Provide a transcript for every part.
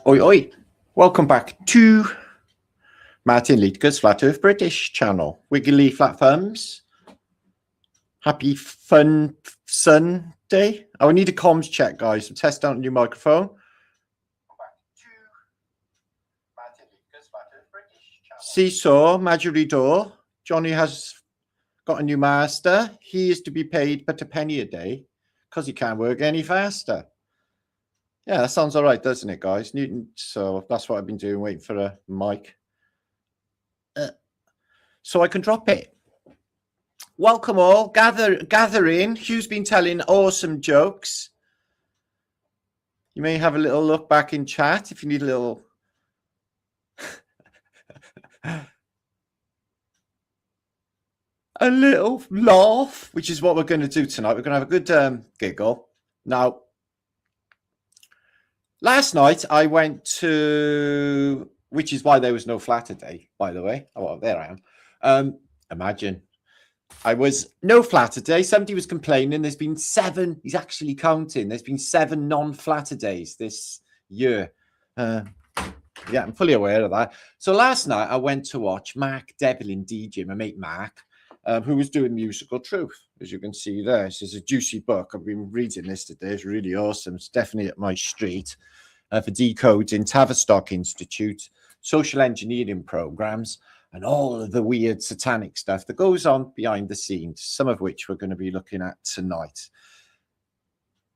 Oi, oi. Welcome back to Martin Liedtke's Flat Earth British channel. Wiggly flat thumbs. Happy fun Sunday. Oh, I need a comms check, guys. So test out a new microphone. Seesaw, Majoridor. Johnny has got a new master. He is to be paid but a penny a day because he can't work any faster. Yeah, that sounds all right, doesn't it, guys? Newton. So that's what I've been doing, waiting for a mic. So I can drop it. Welcome all. Gather in. Hugh's been telling awesome jokes. You may have a little look back in chat if you need a little... a little laugh, which is what we're going to do tonight. We're going to have a good giggle. Now, last night I went to, which is why there was no flat today, by the way. Oh, well, there I am. Imagine. I was no flat today. Somebody was complaining. There's been 7. He's actually counting. There's been 7 non-flatter days this year. Yeah, I'm fully aware of that. So last night I went to watch Mark Devlin DJ, my mate Mark, who was doing Musical Truth. As you can see there, this is a juicy book. I've been reading this today. It's really awesome. It's definitely up my street for decoding Tavistock Institute, social engineering programs, and all of the weird satanic stuff that goes on behind the scenes, some of which we're going to be looking at tonight.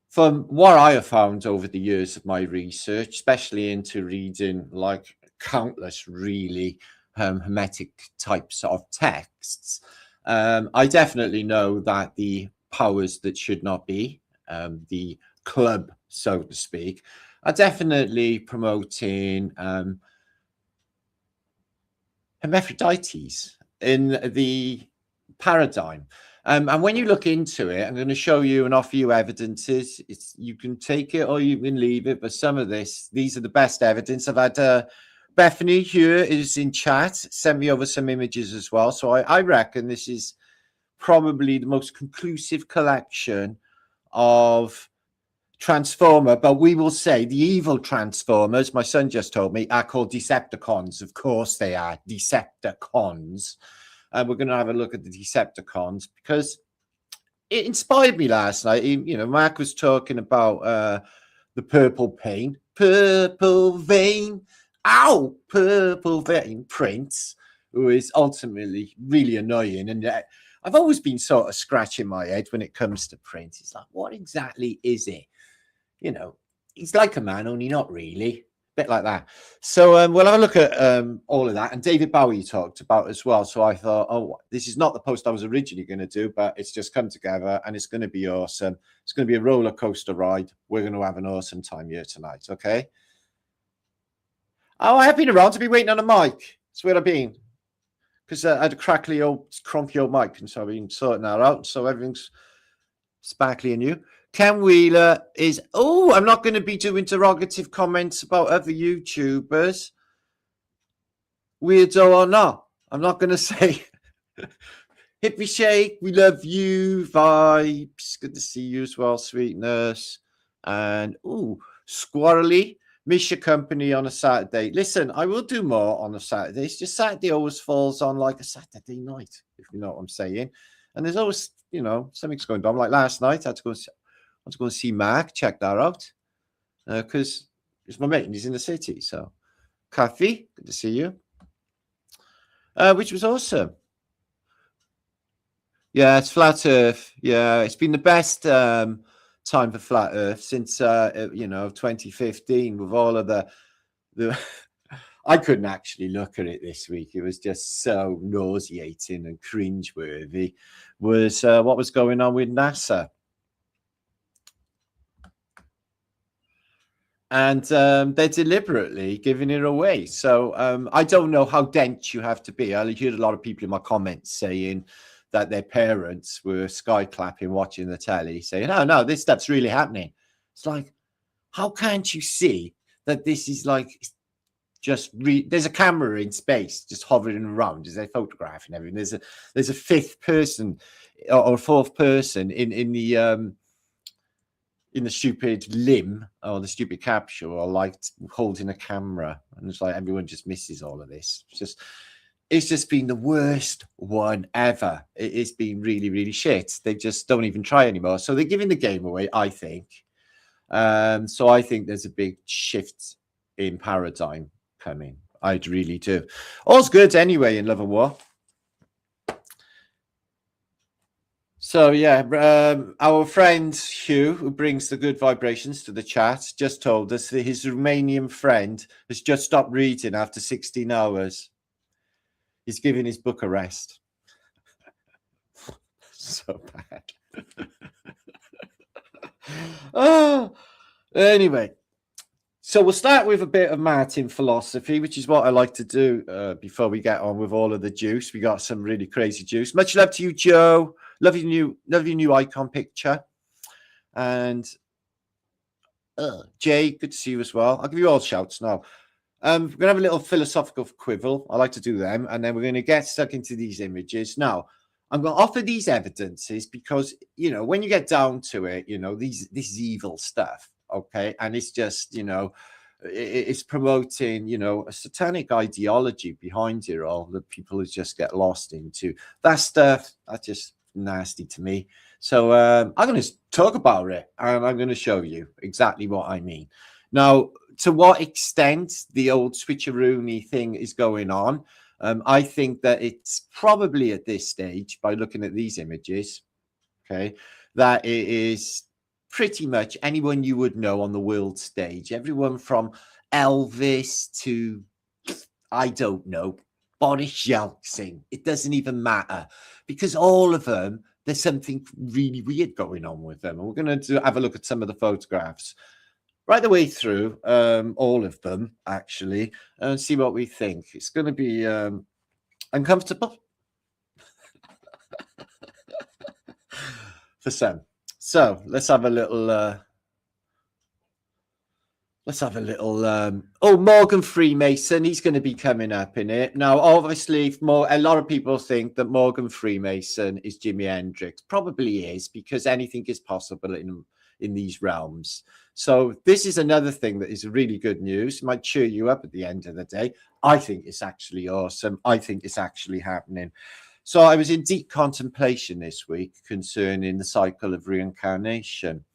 From what I have found over the years of my research, especially into reading like countless really hermetic types of texts, I definitely know that the powers that should not be, the club, so to speak, are definitely promoting hermaphrodites in the paradigm. And when you look into it, I'm going to show you and offer you evidences. You can take it or you can leave it, but some of these are the best evidence. I've had Bethany here is in chat, sent me over some images as well. So I reckon this is probably the most conclusive collection of Transformer, but we will say the evil Transformers, my son just told me, are called Decepticons. Of course they are Decepticons. And we're going to have a look at the Decepticons because it inspired me last night. You know, Mark was talking about the purple pain, purple vein, ow, purple vein Prince, who is ultimately really annoying. And I've always been sort of scratching my head when it comes to Prince. It's like, what exactly is it? You know, he's like a man, only not really. Bit like that. So we'll have a look at all of that. And David Bowie talked about as well. So I thought, oh, this is not the post I was originally going to do, but it's just come together and it's going to be awesome. It's going to be a roller coaster ride. We're going to have an awesome time here tonight. Okay. Oh, I have been around to be waiting on a mic. That's where I've been. Because I had a crackly old, crumpy old mic. And so I've been sorting that out. So everything's sparkly and new. Ken Wheeler is, oh, I'm not going to be doing derogative comments about other YouTubers. Weirdo or not. I'm not going to say, hippie shake, we love you, vibes. Good to see you as well, sweetness. And, oh, squirrely, miss your company on a Saturday. Listen, I will do more on a Saturday. It's just Saturday always falls on like a Saturday night, if you know what I'm saying. And there's always, you know, something's going on. Like last night, I had to go and see Mark, check that out, because it's my mate and he's in the city. So, Kathy, good to see you, which was awesome. Yeah, it's Flat Earth. Yeah, it's been the best time for Flat Earth since, you know, 2015 with all of the I couldn't actually look at it this week. It was just so nauseating and cringeworthy. Was what was going on with NASA. And they're deliberately giving it away. So I don't know how dense you have to be. I heard a lot of people in my comments saying that their parents were sky clapping, watching the telly, saying, oh, no, this stuff's really happening. It's like, how can't you see that this is like just there's a camera in space just hovering around as they photograph and everything. There's a fifth person or fourth person in the in the stupid limb or the stupid capsule, or like holding a camera, and it's like everyone just misses all of this. It's just been the worst one ever. It's been really, really shit. They just don't even try anymore. So they're giving the game away, I think. So I think there's a big shift in paradigm coming. I really do. All's good anyway in Love and War. So yeah, our friend Hugh, who brings the good vibrations to the chat, just told us that his Romanian friend has just stopped reading after 16 hours. He's giving his book a rest. So bad. Oh, anyway, so we'll start with a bit of Martin philosophy, which is what I like to do before we get on with all of the juice. We got some really crazy juice. Much love to you, Joe. Love your new icon picture. And Jay, good to see you as well. I'll give you all shouts now. We're going to have a little philosophical quibble. I like to do them. And then we're going to get stuck into these images. Now, I'm going to offer these evidences because, you know, when you get down to it, you know, this is evil stuff. Okay. And it's just, you know, it's promoting, you know, a satanic ideology behind it all that people just get lost into. That stuff, that's just nasty to me. So I'm going to talk about it, and I'm going to show you exactly what I mean. Now, to what extent the old switcheroony thing is going on, I think that it's probably at this stage, by looking at these images, okay, that it is pretty much anyone you would know on the world stage. Everyone from Elvis to, I don't know, Boris Yeltsin. It doesn't even matter, because all of them, there's something really weird going on with them. And we're going to have a look at some of the photographs right the way through, all of them, actually, and see what we think. It's going to be uncomfortable for some. So let's have a little... oh, Morgan Freemason, he's going to be coming up in it. Now, obviously, a lot of people think that Morgan Freemason is Jimi Hendrix. Probably is, because anything is possible in these realms. So this is another thing that is really good news. It might cheer you up at the end of the day. I think it's actually awesome. I think it's actually happening. So I was in deep contemplation this week concerning the cycle of reincarnation.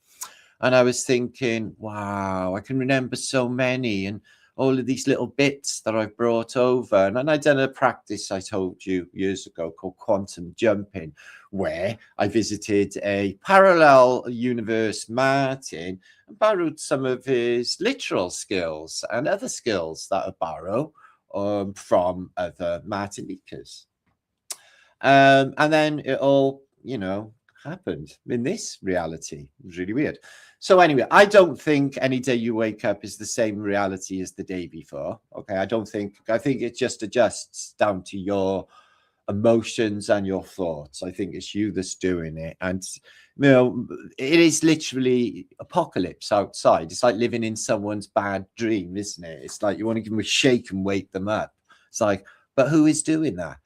And I was thinking, wow, I can remember so many, and all of these little bits that I've brought over. And I'd done a practice I told you years ago called quantum jumping, where I visited a parallel universe Martin and borrowed some of his literal skills and other skills that I borrow from other martinliedtkes. And then it all, you know, happened in this reality. It was really weird. So anyway, I don't think any day you wake up is the same reality as the day before. Okay, I think it just adjusts down to your emotions and your thoughts. I think it's you that's doing it. And, you know, it is literally apocalypse outside. It's like living in someone's bad dream, isn't it? It's like you want to give them a shake and wake them up. It's like, but who is doing that?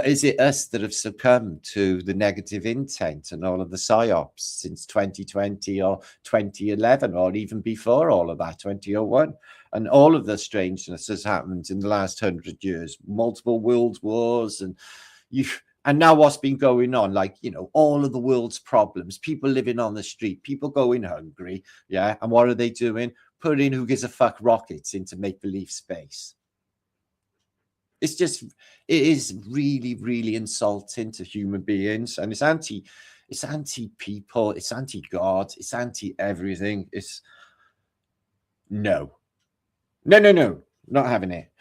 Is it us that have succumbed to the negative intent and all of the psyops since 2020 or 2011, or even before all of that, 2001? And all of the strangeness has happened in the last 100 years, multiple world wars, and now what's been going on, like, you know, all of the world's problems, people living on the street, people going hungry, yeah, and what are they doing? Putting who gives a fuck rockets into make-believe space. It's just, it is really, really insulting to human beings, and it's anti-people, it's anti-God, it's anti-everything. It's no, not having it.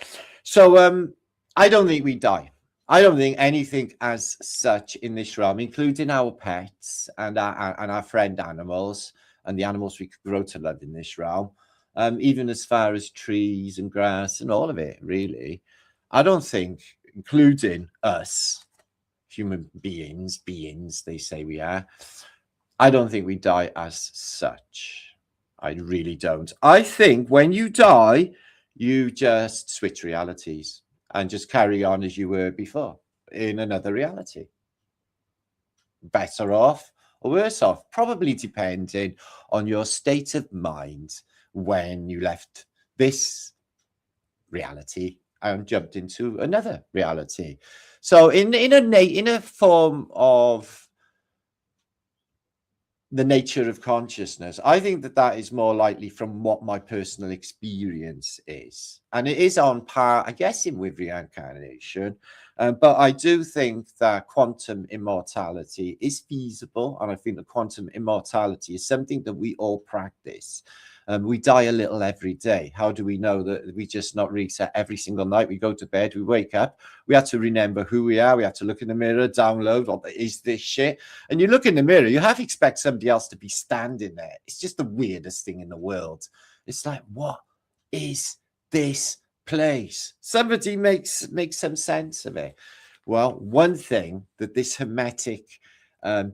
So I don't think we die. I don't think anything as such in this realm, including our pets and our friend animals and the animals we could grow to love in this realm, even as far as trees and grass and all of it, really. I don't think, including us, human beings, they say we are, I don't think we die as such. I really don't. I think when you die, you just switch realities and just carry on as you were before in another reality. Better off or worse off, probably depending on your state of mind when you left this reality and jumped into another reality. So in a form of the nature of consciousness, I think that is more likely from what my personal experience is, and it is on par, I guess, with reincarnation. But I do think that quantum immortality is feasible, and I think that quantum immortality is something that we all practice. We die a little every day. How do we know that we just not reset every single night? We go to bed, we wake up, we have to remember who we are. We have to look in the mirror, download, what is this shit? And you look in the mirror, you have to expect somebody else to be standing there. It's just the weirdest thing in the world. It's like, what is this place? Somebody makes some sense of it. Well, one thing that this Hermetic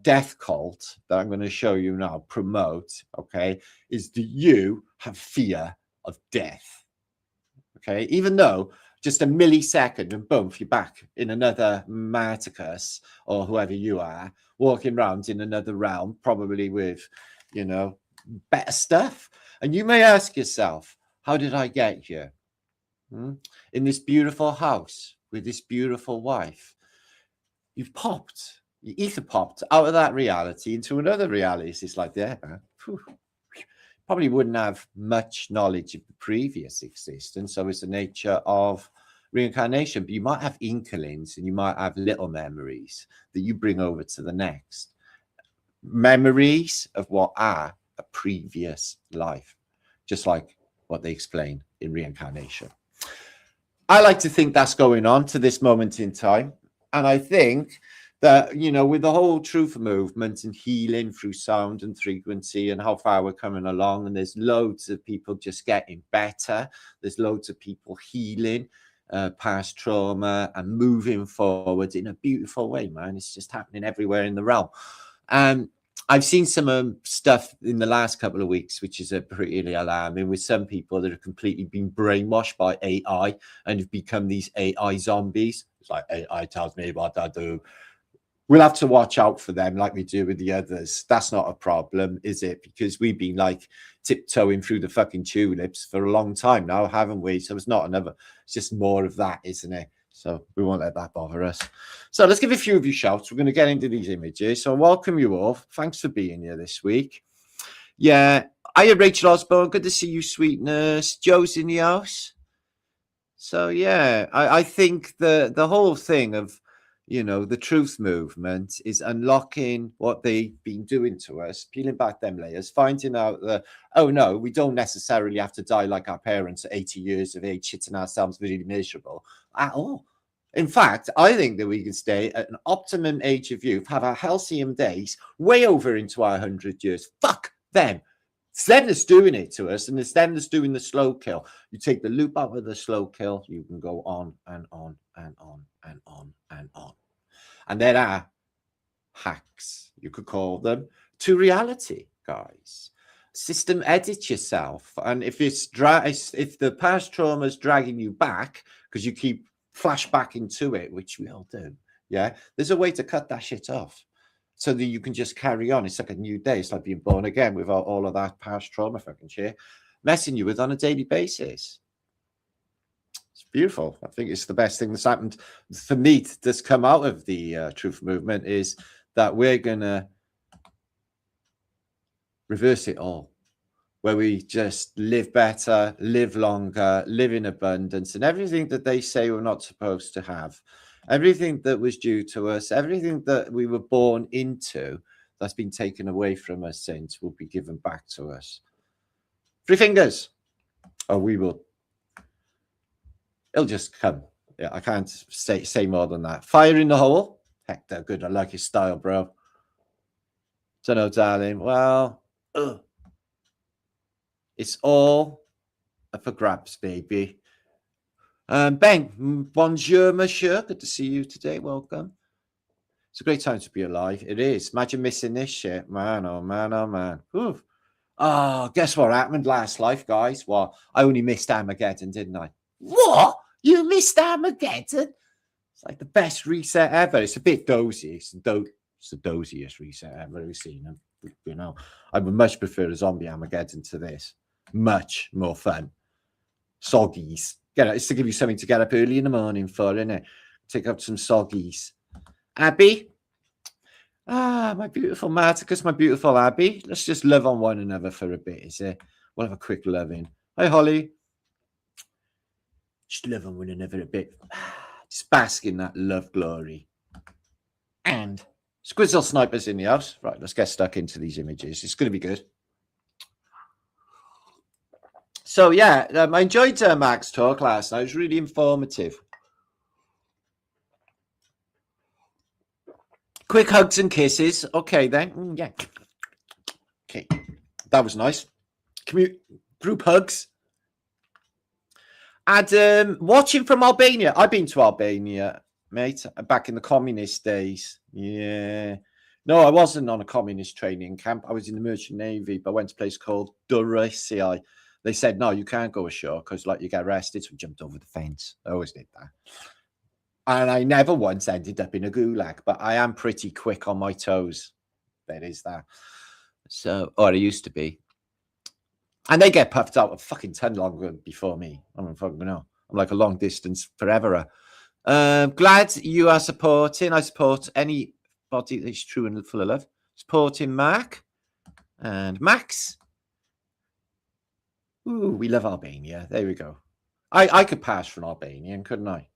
death cult that I'm going to show you now promote, okay, is that you have fear of death. Okay, even though just a millisecond and boom, you're back in another Marticus or whoever you are, walking around in another realm, probably with, you know, better stuff. And you may ask yourself, how did I get here? In this beautiful house with this beautiful wife. You've popped. Your ether popped out of that reality into another reality. It's like, yeah, probably wouldn't have much knowledge of the previous existence. So it's the nature of reincarnation. But you might have inklings and you might have little memories that you bring over to the next. Memories of what are a previous life, just like what they explain in reincarnation. I like to think that's going on to this moment in time. And I think that, you know, with the whole truth movement and healing through sound and frequency and how far we're coming along, and there's loads of people just getting better. There's loads of people healing past trauma and moving forward in a beautiful way, man. It's just happening everywhere in the realm. I've seen some stuff in the last couple of weeks, which is pretty alarming, with some people that have completely been brainwashed by AI and have become these AI zombies. It's like, AI tells me what I do. We'll have to watch out for them like we do with the others. That's not a problem, is it? Because we've been like tiptoeing through the fucking tulips for a long time now, haven't we? So it's not another, it's just more of that, isn't it? So we won't let that bother us. So let's give a few of you shouts. We're going to get into these images. So welcome you all. Thanks for being here this week. Yeah. Hiya, Rachel Osborne. Good to see you, sweetness. Joe's in the house. So yeah, I think the whole thing of, you know, the truth movement is unlocking what they've been doing to us, peeling back them layers, finding out that, oh no, we don't necessarily have to die like our parents at 80 years of age, shitting ourselves really miserable at all. In fact, I think that we can stay at an optimum age of youth, have our halcyon days way over into our 100 years. Fuck them. It's them that's doing it to us, and it's them that's doing the slow kill. You take the loop out of the slow kill, you can go on and on and on and on and on. And there are hacks, you could call them, to reality, guys. System edit yourself. And if it's if the past trauma is dragging you back because you keep flashback into it, which we all do, yeah, there's a way to cut that shit off so that you can just carry on. It's like a new day. It's like being born again without all of that past trauma fucking shit messing you with on a daily basis. It's beautiful. I think it's the best thing that's happened for me that's come out of the truth movement, is that we're going to reverse it all, where we just live better, live longer, live in abundance, and everything that they say we're not supposed to have, everything that was due to us, everything that we were born into that's been taken away from us since will be given back to us. 3 fingers. Oh, we will. It'll just come. Yeah, I can't say more than that. Fire in the hole. Hector, good. I like your style, bro. Don't know, darling. Well, it's all up for grabs, baby. Ben, bonjour, monsieur. Good to see you today. Welcome. It's a great time to be alive. It is. Imagine missing this shit. Man, oh, man, oh, man. Oof. Oh, guess what happened last life, guys? Well, I only missed Armageddon, didn't I? What? You missed Armageddon? It's like the best reset ever. It's a bit dozy. It's It's the doziest reset I've ever seen. You know, I would much prefer a zombie Armageddon to this. Much more fun. Soggies. It's to give you something to get up early in the morning for, isn't it? Take up some soggies. Abby. My beautiful Marticus, my beautiful Abby. Let's just love on one another for a bit, is it? We'll have a quick love in. Hi, Holly. Just love on one another a bit. Just bask in that love glory. And Squizzle Snipers in the house. Right, let's get stuck into these images. It's going to be good. So, yeah, I enjoyed Mark's talk last night. It was really informative. Quick hugs and kisses. Okay, then. Yeah. Okay. That was nice. Group hugs. And watching from Albania. I've been to Albania, mate, back in the communist days. Yeah. No, I wasn't on a communist training camp. I was in the Merchant Navy, but I went to a place called Durrësi. They said, no, you can't go ashore because like you get arrested. So we jumped over the fence. I always did that. And I never once ended up in a gulag, but I am pretty quick on my toes. There is that. So, or I used to be. And they get puffed out a fucking ton longer before me. I don't fucking know. I'm like a long distance forever. Glad you are supporting. I support anybody that's true and full of love. Supporting Mark and Max. Ooh, we love Albania. There we go. I could pass for an Albanian, couldn't I?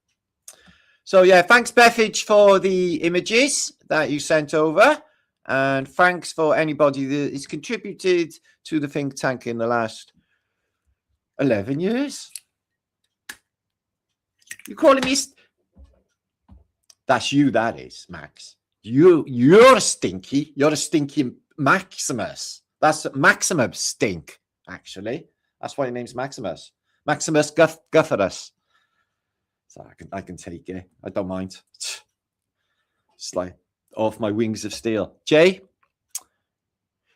So, yeah, thanks, Bethage, for the images that you sent over. And thanks for anybody that has contributed to the think tank in the last 11 years. You're calling me... That's you, that is, Max. You're stinky. You're a stinky Maximus. That's Maximum stink, actually. That's why your name's Maximus. Maximus Gufferus. So I can take it. I don't mind. It's like off my wings of steel. Jay?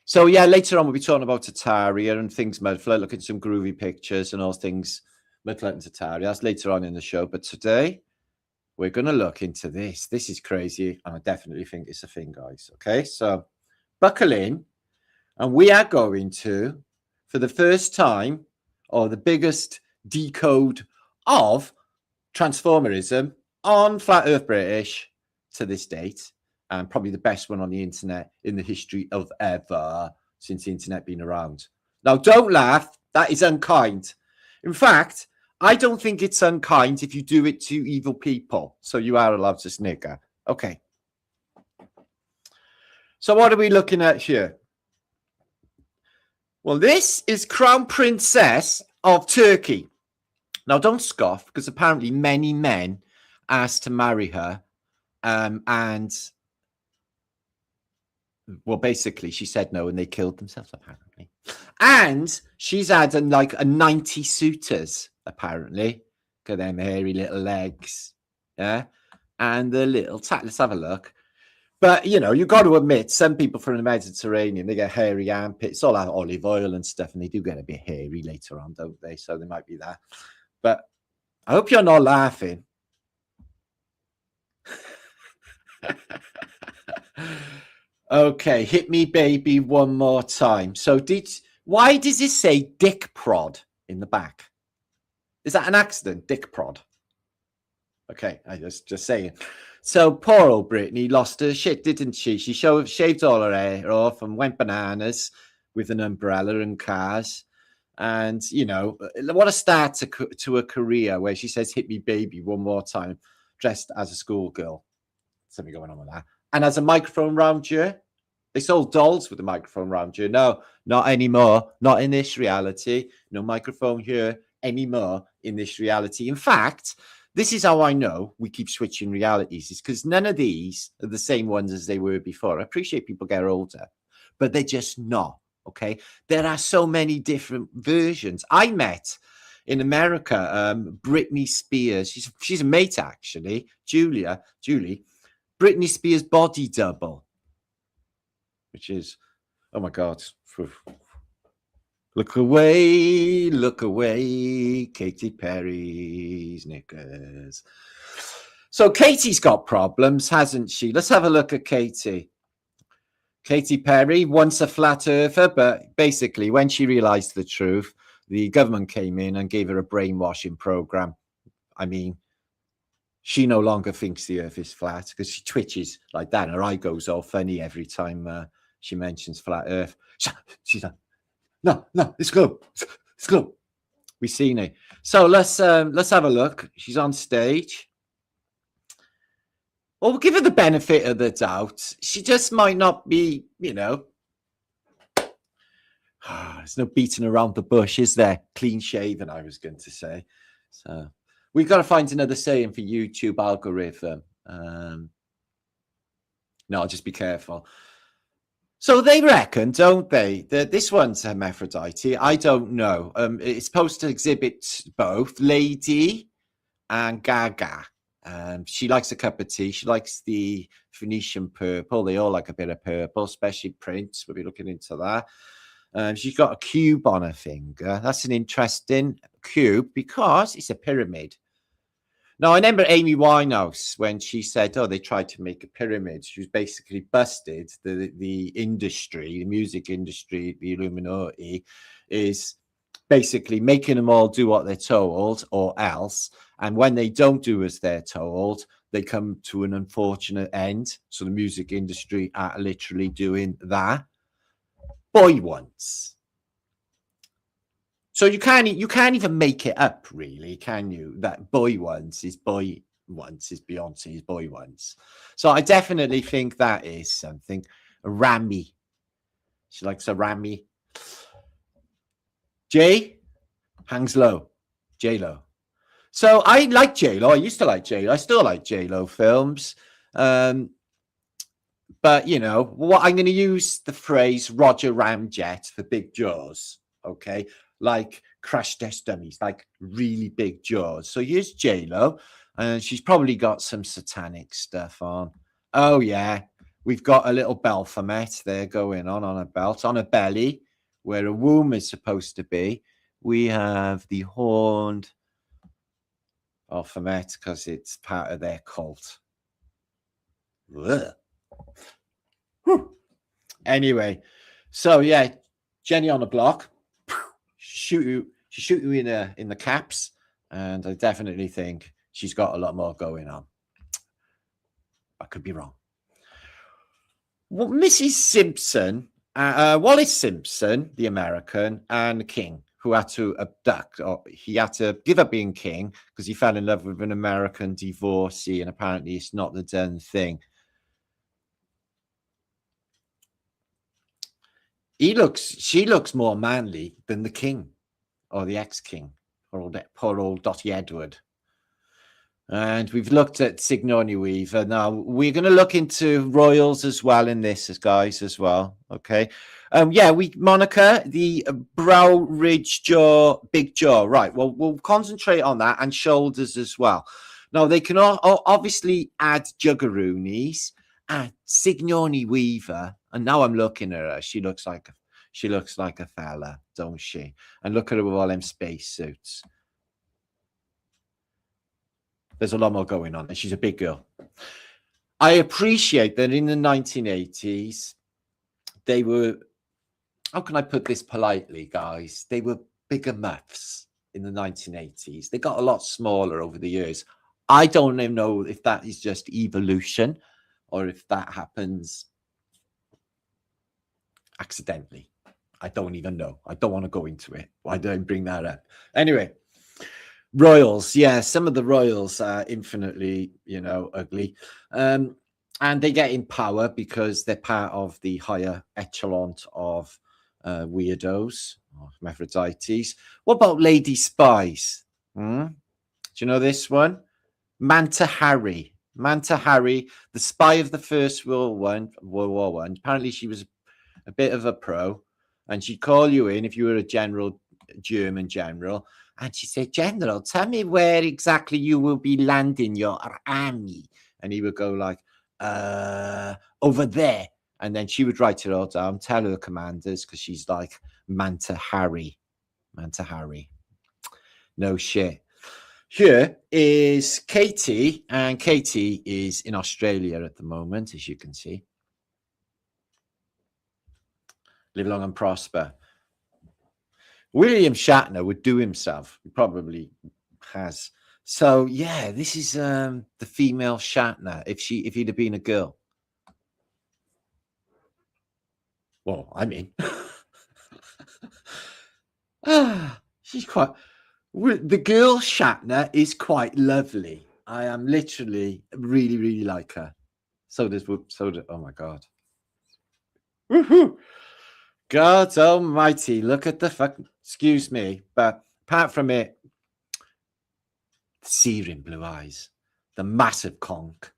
So, yeah, later on we'll be talking about Tartaria and things mudflood, looking at some groovy pictures and all things mudflood and Tartaria. That's later on in the show. But today, we're going to look into this. This is crazy, and I definitely think it's a thing, guys. Okay, so buckle in, and we are going to, for the first time, or the biggest decode of transformerism on Flat Earth British to this date, and probably the best one on the internet in the history of ever since the internet been around. Now, don't laugh. That is unkind. In fact, I don't think it's unkind if you do it to evil people. So you are allowed to snigger. Okay. So what are we looking at here? Well, this is Crown Princess of Turkey. Now, don't scoff, because apparently many men asked to marry her. And, well, basically, she said no, and they killed themselves, apparently. And she's had like a 90 suitors, apparently. Look at them hairy little legs. Yeah. And the little let's have a look. But, you know, you've got to admit, some people from the Mediterranean, they get hairy armpits, all that olive oil and stuff, and they do get a bit hairy later on, don't they? So there might be that. But I hope you're not laughing. Okay, hit me, baby, one more time. So why does it say dick prod in the back? Is that an accident, dick prod? Okay, I was just saying. So poor old Brittany lost her shit, didn't she? She shaved all her hair off and went bananas with an umbrella and cars. And, you know, what a start to a career where she says, hit me, baby, one more time, dressed as a schoolgirl. Something going on with that. And has a microphone round you. They sold dolls with a microphone round you. No, not anymore. Not in this reality. No microphone here anymore in this reality. In fact, this is how I know we keep switching realities. It's because none of these are the same ones as they were before. I appreciate people get older, but they're just not. Okay. There are so many different versions. I met in America, Britney Spears. She's a mate, actually. Julie. Britney Spears body double, which is, oh my God. Look away, Katy Perry's knickers. So Katie's got problems, hasn't she? Let's have a look at Katie. Katy Perry, once a flat earther, but basically when she realized the truth, the government came in and gave her a brainwashing program. I mean, she no longer thinks the earth is flat because she twitches like that. And her eye goes all funny every time she mentions flat earth. She's like, no, it's globe. It's globe. We've seen it. So let's have a look. She's on stage. Well, we'll give her the benefit of the doubt. She just might not be, you know. There's no beating around the bush, is there? Clean shaven, I was going to say. So we've got to find another saying for YouTube algorithm. No, just be careful. So they reckon, don't they, that this one's hermaphrodite? I don't know. It's supposed to exhibit both Lady and Gaga. She likes a cup of tea. She likes the Phoenician purple. They all like a bit of purple, especially Prince. We'll be looking into that. She's got a cube on her finger. That's an interesting cube because it's a pyramid. Now, I remember Amy Winehouse when she said, oh, they tried to make a pyramid. She was basically busted. The industry, the music industry, the Illuminati is basically making them all do what they're told or else. And when they don't do as they're told, they come to an unfortunate end. So the music industry are literally doing that. Boy once. So you can't even make it up, really, can you? That boy once is Beyonce's boy once. So I definitely think that is something. A Rami. She likes a Rami. J hangs low. J-Lo. So I like J-Lo. I used to like J-Lo. I still like J-Lo films. But, you know, what I'm going to use the phrase Roger Ramjet for big jaws. Okay. Like crash test dummies, like really big jaws. So here's J-Lo, and she's probably got some satanic stuff on. Oh, yeah. We've got a little Baphomet there going on a belt, on a belly, where a womb is supposed to be. We have the horned Baphomet because it's part of their cult. Anyway, so yeah, Jenny on the block. She shoot you in the caps, and I definitely think she's got a lot more going on. I could be wrong. Well, Mrs. Simpson, Wallace Simpson, the American, and the king, who had to abduct, or he had to give up being king because he fell in love with an American divorcee, and apparently it's not the done thing. She looks more manly than the king or the ex-king, or poor old Dottie Edward. And we've looked at Sigourney Weaver. Now we're going to look into royals as well in this, guys, as well. Okay. Yeah, Monica, the brow ridge jaw, big jaw. Right. Well, we'll concentrate on that, and shoulders as well. Now they can obviously add juggaroonies and Sigourney Weaver. And now I'm looking at her. She looks like a fella, don't she? And look at her with all them space suits. There's a lot more going on, and she's a big girl. I appreciate that in the 1980s, they were, how can I put this politely, guys? They were bigger muffs in the 1980s. They got a lot smaller over the years. I don't even know if that is just evolution or if that happens accidentally. I don't even know. I don't want to go into it. Why don't I bring that up? Anyway, royals. Yeah, some of the royals are infinitely, ugly. And they get in power because they're part of the higher echelon of weirdos, or hermaphrodites. What about lady spies? Do you know this one? Manta Hari. Manta Hari, the spy of the First World War One. Apparently she was a bit of a pro, and she'd call you in if you were a German general, and she said, "General, tell me where exactly you will be landing your army." And he would go like, over there. And then she would write it all down, tell her the commanders, because she's like Manta Hari. Manta Hari. No shit. Here is Katie, and Katie is in Australia at the moment, as you can see. Live long and prosper. William Shatner would do himself. He probably has. So yeah, this is the female Shatner. If he'd have been a girl. Well, I mean, she's quite. The girl Shatner is quite lovely. I am literally really, really like her. So does. Oh my god. Woohoo! God Almighty! Look at the fuck. Excuse me, but apart from it, searing blue eyes, the massive conch,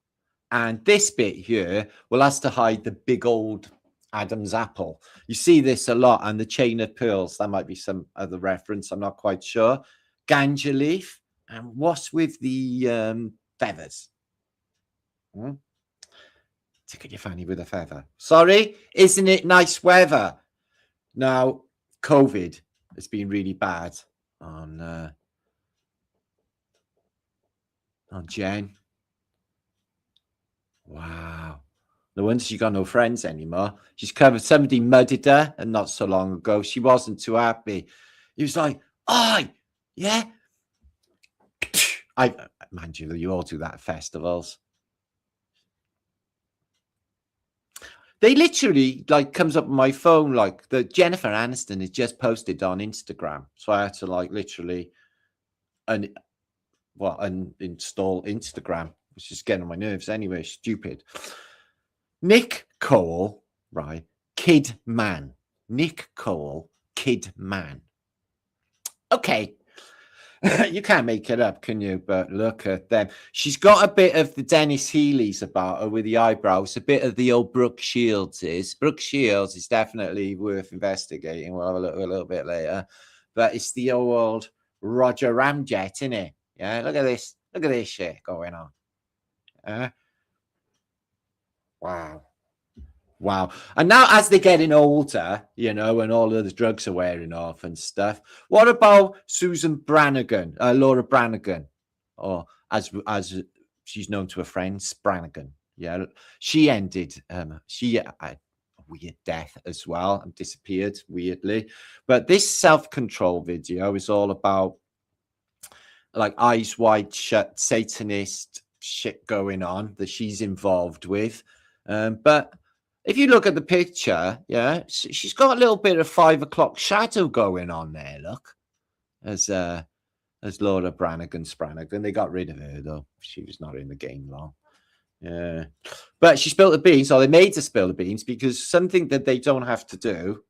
and this bit here will has to hide the big old Adam's apple. You see this a lot, and the chain of pearls. That might be some other reference. I'm not quite sure. Ganja leaf, and what's with the feathers? Tickle your fanny with a feather. Sorry, isn't it nice weather? Now, COVID has been really bad on Jen. Wow. No wonder she got no friends anymore. She's covered. Somebody mudded her, and not so long ago. She wasn't too happy. He was like, "Oh, yeah." Mind you all do that at festivals. They literally like comes up on my phone like the Jennifer Aniston is just posted on Instagram, so I had to like literally uninstall Instagram, which is getting on my nerves anyway. Stupid. Nick Cole, right? Kid man. Nick Cole, kid man. Okay. You can't make it up, can you? But look at them. She's got a bit of the Dennis Healy's about her with the eyebrows, a bit of the old Brooke Shields is. Brooke Shields is definitely worth investigating. We'll have a look a little bit later. But it's the old Roger Ramjet, isn't it? Yeah, look at this. Look at this shit going on. Wow. Wow. And now as they're getting older, and all of the drugs are wearing off and stuff, what about Susan Brannigan, Laura Brannigan, or as she's known to her friends, Brannigan? Yeah, she ended, a weird death as well and disappeared weirdly. But this self-control video is all about like eyes wide shut Satanist shit going on that she's involved with. But if you look at the picture, yeah, she's got a little bit of 5 o'clock shadow going on there. Look, as Laura Brannigan. They got rid of her though; she was not in the game long. Yeah, but she spilled the beans, or they made her spill the beans because something that they don't have to do,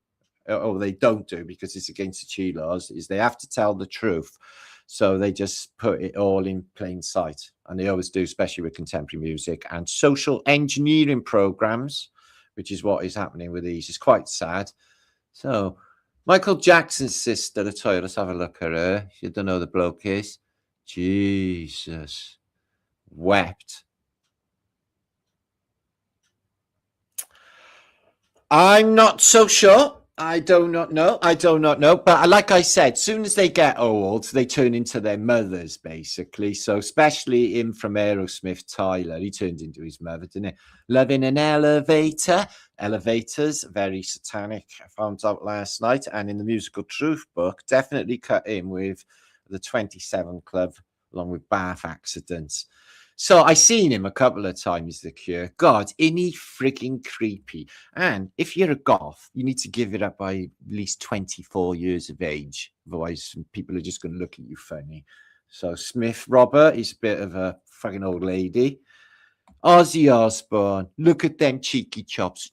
or they don't do because it's against the Chi laws, is they have to tell the truth. So they just put it all in plain sight, and they always do, especially with contemporary music and social engineering programs, which is what is happening with these. It's quite sad. So Michael Jackson's sister, Latoya, let's have a look at her. You don't know who the bloke is. Jesus. Wept. I'm not so sure. I do not know. But like I said, as soon as they get old, they turn into their mothers, basically. So especially him from Aerosmith, Tyler, he turned into his mother, didn't he? Loving an elevator. Elevators, very satanic, I found out last night. And in the Musical Truth book, definitely cut in with the 27 Club, along with Bath Accidents. So I seen him a couple of times, The Cure. God, isn't he freaking creepy? And if you're a goth, you need to give it up by at least 24 years of age. Otherwise, people are just going to look at you funny. So Smith Robert is a bit of a fucking old lady. Ozzy Osbourne, look at them cheeky chops.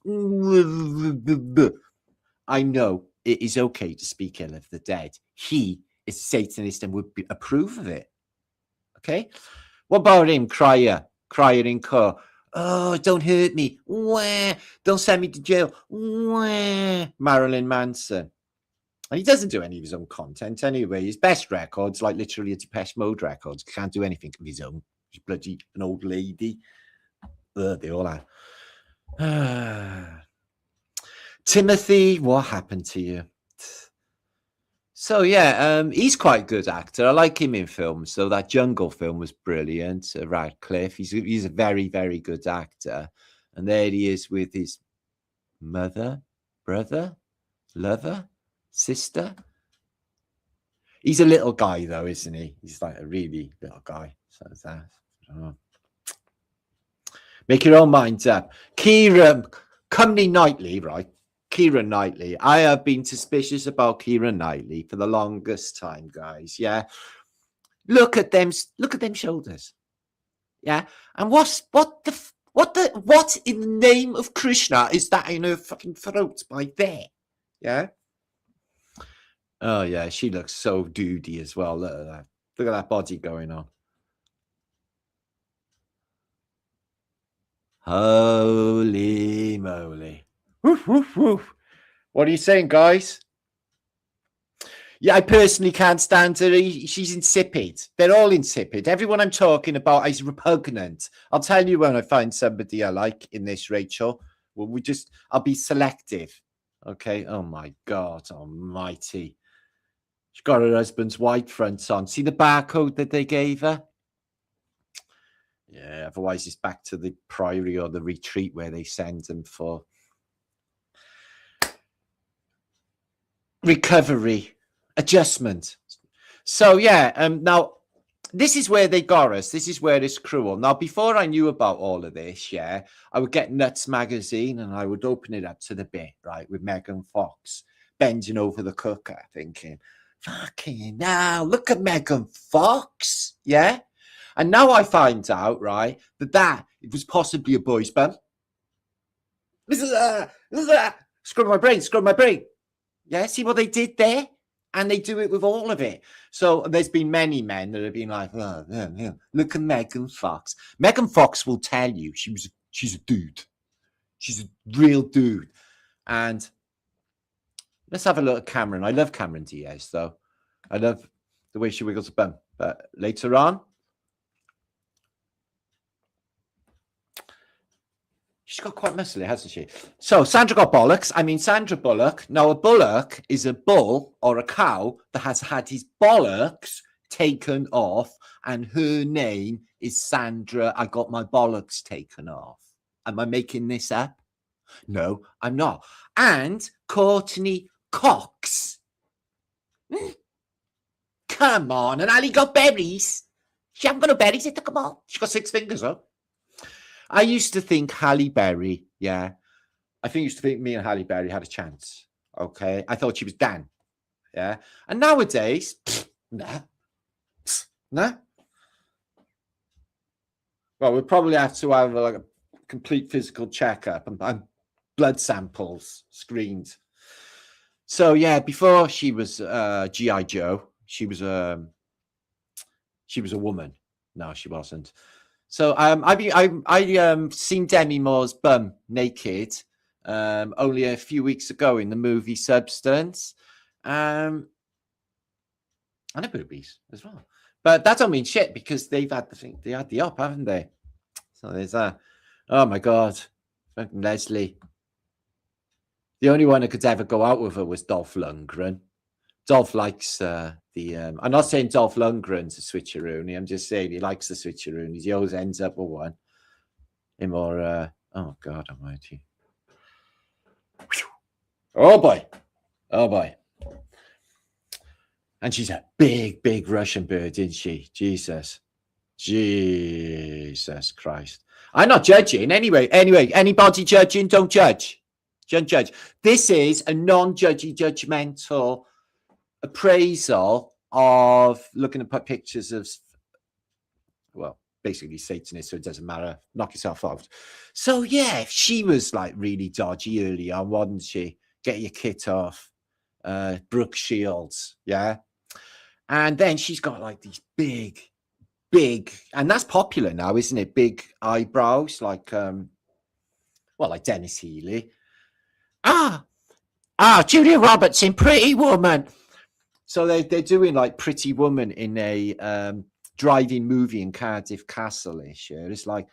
I know it is okay to speak ill of the dead. He is a Satanist and would approve of it. Okay? What about him, Cryer in car? Oh, don't hurt me. Wah. Don't send me to jail. Wah. Marilyn Manson. And he doesn't do any of his own content anyway. His best records, like literally a Depeche Mode records, can't do anything of his own. He's bloody an old lady. They all are. Timothy, what happened to you? So yeah, he's quite a good actor. I like him in films. So that Jungle film was brilliant. Radcliffe, he's a very, very good actor. And there he is with his brother. lover, sister. He's a little guy though, isn't he? He's like a really little guy. So that, I don't know. Make your own minds up. Keira Knightley, right? Keira Knightley. I have been suspicious about Keira Knightley for the longest time, guys. Yeah. Look at them shoulders. Yeah. And what in the name of Krishna is that in her fucking throat by there? Yeah. Oh yeah, she looks so dudey as well. Look at that. Look at that body going on. Holy moly. Woof, woof, woof. What are you saying, guys? Yeah, I personally can't stand her. She's insipid. They're all insipid. Everyone I'm talking about is repugnant. I'll tell you when I find somebody I like in this, Rachel. Well, I'll be selective. Okay. Oh my God almighty. She's got her husband's white fronts on. See the barcode that they gave her? Yeah, otherwise it's back to the priory or the retreat where they send them for recovery, adjustment. So yeah, now this is where they got us. This is where it's cruel. Now, before I knew about all of this, yeah, I would get Nuts magazine and I would open it up to the bit, right, with Megan Fox bending over the cooker, thinking, fucking now, look at Megan Fox, yeah. And now I find out, right, that it was possibly a boy's bum. This is that. Scrub my brain. Yeah, see what they did there? And they do it with all of it. So there's been many men that have been like, oh, yeah, look at Megan Fox. Megan Fox will tell you she's a dude. She's a real dude. And let's have a look at Cameron. I love Cameron Diaz, though. I love the way she wiggles her bum. But later on, she's got quite muscly, hasn't she? So Sandra got bollocks. I mean, Sandra Bullock. Now, a bullock is a bull or a cow that has had his bollocks taken off, and her name is Sandra. I got my bollocks taken off. Am I making this up? No, I'm not. And Courtney Cox. Come on. And Ali got berries. She haven't got no berries. It took them all. She got 6 fingers, though. I used to think Halle Berry, yeah. Used to think me and Halle Berry had a chance. Okay. I thought she was Dan. Yeah. And nowadays, nah. Well, we'll probably have to have like a complete physical checkup and blood samples screened. So yeah, before she was G.I. Joe, she was a woman. No, she wasn't. So I seen Demi Moore's bum naked only a few weeks ago in the movie Substance, and her boobies as well. But that don't mean shit because they've had they had the op, haven't they? So there's that. Oh my God, Leslie. The only one that could ever go out with her was Dolph Lundgren. Dolph likes I'm not saying Dolph Lundgren's a switcheroony. I'm just saying he likes the switcheroonies. He always ends up with one. Him or oh God almighty. Oh boy. And she's a big Russian bird, isn't she? Jesus Christ. I'm not judging. Anyway, anybody judging, don't judge. Don't judge. This is a non-judgy, judgmental appraisal of looking at pictures of, well, basically Satanists, so it doesn't matter. Knock yourself out. So yeah, she was like really dodgy early on, wasn't she? Get your kit off. Brooke Shields, yeah. And then she's got like these big, and that's popular now, isn't it? Big eyebrows, like like Dennis Healy. Julia Roberts in Pretty Woman. So they're doing like Pretty Woman in a drive-in movie in Cardiff Castle this year. It's like,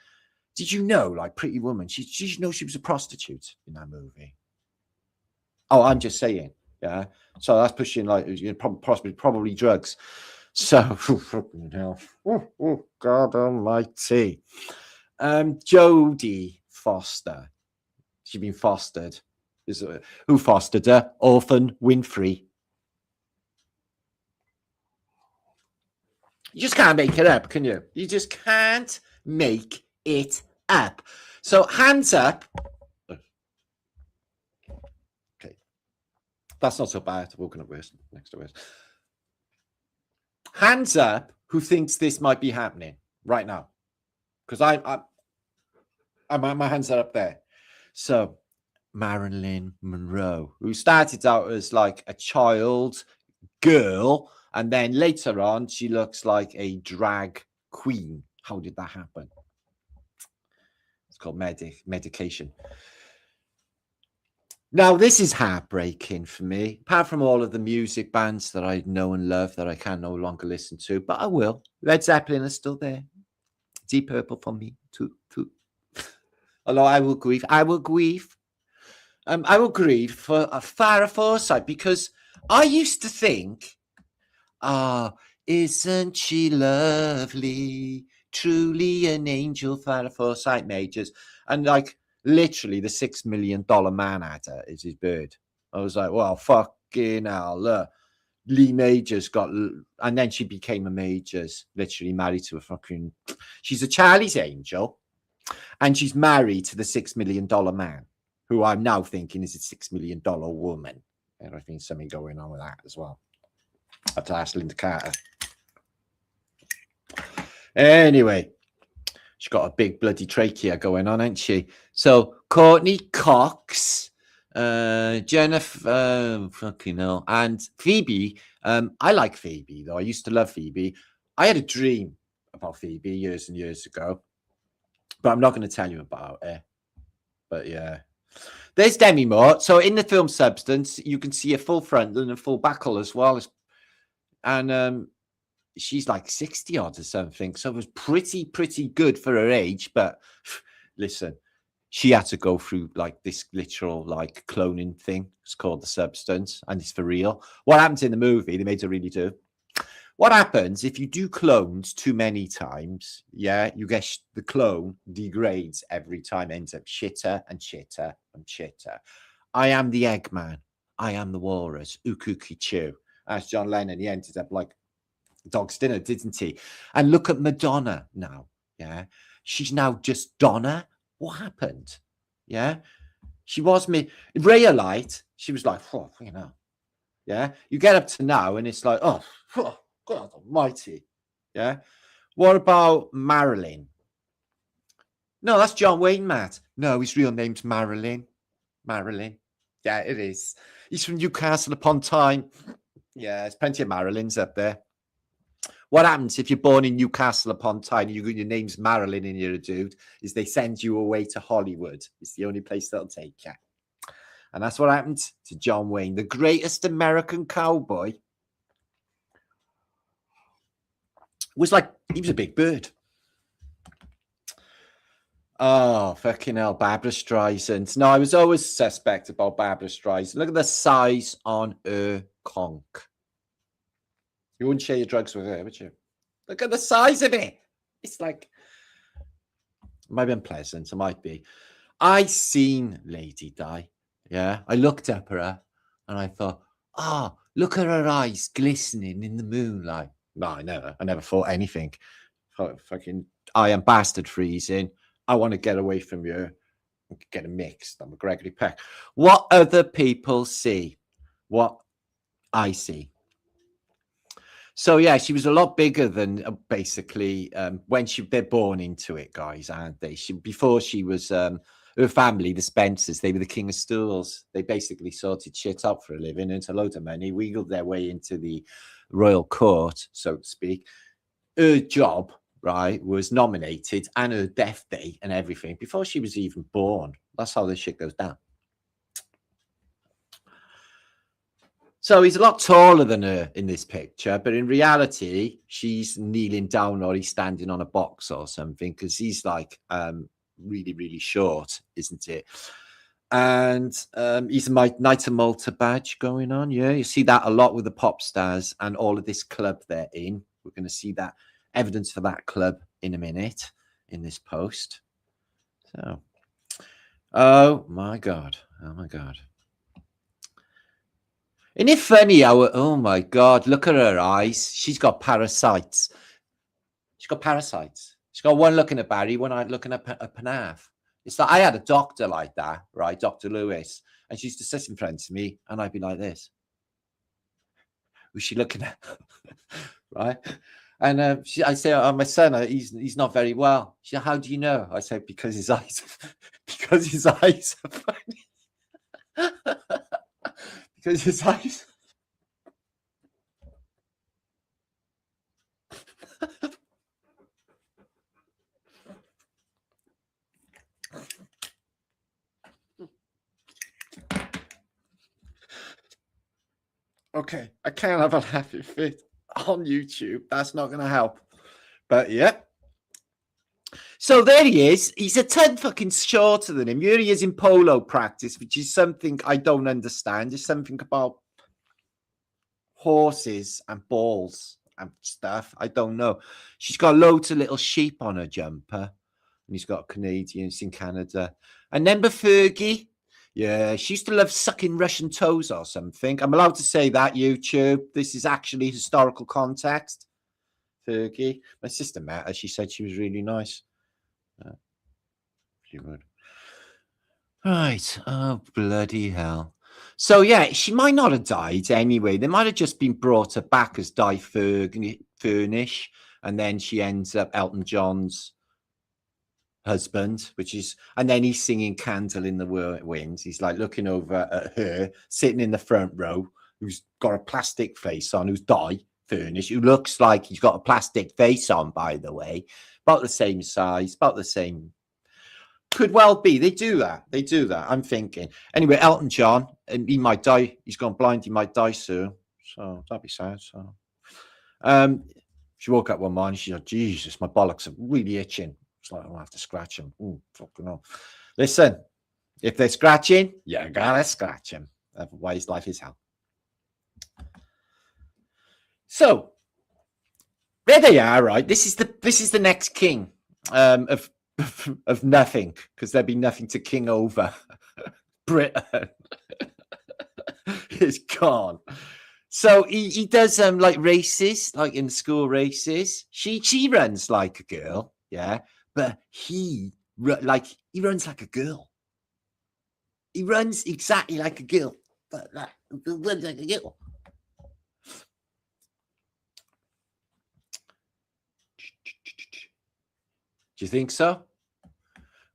did you know, like Pretty Woman, did you know she was a prostitute in that movie? Oh, I'm just saying, yeah. So that's pushing like probably drugs. So, hell, oh God Almighty, Jodie Foster. She's been fostered. Who fostered her? Orphan Winfrey. You just can't make it up, can you? You just can't make it up. So hands up. Okay. That's not so bad. Woken up worse. Next to worse. Hands up who thinks this might be happening right now. Because my hands are up there. So Marilyn Monroe, who started out as like a child girl, and then later on she looks like a drag queen. How did that happen? It's called medication. Now this is heartbreaking for me, apart from all of the music bands that I know and love that I can no longer listen to, but I will. Led Zeppelin is still there. Deep Purple for me too. Although I will grieve for a Farrah Fawcett, because I used to think, isn't she lovely? Truly an angel, Farrah Fawcett Majors. And like literally the $6 million man at her is his bird. I was like, well, fucking hell, look. Lee Majors got, and then she became a Majors, literally married to a fucking, she's a Charlie's Angel. And she's married to the $6 million man, who I'm now thinking is a $6 million woman. And I think something going on with that as well. I have to ask Linda Carter. Anyway, she's got a big bloody trachea going on, ain't she? So Courtney Cox, Jennifer, fucking hell, and Phoebe. I like Phoebe, though. I used to love Phoebe. I had a dream about Phoebe years and years ago. But I'm not going to tell you about it. But yeah. There's Demi Moore. So in the film Substance, you can see a full frontal and a full backle as well. And she's like 60 odd or something. So it was pretty good for her age. But listen, she had to go through like this literal like cloning thing. It's called the Substance. And it's for real. What happens in the movie, they made her really do. What happens if you do clones too many times? Yeah, you get the clone degrades every time, ends up shitter and shitter and shitter. I am the Eggman. I am the walrus. Ukuki chew. As John Lennon, he ended up like Dog's Dinner, didn't he? And look at Madonna now. Yeah, she's now just Donna. What happened? Yeah, she was me. Rayalite. She was like, oh, you know. Yeah, you get up to now, and it's like, oh. God almighty. Yeah. What about Marilyn? No, that's John Wayne, Matt. No, his real name's Marilyn. Marilyn. Yeah, it is. He's from Newcastle upon Tyne. Yeah, there's plenty of Marilyns up there. What happens if you're born in Newcastle upon Tyne and your name's Marilyn and you're a dude, is they send you away to Hollywood. It's the only place they'll take you. And that's what happened to John Wayne, the greatest American cowboy. Was like, he was a big bird. Oh, fucking hell, Barbara Streisand. No, I was always suspect about Barbara Streisand. Look at the size on her conch. You wouldn't share your drugs with her, would you? Look at the size of it. It's like, it might be unpleasant. It might be. I seen Lady Di. Yeah, I looked up at her and I thought, look at her eyes glistening in the moonlight. No, I never thought anything. Fucking, I am bastard freezing. I want to get away from you. Get a mixed. I'm a Gregory Peck. What other people see, what I see. So yeah, she was a lot bigger than basically when they're born into it, guys, aren't they? Before she was her family, the Spencers, they were the king of stools. They basically sorted shit out for a living, earned a load of money, wiggled their way into the royal court, so to speak. Her job, right, was nominated, and her death date and everything before she was even born. That's how this shit goes down. So he's a lot taller than her in this picture, but in reality, she's kneeling down or he's standing on a box or something, because he's like really short, isn't it? And he's a Knight of Malta badge going on. Yeah, you see that a lot with the pop stars and all of this club they're in. We're going to see that evidence for that club in a minute in this post. So, oh my God. Isn't it funny how, oh my God, look at her eyes. She's got parasites. She's got parasites. She's got one looking at Barry, one eye looking at Panav. It's like I had a doctor like that, right? Dr. Lewis. And she used to sit in front of me and I'd be like this. Who's she looking at? Right? And I say, oh, my son, he's not very well. She said, how do you know? I said, because his eyes, because his eyes are funny. Because his eyes. Okay, I can't have a laughing fit on YouTube. That's not going to help. But yeah. So there he is. He's a ton fucking shorter than him. Here he is in polo practice, which is something I don't understand. There's something about horses and balls and stuff. I don't know. She's got loads of little sheep on her jumper. And he's got Canadians in Canada. And then Fergie. Yeah, she used to love sucking Russian toes or something. I'm allowed to say that, YouTube. This is actually historical context. Fergie. My sister met her. She said she was really nice. She would. Right. Oh, bloody hell. So, yeah, she might not have died anyway. They might have just been brought her back as Di Furnish. And then she ends up Elton John's husband, which is, and then he's singing Candle in the Wind. He's like looking over at her, sitting in the front row, who's got a plastic face on, who's Di Furnish, who looks like he's got a plastic face on, by the way, about the same size, about the same. Could well be. They do that. They do that. I'm thinking. Anyway, Elton John, and he might die. He's gone blind. He might die soon. So that'd be sad. So, she woke up one morning. She said, "Jesus, my bollocks are really itching." It's like, I'll have to scratch them. Oh, fucking hell. Listen, if they're scratching, you gotta scratch them. Otherwise, life is hell. So there they are, right? This is the next king of nothing, because there'd be nothing to king over. Britain is gone. So he does like races, like in school races. She runs like a girl, yeah, but he runs like a girl. He runs exactly like a girl, but runs like a girl. Do you think so?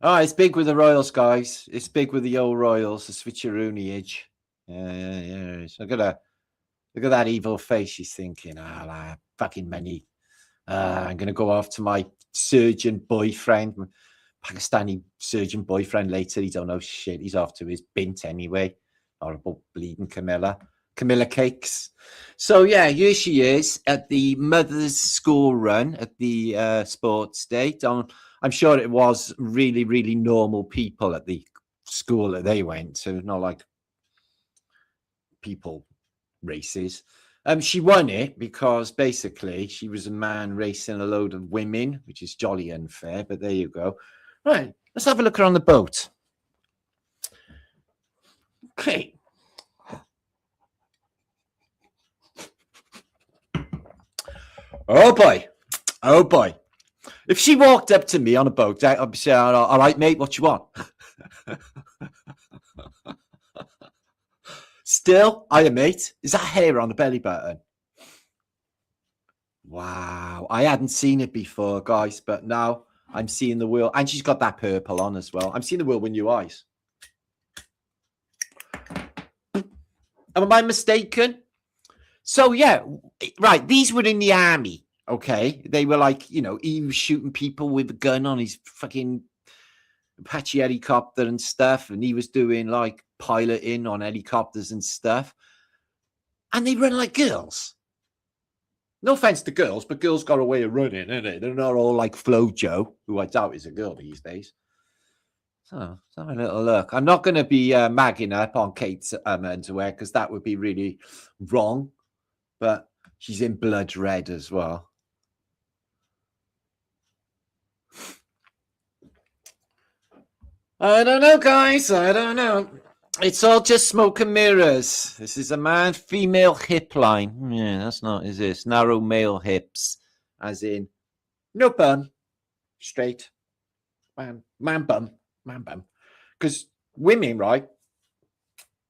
Oh, it's big with the Royals, guys. It's big with the old Royals, the switcheroonage. Yeah. So look at that evil face. She's thinking, fucking money. I'm going to go off to my surgeon boyfriend, Pakistani surgeon boyfriend later. He don't know shit. He's off to his bint anyway. Horrible bleeding Camilla cakes. So yeah, here she is at the mother's school run at the sports day. I'm sure it was really, really normal people at the school that they went to, not like people races. She won it because basically she was a man racing a load of women, which is jolly unfair, but there you go. Right, let's have a look around the boat. Okay. Oh boy. If she walked up to me on a boat, I'd be saying, all right, mate, what you want? Still, mate, is that hair on the belly button? Wow, I hadn't seen it before, guys, but now I'm seeing the wheel, and she's got that purple on as well. I'm seeing the wheel with new eyes. Am I mistaken? So yeah, right. These were in the army. Okay, they were like, he was shooting people with a gun on his fucking Apache helicopter and stuff, and he was doing like piloting on helicopters and stuff. And they run like girls. No offense to girls, but girls got a way of running, innit? They're not all like Flojo, who I doubt is a girl these days. So let's have a little look. I'm not going to be magging up on Kate's underwear because that would be really wrong. But she's in blood red as well. I don't know, guys. I don't know. It's all just smoke and mirrors. This is a man-female hip line. Yeah, that's not, is this? Narrow male hips, as in no bum, straight, man bum. Because women, right?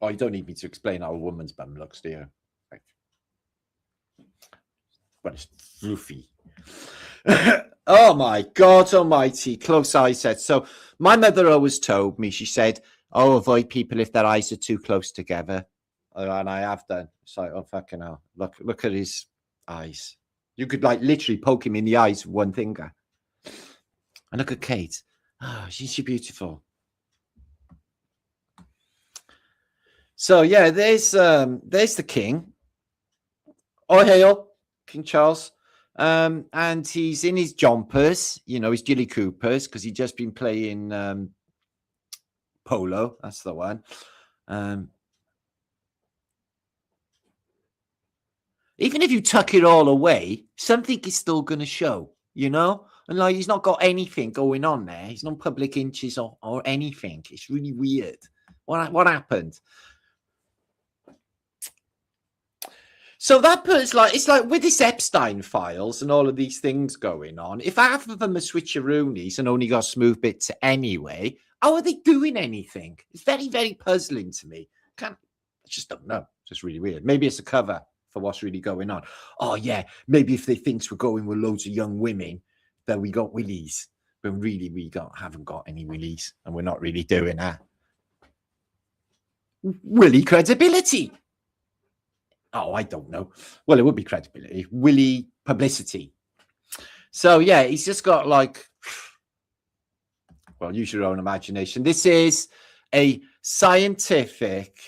Oh, you don't need me to explain how a woman's bum looks, do you? Right. But it's floofy. Oh my God almighty, close eye set. So my mother always told me, she said, oh, avoid people if their eyes are too close together. And I have done. It's like, oh, fucking hell. Look at his eyes. You could like literally poke him in the eyes with one finger. And look at Kate. Oh, she's beautiful. So yeah, there's the king. Oh, hail, King Charles. And he's in his jumpers, you know, his Jilly Coopers, because he'd just been playing polo. That's the one. Even if you tuck it all away, something is still going to show, you know? And like, he's not got anything going on there. He's not public inches or anything. It's really weird. What happened? So that puts like, it's like with this Epstein files and all of these things going on, if half of them are switcheroonies and only got smooth bits anyway, how are they doing anything? It's very, very puzzling to me. I just don't know. It's just really weird. Maybe it's a cover for what's really going on. Oh yeah, maybe if they think we're going with loads of young women, that we got willies, but really we haven't got any willies, and we're not really doing that. Willy credibility. Oh, I don't know. Well, it would be credibility. Willy publicity. So yeah, he's just got like, well, use your own imagination. This is a scientific,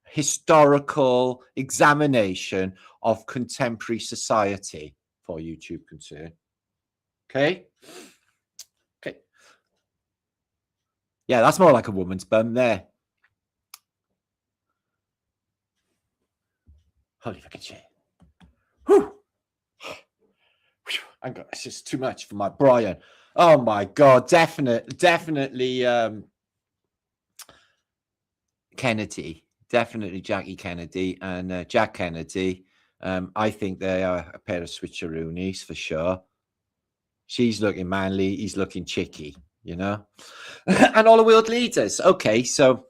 historical examination of contemporary society for YouTube concern. Okay. Yeah, that's more like a woman's bum there. Holy fucking shit. Whew. It's just too much for my Brian. Oh my God, definitely Kennedy. Definitely Jackie Kennedy and Jack Kennedy. I think they are a pair of switcheroonies for sure. She's looking manly. He's looking chicky, you know? And all the world leaders. Okay, so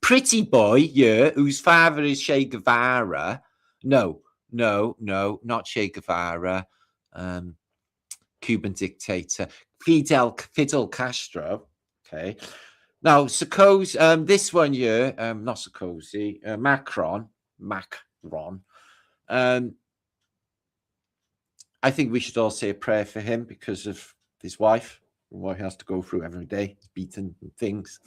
pretty boy here, whose father is Che Guevara. No, not Che Guevara. Cuban dictator. Fidel Castro. Okay. Now, Sarkozy, this one here, not Sarkozy, Macron. I think we should all say a prayer for him because of his wife and what he has to go through every day, beaten and things.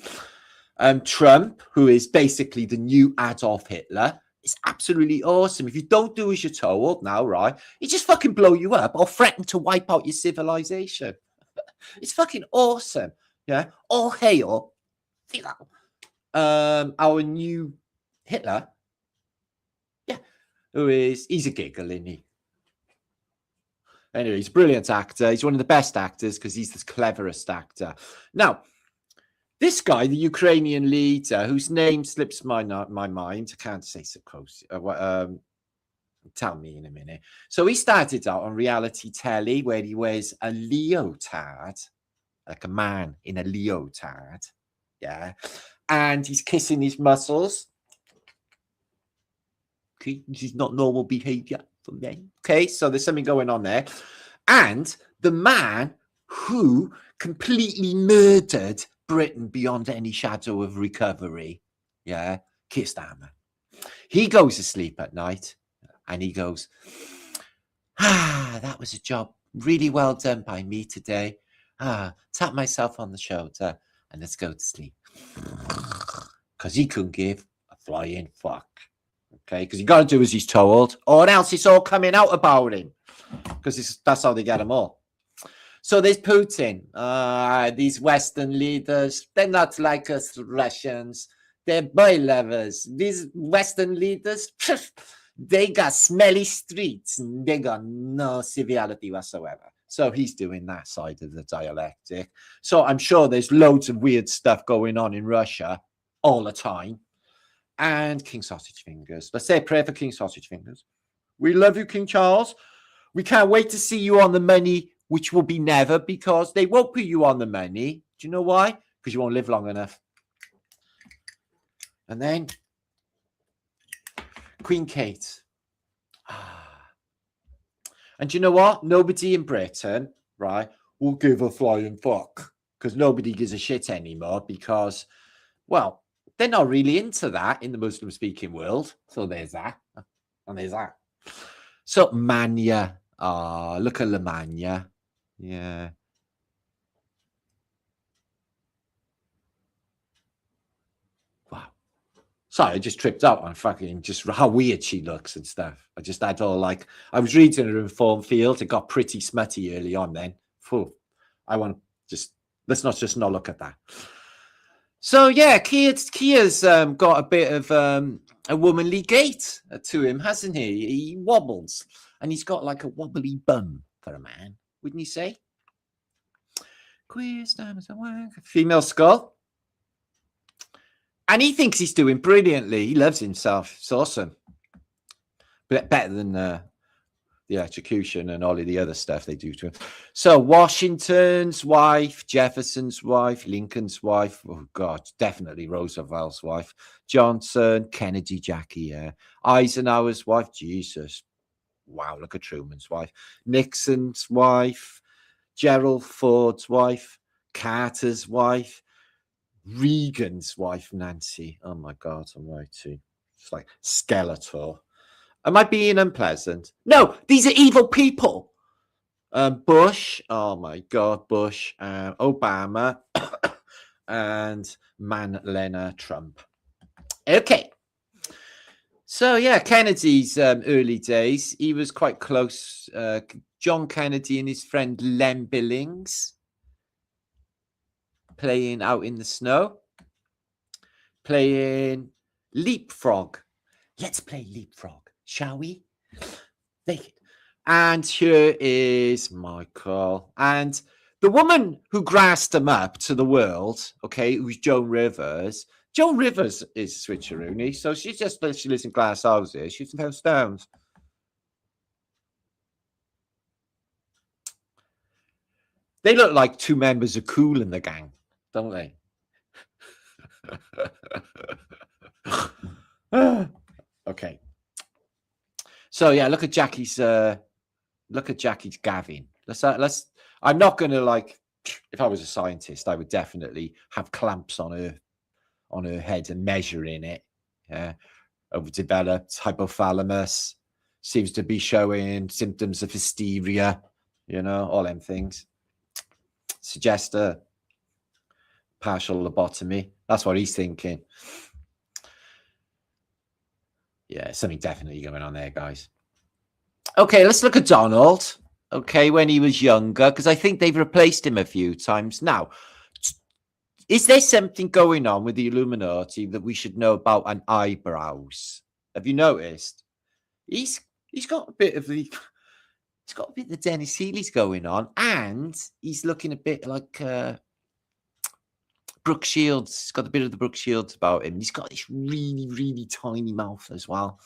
Trump, who is basically the new Adolf Hitler, is absolutely awesome. If you don't do as you're told now, right, he just fucking blow you up or threaten to wipe out your civilization. It's fucking awesome. Yeah. All hail our new Hitler. Yeah. He's a giggle, isn't he? Anyway, he's a brilliant actor. He's one of the best actors because he's the cleverest actor. Now, this guy, the Ukrainian leader, whose name slips my mind, I can't say so close. Tell me in a minute. So he started out on reality telly where he wears a leotard, like a man in a leotard. Yeah. And he's kissing his muscles. Okay. This is not normal behavior for men. Okay. So there's something going on there. And the man who completely murdered Britain beyond any shadow of recovery. Yeah. Keir Starmer. He goes to sleep at night and he goes, that was a job really well done by me today. Tap myself on the shoulder and let's go to sleep. Because he couldn't give a flying fuck. Okay, because you got to do as he's told, or else it's all coming out about him. Because that's how they get them all. So there's Putin. These Western leaders, they're not like us Russians. They're boy lovers. These Western leaders, they got smelly streets and they got no civility whatsoever. So he's doing that side of the dialectic. So I'm sure there's loads of weird stuff going on in Russia all the time. and King Sausage Fingers. Let's say a prayer for King Sausage Fingers. We love you, King Charles. We can't wait to see you on the money, which will be never, because they won't put you on the money. Do you know why? Because you won't live long enough. And then Queen Kate. And you know what? Nobody in Britain, right, will give a flying fuck, because nobody gives a shit anymore, because, well, they're not really into that in the Muslim-speaking world. So there's that. And there's that. So Mania. Look at Lamania. Yeah. Wow. Sorry, I just tripped up on fucking just how weird she looks and stuff. I just had all like, I was reading her Informed Field. It got pretty smutty early on then. Phew. I want to just, let's not just not look at that. So yeah, Kia's got a bit of a womanly gait to him, hasn't he? He wobbles, and he's got like a wobbly bum for a man, wouldn't you say? Queer female skull, and he thinks he's doing brilliantly. He loves himself. It's awesome, but better than the execution and all of the other stuff they do to him. So Washington's wife, Jefferson's wife, Lincoln's wife, oh God, definitely Roosevelt's wife, Johnson, Kennedy, Jackie, Eisenhower's wife, Jesus, wow, look at Truman's wife, Nixon's wife, Gerald Ford's wife, Carter's wife, Reagan's wife, Nancy, oh my God, I'm right too. It's like Skeletor. Am I being unpleasant? No, these are evil people. Bush, oh my God, Bush, Obama, and Lena Trump. Okay. So, yeah, Kennedy's early days, he was quite close. John Kennedy and his friend Lem Billings playing out in the snow, playing leapfrog. Let's play leapfrog. Shall we? And here is Michael. And the woman who grassed him up to the world, okay, who's Joan Rivers. Joan Rivers is switcheroony, so she lives in glass houses. She's in house downs. They look like two members of Kool in the Gang, don't they? Okay. So yeah, look at Jackie's Gavin. Let's I'm not gonna like, if I was a scientist, I would definitely have clamps on her head and measuring it. Yeah. Overdeveloped hypothalamus, seems to be showing symptoms of hysteria, you know, all them things. Suggest a partial lobotomy. That's what he's thinking. Yeah, something definitely going on there, guys. Okay, let's look at Donald. Okay, when he was younger, because I think they've replaced him a few times. Now, is there something going on with the Illuminati that we should know about on eyebrows? Have you noticed? He's got a bit of the Dennis Healy's going on, and he's looking a bit like Brooke Shields. He's got a bit of the Brooke Shields about him. He's got this really, really tiny mouth as well.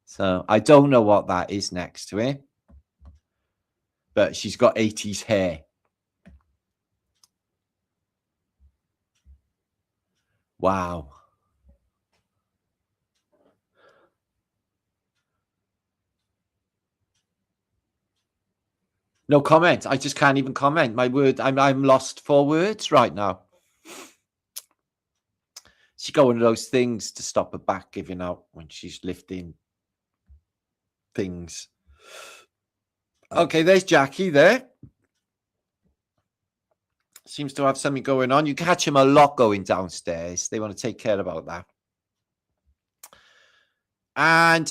So I don't know what that is next to him, but she's got 80s hair. Wow. No comment. I just can't even comment. My word, I'm lost for words right now. She got one of those things to stop her back giving out when she's lifting things. Okay, there's Jackie there. Seems to have something going on. You catch him a lot going downstairs. They want to take care about that. And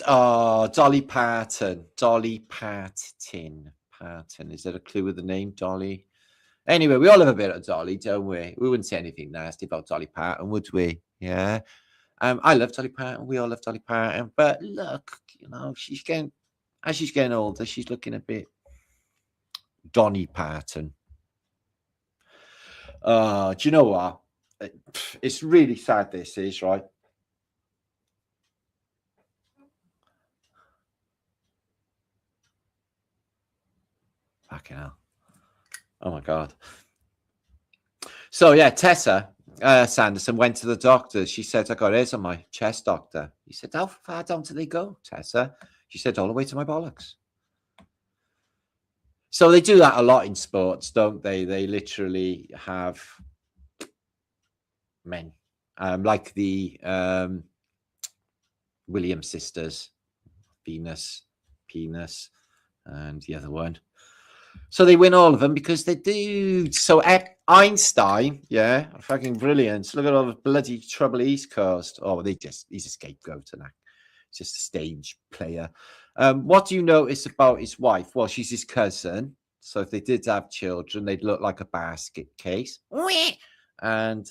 Dolly Parton. Dolly Parton. Is there a clue with the name Dolly? Anyway, we all have a bit of Dolly, don't we? We wouldn't say anything nasty about Dolly Parton, would we? Yeah. I love Dolly Parton. We all love Dolly Parton. But look, you know, as she's getting older, she's looking a bit Donny Parton. Do you know what? It's really sad, this is, right? Fucking hell. Oh my God. So yeah, Tessa Sanderson went to the doctor. She said, I got hairs on my chest, doctor. He said, how far down do they go, Tessa? She said, all the way to my bollocks. So they do that a lot in sports, don't they? They literally have men, like the Williams sisters, Venus, Penis, and the other one. So they win all of them because they do. So Einstein, yeah, fucking brilliant. Look at all the bloody trouble he's caused. Oh, he's a scapegoat and that. Just a stage player. What do you notice about his wife? Well, she's his cousin. So if they did have children, they'd look like a basket case. And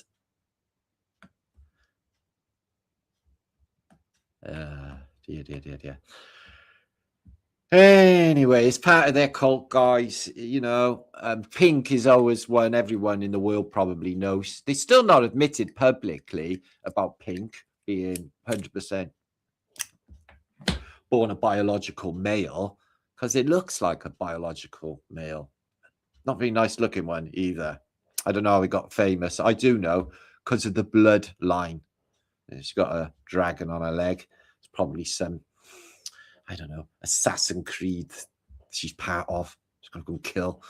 dear. Anyway, it's part of their cult, guys. You know, Pink is always one everyone in the world probably knows. They're still not admitted publicly about Pink being 100% born a biological male, because it looks like a biological male. Not very nice looking one either. I don't know how he got famous. I do know because of the bloodline. She's got a dragon on her leg. It's probably some, I don't know, Assassin's Creed she's part of. She's going to go and kill.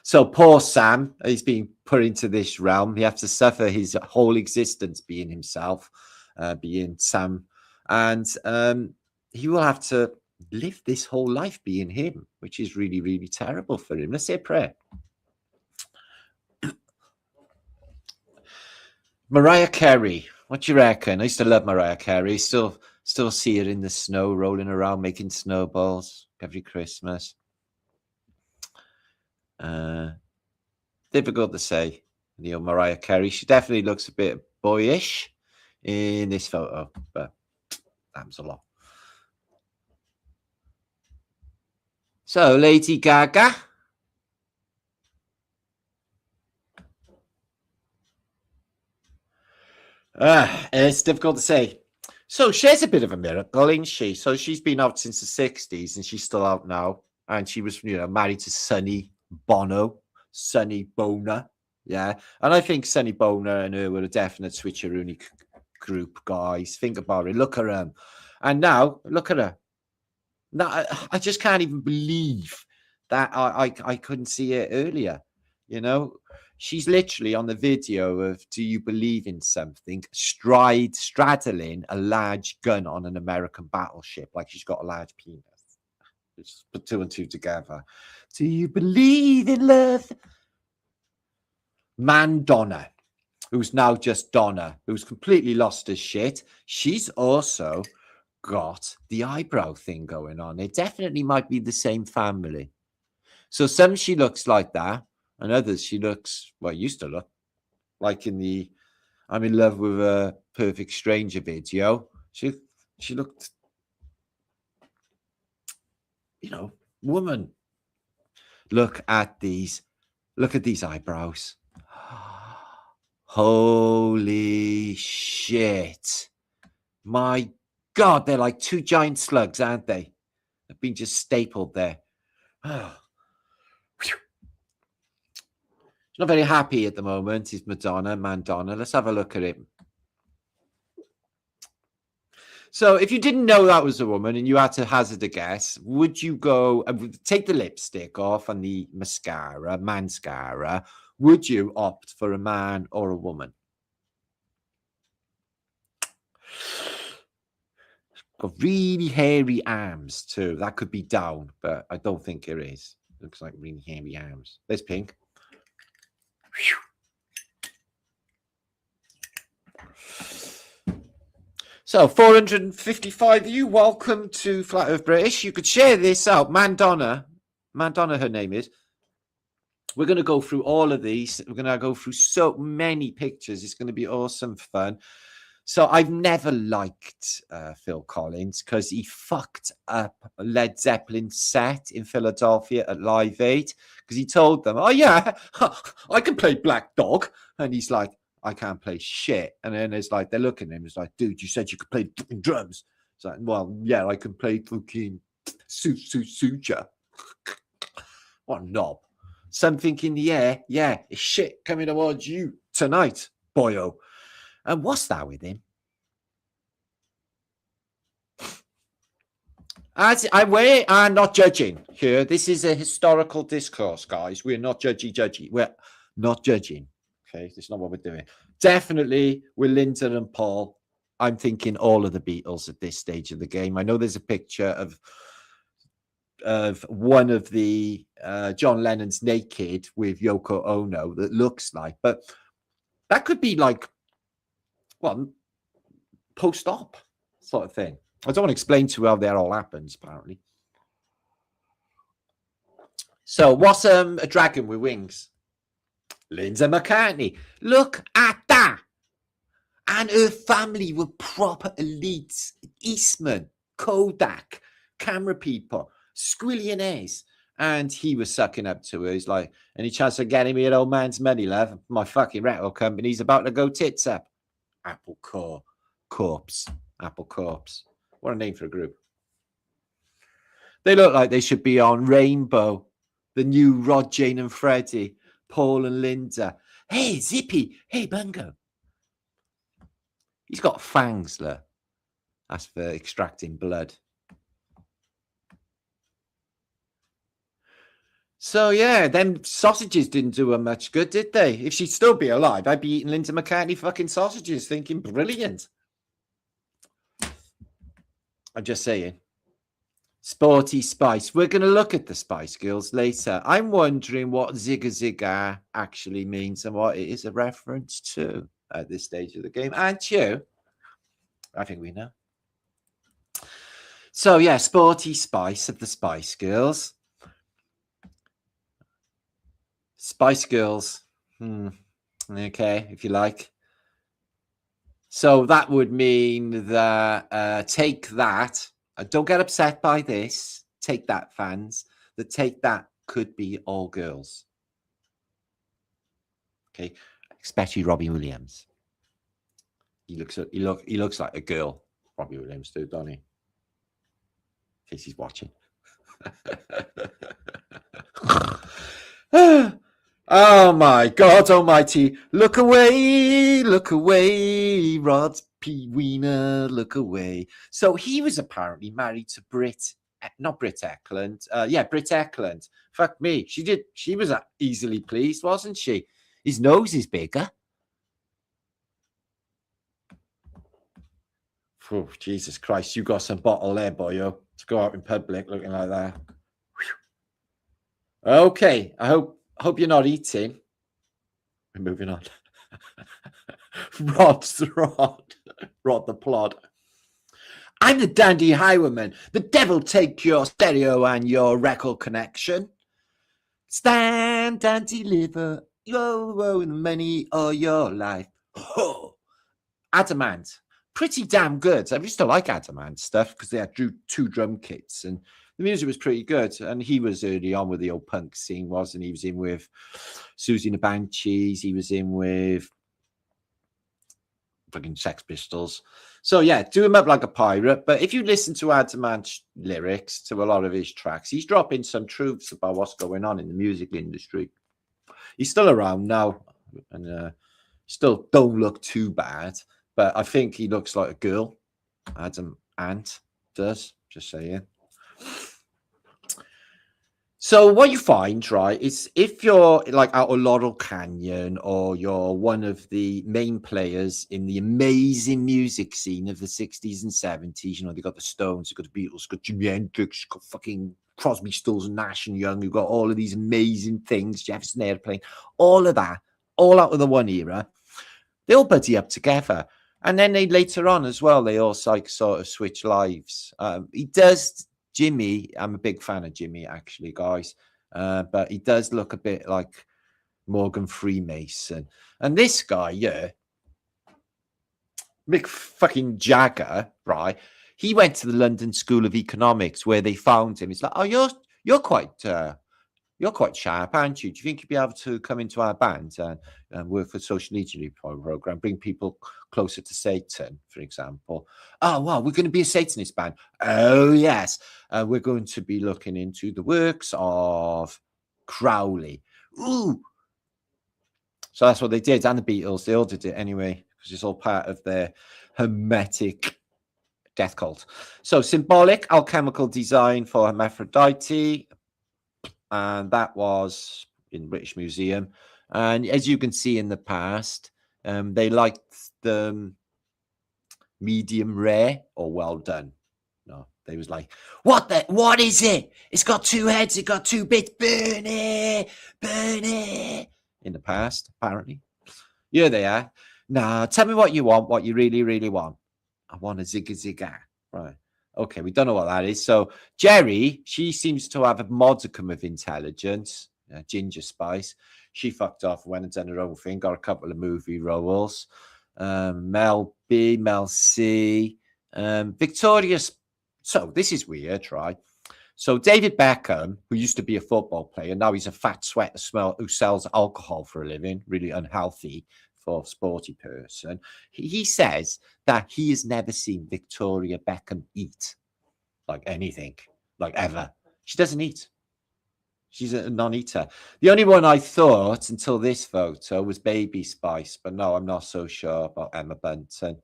So poor Sam, he's being put into this realm. He has to suffer his whole existence being himself, being Sam. And he will have to live this whole life being him, which is really, really terrible for him. Let's say a prayer. Mariah Carey, what do you reckon? I used to love Mariah Carey. Still see her in the snow, rolling around, making snowballs every Christmas. Difficult to say, Mariah Carey. She definitely looks a bit boyish in this photo, but that was a lot. So, Lady Gaga. It's difficult to say. So she's a bit of a miracle, isn't she? So she's been out since the 60s and she's still out now. And she was, married to Sonny Bono. Yeah. And I think Sonny Bono and her were a definite switcheroony group, guys. Think about it. Look at them. And now, look at her. Now, I just can't even believe that I couldn't see it earlier. She's literally on the video of Do You Believe in Something, straddling a large gun on an American battleship, like she's got a large penis. Just put two and two together. Do you believe in love? Madonna, who's now just Donna, who's completely lost her shit. She's also got the eyebrow thing going on. It definitely might be the same family. So some she looks like that. And others, she looks, used to look like in the I'm in Love with a Perfect Stranger video. She looked, woman. Look at these eyebrows. Holy shit. My God, they're like two giant slugs, aren't they? They've been just stapled there. She's not very happy at the moment, is Madonna. Let's have a look at it. So if you didn't know that was a woman and you had to hazard a guess, would you go take the lipstick off and the mascara? Would you opt for a man or a woman? Got really hairy arms too. That could be down, but I don't think it is. Looks like really hairy arms. There's Pink. So 455 of you, welcome to Flat Earth British. You could share this out. Madonna, her name is. We're going to go through all of these. We're going to go through so many pictures. It's going to be awesome fun. So I've never liked Phil Collins because he fucked up Led Zeppelin's set in Philadelphia at Live Aid because he told them, oh yeah, I can play Black Dog. And he's like, I can't play shit. And then it's like, they're looking at him. It's like, dude, you said you could play drums. It's like, well, yeah, I can play fucking Suture. What a knob. Something in the air. Yeah, it's shit coming towards you tonight, boyo. And what's that with him? We are not judging here. This is a historical discourse, guys. We're not judgy. We're not judging. Okay, that's not what we're doing. Definitely with Linda and Paul, I'm thinking all of the Beatles at this stage of the game. I know there's a picture of one of the John Lennon's naked with Yoko Ono that looks like, but that could be like, well, post-op sort of thing. I don't want to explain to you how that all happens, apparently. So what's a dragon with wings? Linda McCartney. Look at that. And her family were proper elites. Eastman, Kodak, camera people, squillionaires. And he was sucking up to her. He's like, any chance of getting me an old man's money, love? My fucking record company's about to go tits up. Apple Corpse. Apple Corpse. What a name for a group. They look like they should be on Rainbow. The new Rod, Jane and Freddie. Paul and Linda. Hey, Zippy. Hey, Bungo. He's got fangs, look. That's for extracting blood. So, yeah, them sausages didn't do her much good, did they? If she'd still be alive, I'd be eating Linda McCartney fucking sausages, thinking, brilliant. I'm just saying. Sporty Spice. We're going to look at the Spice Girls later. I'm wondering what Zigga Zigga actually means and what it is a reference to at this stage of the game. Aren't you? I think we know. So, yeah, Sporty Spice of the Spice Girls. Spice Girls. Okay, if you like. So that would mean that Take That. Don't get upset by this. Take That, fans. The Take That could be all girls. Okay, especially Robbie Williams. He looks like a girl. Robbie Williams, too, don't he? In case he's watching. Oh my God Almighty! Look away, Rod P. Wiener, look away. So he was apparently married to not Britt Eklund. Britt Eklund. Fuck me. She was easily pleased, wasn't she? His nose is bigger. Oh, Jesus Christ, you got some bottle there, boyo, to go out in public looking like that. Whew. Okay, I hope you're not eating. We're moving on. Rod the plod. I'm the dandy highwayman. The devil take your stereo and your record connection. Stand and deliver your money or your life. Oh. Adamant. Pretty damn good. I used to like Adamant stuff because they had two drum kits and the music was pretty good. And he was early on with the old punk scene, wasn't he? He was in with Susie and the Banshees. He was in with fucking Sex Pistols. So, yeah, do him up like a pirate. But if you listen to Adamant's lyrics to a lot of his tracks, he's dropping some truths about what's going on in the music industry. He's still around now and still don't look too bad. But I think he looks like a girl. Adam Ant does. Just saying. So what you find, right, is if you're like out of Laurel Canyon or you're one of the main players in the amazing music scene of the 60s and 70s, you know, they got the Stones, you've got the Beatles, you've got Jimi Hendrix, you've got fucking Crosby, Stills and Nash and Young, you've got all of these amazing things, Jefferson Airplane, all of that, all out of the one era. They all buddy up together. And then they later on as well, they all like sort of switch lives. He does, Jimmy, I'm a big fan of Jimmy, actually, guys. But he does look a bit like Morgan Freemason. And this guy, yeah, Mick fucking Jagger, right? He went to the London School of Economics where they found him. It's like, oh, you're quite sharp, aren't you? Do you think you'd be able to come into our band and work for a social engineering program, bring people closer to Satan, for example? Oh, well, we're going to be a Satanist band. Oh, yes. We're going to be looking into the works of Crowley. Ooh. So that's what they did. And the Beatles, they all did it anyway, because it's all part of their hermetic death cult. So symbolic alchemical design for Hermaphrodite. And that was in the British Museum. And as you can see in the past, they liked the medium rare or well done. No, they was like, what is it? It's got two heads, it got two bits, burn it. In the past, apparently. Here they are. Now, tell me what you want, what you really, really want. I want a zigga zigga. Right. Okay, we don't know what that is. So Jerry, she seems to have a modicum of intelligence. Ginger Spice. She fucked off, went and done her own thing, got a couple of movie roles. Mel B, Mel C, Victoria. So this is weird, right? So David Beckham, who used to be a football player, now he's a fat sweater who sells alcohol for a living, really unhealthy for a sporty person. He says that he has never seen Victoria Beckham eat like anything, like ever. She doesn't eat. She's a non-eater. The only one I thought until this photo was Baby Spice, but no, I'm not so sure about Emma Bunton.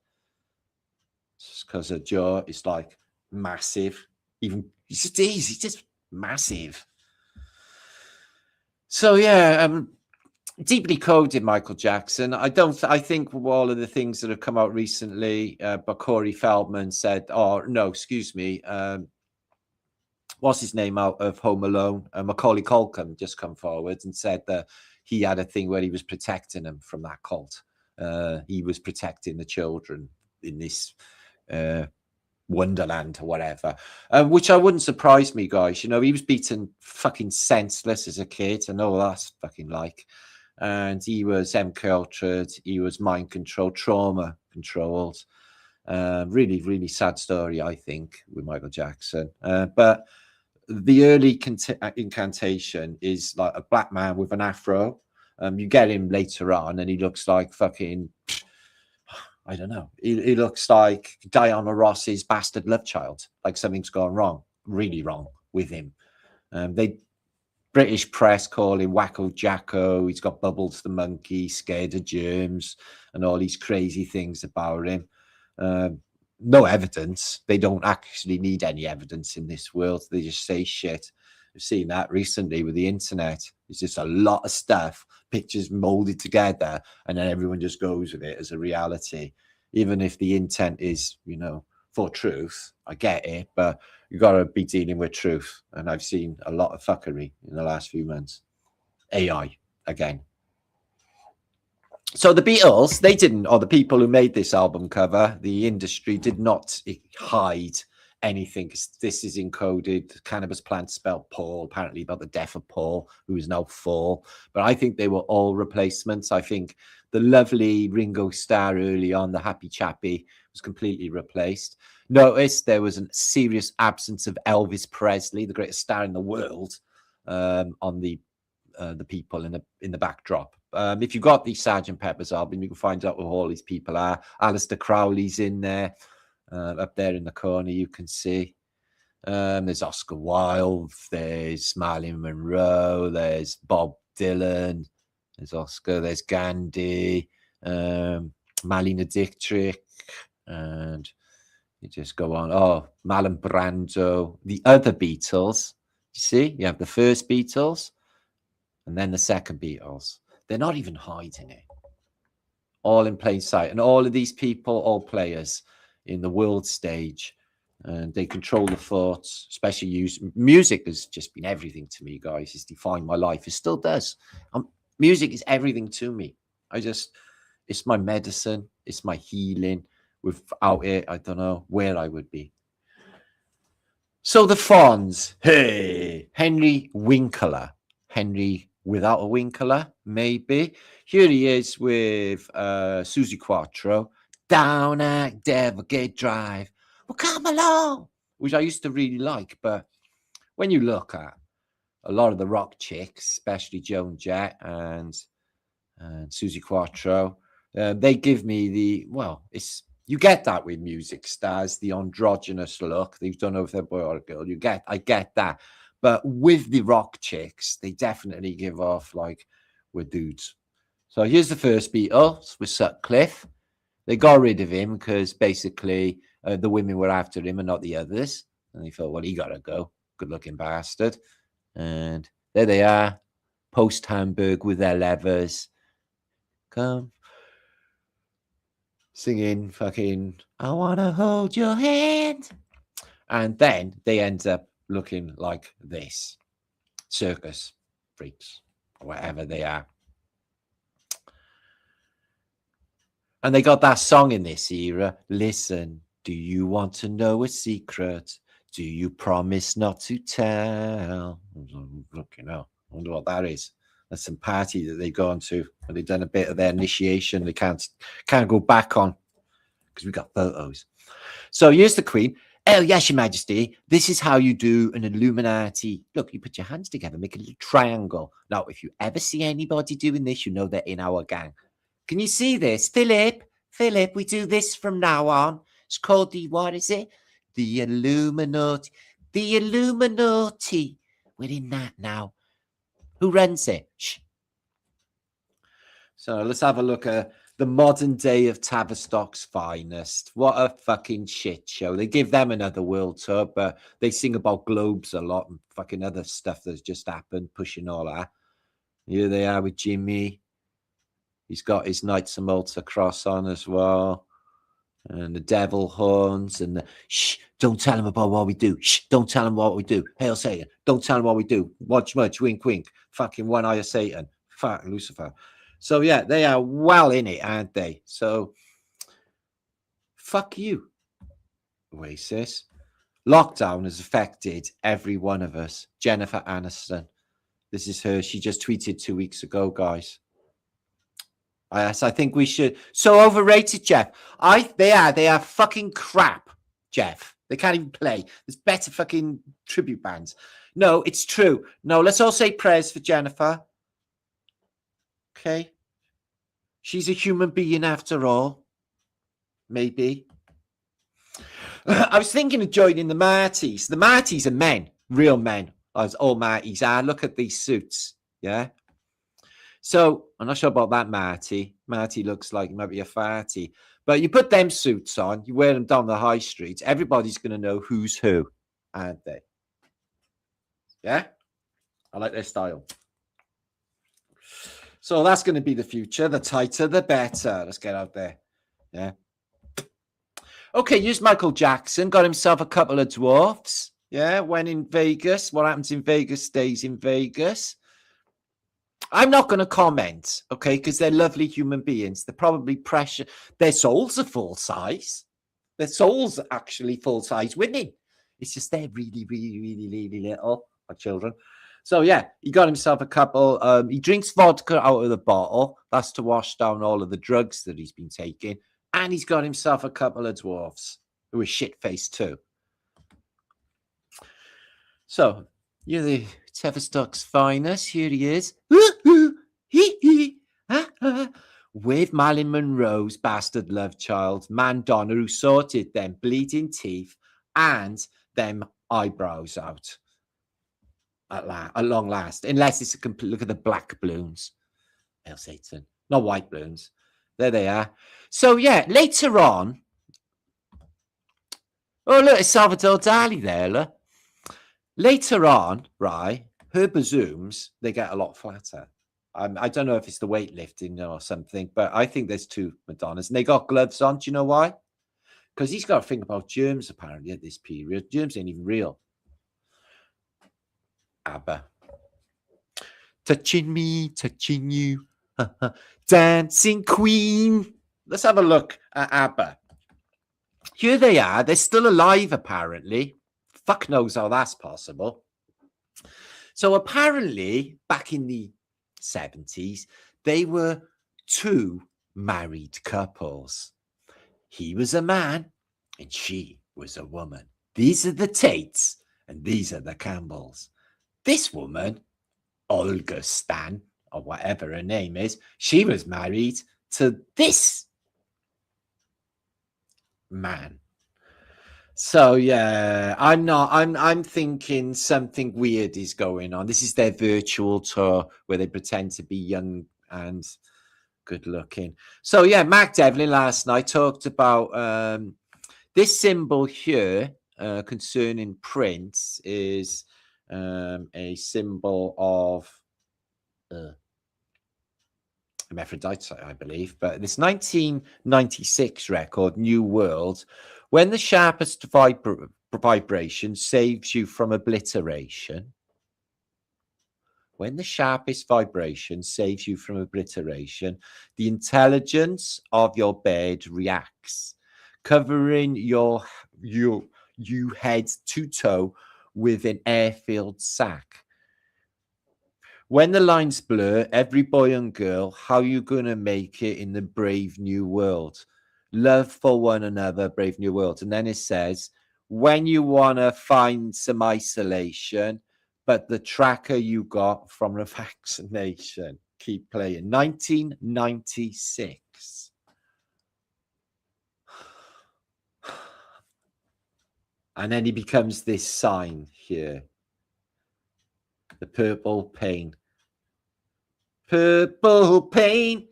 Just because her jaw is like massive. Even he's just massive. So yeah, deeply coded Michael Jackson. I think all of the things that have come out recently, but Corey Feldman said, oh no, excuse me, what's his name out of Home Alone? Macaulay Culkin just come forward and said that he had a thing where he was protecting them from that cult. He was protecting the children in this wonderland or whatever, which I wouldn't surprise me, guys. You know, he was beaten fucking senseless as a kid. I know that's fucking like. And he was MK-Ultra'd, he was mind controlled, trauma controlled. Really, really sad story, I think, with Michael Jackson. But the early incantation is like a black man with an afro. You get him later on and he looks like fucking, I don't know. He looks like Diana Ross's bastard love child. Like something's gone wrong, really wrong with him. British press call him Wacko Jacko. He's got Bubbles the monkey, scared of germs, and all these crazy things about him. No evidence. They don't actually need any evidence in this world. They just say shit. We've seen that recently with the internet. It's just a lot of stuff, pictures molded together, and then everyone just goes with it as a reality. Even if the intent is, you know, for truth, I get it, but you got to be dealing with truth. And I've seen a lot of fuckery in the last few months. AI again. So the Beatles, they didn't, or the people who made this album cover, the industry did not hide anything. This is encoded. Cannabis plant spelled Paul, apparently about the death of Paul, who is now 4. But I think they were all replacements. I think the lovely Ringo Starr early on, the Happy Chappy, was completely replaced. Notice there was a serious absence of Elvis Presley, the greatest star in the world, on the people in the backdrop. If you've got the Sgt. Pepper's album, you can find out who all these people are. Alistair Crowley's in there, up there in the corner, you can see. There's Oscar Wilde, there's Marilyn Monroe, there's Bob Dylan, there's Oscar, there's Gandhi, Marlene Dietrich, and you just go on. Oh, Marlon Brando, the other Beatles. You see, you have the first Beatles and then the second Beatles. They're not even hiding it. All in plain sight. And all of these people, all players in the world stage, and they control the thoughts, especially music has just been everything to me, guys. It's defined my life. It still does. Music is everything to me. It's my medicine. It's my healing. Without it, I don't know where I would be. So the Fonz. Hey, Henry Winkler. Henry without a Winkler, maybe. Here he is with Susie Quattro. Down at Devilgate Drive. Well, come along. Which I used to really like. But when you look at a lot of the rock chicks, especially Joan Jett and Susie Quattro, they give me you get that with music stars, the androgynous look. They've done over their boy or girl. I get that. But with the rock chicks, they definitely give off like we're dudes. So here's the first Beatles with Sutcliffe. They got rid of him because basically the women were after him and not the others. And they thought, well, he got to go. Good-looking bastard. And there they are, post-Hamburg with their levers. Come. Singing fucking, I want to hold your hand. And then they end up looking like this. Circus freaks, or whatever they are. And they got that song in this era. Listen, do you want to know a secret? Do you promise not to tell? Fucking hell, I wonder what that is. That's some party that they've gone to, and they've done a bit of their initiation. They can't go back on because we've got photos. So here's the Queen. Oh, yes, Your Majesty. This is how you do an Illuminati. Look, you put your hands together, make a little triangle. Now, if you ever see anybody doing this, you know they're in our gang. Can you see this? Philip, we do this from now on. It's called the, what is it? The Illuminati. The Illuminati. We're in that now. Who runs it? Shh. So let's have a look at the modern day of Tavistock's finest. What a fucking shit show. They give them another world tour, but they sing about globes a lot and fucking other stuff that's just happened, pushing all that. Here they are with Jimmy. He's got his Knights of Malta cross on as well. And the devil horns and the, shh, don't tell him about what we do. Shh, don't tell him what we do. Hail Satan. Don't tell him what we do. Watch much, wink, wink. Fucking one eye of Satan. Fuck Lucifer. So, yeah, they are well in it, aren't they? So, fuck you, Oasis. Lockdown has affected every one of us. Jennifer Aniston. This is her. She just tweeted 2 weeks ago, guys. Yes, I think we should. So overrated, Jeff. They are fucking crap, Jeff. They can't even play. There's better fucking tribute bands. No, it's true. No, let's all say prayers for Jennifer. Okay. She's a human being after all. Maybe. I was thinking of joining the Martys. The Martys are men, real men, as all Martys are. Look at these suits. Yeah. So, I'm not sure about that Marty. Marty looks like he might be a farty. But you put them suits on, you wear them down the high street, everybody's going to know who's who, aren't they? Yeah? I like their style. So, that's going to be the future. The tighter, the better. Let's get out there. Yeah? Okay, here's Michael Jackson. Got himself a couple of dwarfs. Yeah? When in Vegas. What happens in Vegas stays in Vegas. I'm not going to comment, okay, because they're lovely human beings. They're probably precious. Their souls are full size. Their souls are actually full size women. It's just they're really, really, really, really little, our children. So, yeah, he got himself a couple. He drinks vodka out of the bottle. That's to wash down all of the drugs that he's been taking. And he's got himself a couple of dwarfs who are shit-faced too. So, you're the Tavistock's finest. Here he is. With Marilyn Monroe's bastard love child, Madonna, who sorted them bleeding teeth and them eyebrows out at long last. Unless it's a complete, look at the black balloons. Hail Satan. Not white balloons. There they are. So, yeah, later on. Oh, look, it's Salvador Dali there, look. Later on, right, her bazooms, they get a lot flatter. I don't know if it's the weightlifting or something, but I think there's two Madonnas. And they got gloves on. Do you know why? Because he's got to think about germs, apparently, at this period. Germs ain't even real. ABBA. Touching me, touching you. Dancing Queen. Let's have a look at ABBA. Here they are. They're still alive, apparently. Fuck knows how that's possible. So apparently, back in the 70s, they were two married couples. He was a man and she was a woman. These are the Tates and these are the Campbells. This woman, Olga Stan, or whatever her name is, she was married to this man. So yeah, I'm thinking something weird is going on. This is their virtual tour where they pretend to be young and good looking. So yeah, Mac Devlin last night talked about this symbol here concerning Prince is a symbol of hermaphrodite, I believe, but this 1996 record, New World, when the sharpest vibration saves you from obliteration, when the sharpest vibration saves you from obliteration, the intelligence of your bed reacts, covering you head to toe with an air-filled sack. When the lines blur, every boy and girl, how you gonna make it in the brave new world? Love for one another, brave new world. And then it says, when you wanna find some isolation, but the tracker you got from the vaccination. Keep playing. 1996. And then he becomes this sign here. The purple pain. Purple pain.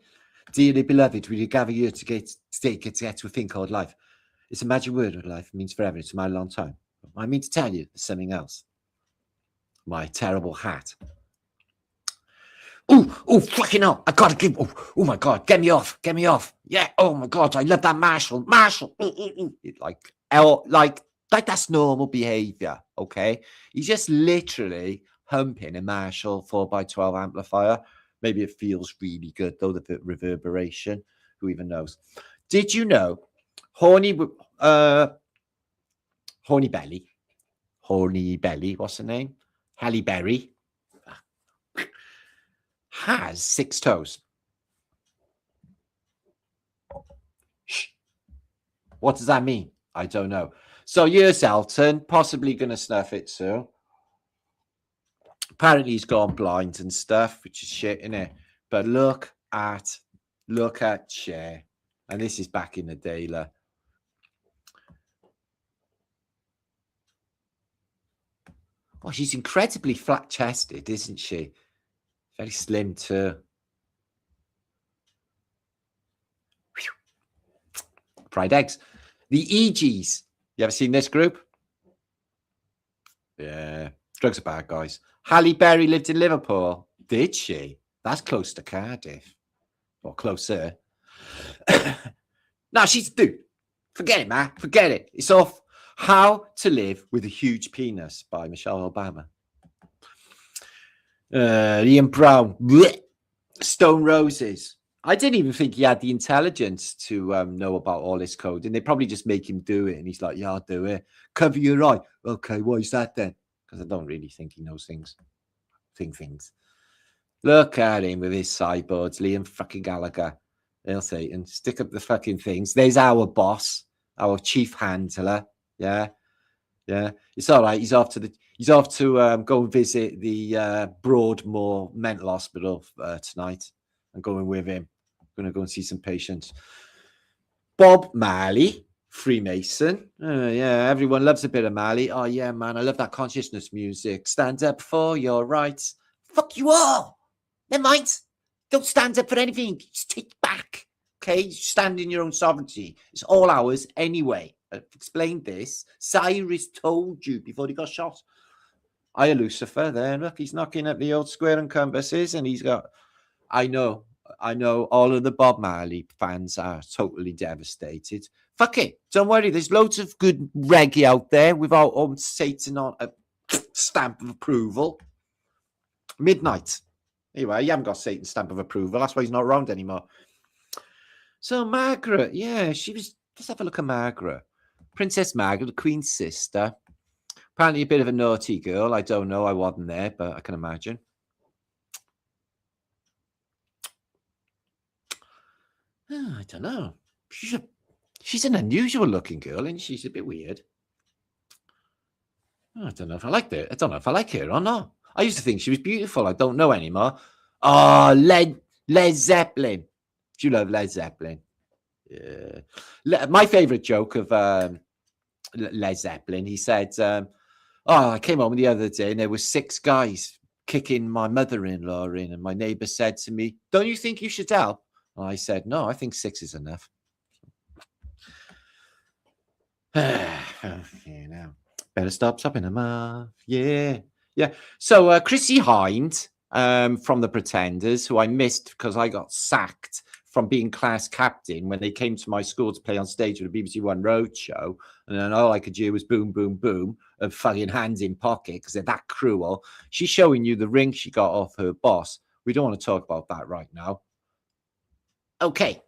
Dearly beloved, will you gather here to get to a thing called life? It's a magic word of life. It means forever. It's a mighty long time. I mean to tell you, there's something else. My terrible hat. Oh, fucking hell. I gotta give. Oh my God. Get me off. Get me off. Yeah. Oh my God. I love that Marshall. Marshall. Like that's normal behavior. Okay. He's just literally humping a Marshall 4x12 amplifier. Maybe it feels really good, though, the reverberation. Who even knows? Did you know Horny Belly, what's her name? Halle Berry, has 6 toes. What does that mean? I don't know. So here's Elton, possibly going to snuff it soon. Apparently he's gone blind and stuff, which is shit, innit? But look at Cher. And this is back in the day. Oh, she's incredibly flat-chested, isn't she? Very slim too. Fried eggs. The EGs. You ever seen this group? Yeah. Drugs are bad, guys. Halle Berry lived in Liverpool. Did she? That's close to Cardiff. Or closer. No, dude. Forget it, man. Forget it. It's off. How to Live with a Huge Penis by Michelle Obama. Ian Brown. Blech. Stone Roses. I didn't even think he had the intelligence to know about all this code. And they probably just make him do it. And he's like, yeah, I'll do it. Cover your eye. Okay, why is that then? Because I don't really think he knows things. Things. Look at him with his sideboards. Liam fucking Gallagher. They'll say, and stick up the fucking things. There's our boss, our chief handler. Yeah. It's all right. He's off to go and visit the Broadmoor Mental Hospital tonight. I'm going with him. I'm going to go and see some patients. Bob Marley, Freemason. Yeah, everyone loves a bit of Marley. Oh, yeah, man, I love that consciousness music. Stand up for your rights. Fuck you all. Never mind. Don't stand up for anything. Just take back. Okay? Stand in your own sovereignty. It's all ours anyway. I've explained this. Cyrus told you before he got shot. Hiya, Lucifer. There, look, he's knocking at the old square and compasses, and he's got... I know all of the Bob Marley fans are totally devastated. Fuck it. Don't worry. There's loads of good reggae out there without Satan on a stamp of approval. Midnight. Anyway, you haven't got Satan's stamp of approval. That's why he's not around anymore. So Margaret, yeah, let's have a look at Margaret. Princess Margaret, the Queen's sister. Apparently a bit of a naughty girl. I don't know. I wasn't there, but I can imagine. I don't know. She's an unusual looking girl, and she's a bit weird. I don't know if I liked it. I don't know if I like her or not. I used to think she was beautiful. I don't know anymore. Oh, Led Zeppelin. Do you love Led Zeppelin? Yeah. My favorite joke of Led Zeppelin. He said, "Oh, I came home the other day and there was 6 guys kicking my mother-in-law in, and my neighbour said to me, 'Don't you think you should help?' And I said, 'No, I think 6 is enough.'" You know, better stop stopping them off. Yeah, yeah. So Chrissy Hind from the Pretenders, who I missed because I got sacked from being class captain when they came to my school to play on stage with a BBC One Roadshow, and then all I could do was boom, boom, boom of fucking hands in pocket because they're that cruel. She's showing you the ring she got off her boss. We don't want to talk about that right now. Okay.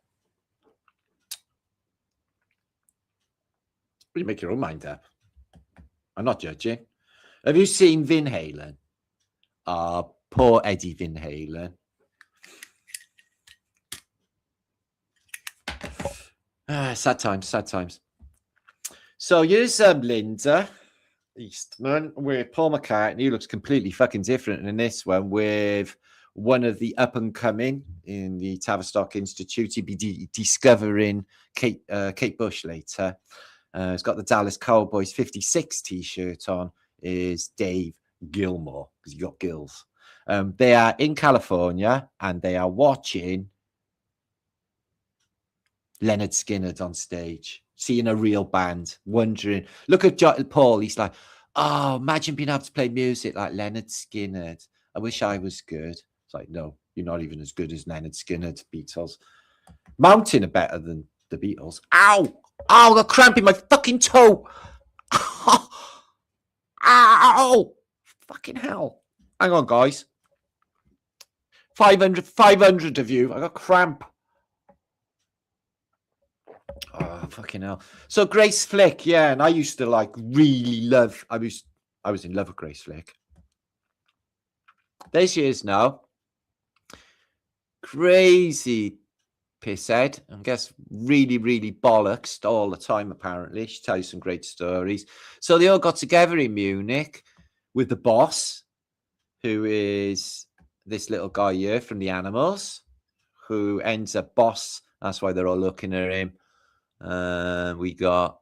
You make your own mind up. I'm not judging. Have you seen Van Halen? Poor Eddie Van Halen. Sad times, sad times. So here's Linda Eastman with Paul McCartney, who looks completely fucking different in this one, with one of the up and coming in the Tavistock Institute. He'll be discovering Kate Bush later. He's got the Dallas Cowboys 56 t-shirt on. Is Dave Gilmore, because you got gills. They are in California and they are watching Leonard Skinner on stage, seeing a real band, wondering. Look at Paul. He's like, "Oh, imagine being able to play music like Leonard Skinner. I wish I was good." It's like, no, you're not even as good as Leonard Skinner. Beatles. Mountain are better than the Beatles. Ow! Ow! The cramp in my fucking toe. Ow! Fucking hell. Hang on, guys. 500 of you. I got cramp. Oh, fucking hell. So Grace Flick, yeah, and I used to like really love, I was in love with Grace Flick. There she is now. Crazy pisshead. I guess really, really bollocks all the time, apparently. She tells you some great stories. So they all got together in Munich with the boss, who is this little guy here from the Animals, who ends up boss. That's why they're all looking at him. We got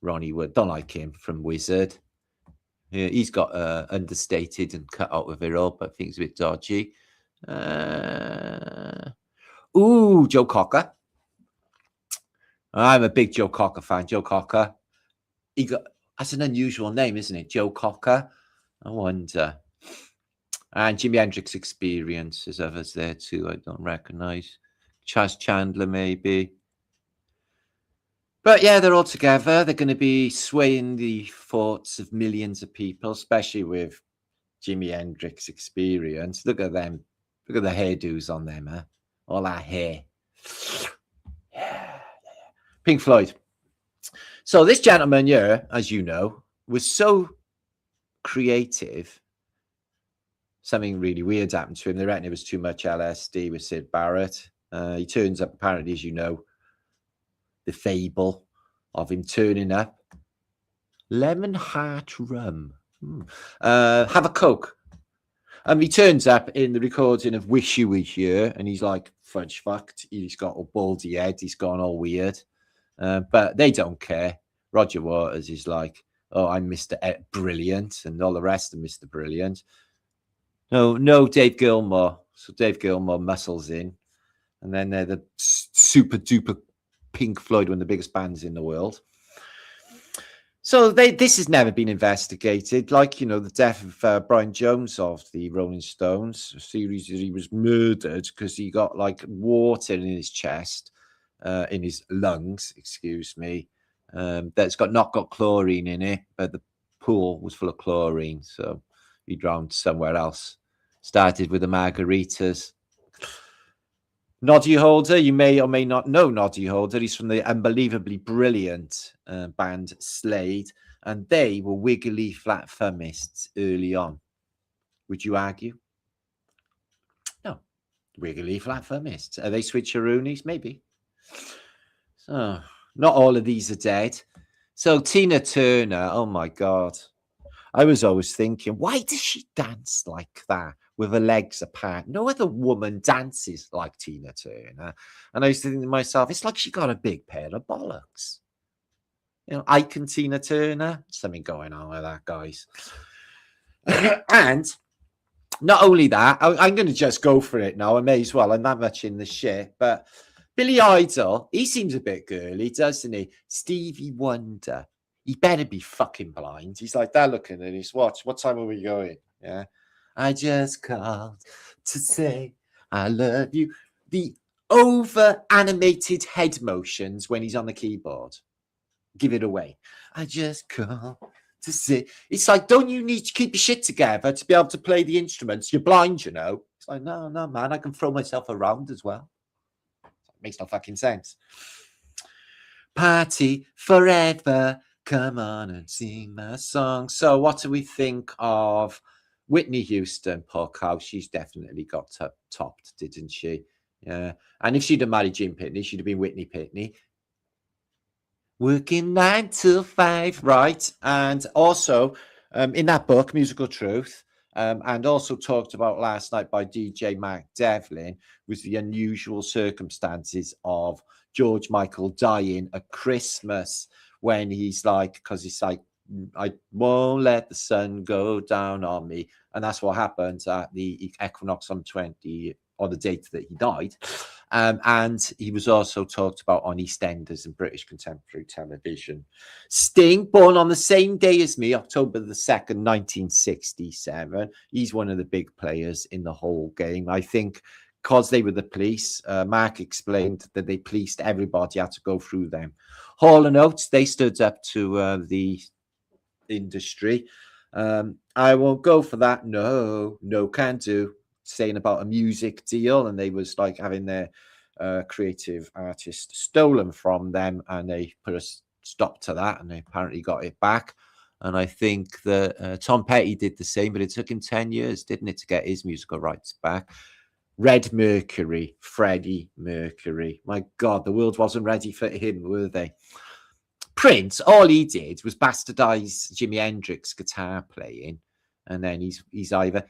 Ronnie Wood. Don't like him from Wizard. Yeah, he's got understated and cut out with it all, but I think it's a bit dodgy. Joe Cocker. I'm a big Joe Cocker fan. Joe Cocker. That's an unusual name, isn't it? Joe Cocker. I wonder. And Jimi Hendrix Experience. There's others there too I don't recognize. Chaz Chandler, maybe. But yeah, they're all together. They're going to be swaying the thoughts of millions of people, especially with Jimi Hendrix Experience. Look at them. Look at the hairdos on them, huh? All that hair. Yeah. Pink Floyd. So this gentleman here, as you know, was so creative. Something really weird happened to him. They reckon it was too much LSD with Sid Barrett. He turns up, apparently, as you know, the fable of him turning up. Lemon Heart Rum. Have a Coke. He turns up in the recording of Wish You Was Here, and he's like, fudge fucked. He's got a baldy head. He's gone all weird. But they don't care. Roger Waters is like, oh, I'm Mr. Brilliant, and all the rest are Mr. Brilliant. No, Dave Gilmore. So Dave Gilmore muscles in. And then they're the super duper Pink Floyd, one of the biggest bands in the world. So this has never been investigated. Like, you know, the death of Brian Jones of the Rolling Stones, a series that he was murdered because he got like water in his chest, in his lungs, excuse me, that's not got chlorine in it, but the pool was full of chlorine. So he drowned somewhere else. Started with the margaritas. Noddy Holder, you may or may not know Noddy Holder. He's from the unbelievably brilliant band Slade, and they were wiggly flat thumbists early on. Would you argue? No. Wiggly flat thumbists. Are they switcheroonies? Maybe. So, not all of these are dead. So, Tina Turner, oh my God. I was always thinking, why does she dance like that with her legs apart? No other woman dances like Tina Turner. And I was thinking to myself, it's like she got a big pair of bollocks. You know, Ike and Tina Turner. Something going on with that, guys. And not only that, I'm going to just go for it now. I may as well. I'm that much in the shit. But Billy Idol, he seems a bit girly, doesn't he? Stevie Wonder, he better be fucking blind. He's like that looking at his watch. What time are we going? Yeah. I just called to say I love you. The over animated head motions when he's on the keyboard give it away. I just called to say. It's like, don't you need to keep your shit together to be able to play the instruments? You're blind, you know. It's like, no, man, I can throw myself around as well. Makes no fucking sense. Party forever. Come on and sing my song. So what do we think of Whitney Houston? Poor cow, she's definitely got topped, didn't she? Yeah. And if she'd have married Jim Pitney, she'd have been Whitney Pitney. Working 9 to 5, right? And also in that book, Musical Truth, and also talked about last night by DJ Mac Devlin, was the unusual circumstances of George Michael dying at Christmas, when he's like, because he's like, I won't let the sun go down on me. And that's what happened at the equinox on 20, or the date that he died. And he was also talked about on EastEnders and British contemporary television. Sting, born on the same day as me, October the 2nd, 1967. He's one of the big players in the whole game. I think because they were the police, Mark explained that they policed everybody, had to go through them. Hall & Oates, they stood up to the industry. I won't go for that. No can do. Saying about a music deal, and they was like having their creative artist stolen from them, and they put a stop to that, and they apparently got it back. And I think that Tom Petty did the same, but it took him 10 years, didn't it, to get his musical rights back. Red Mercury, Freddie Mercury. My God, the world wasn't ready for him, were they? Prince, all he did was bastardize Jimi Hendrix guitar playing, and then he's either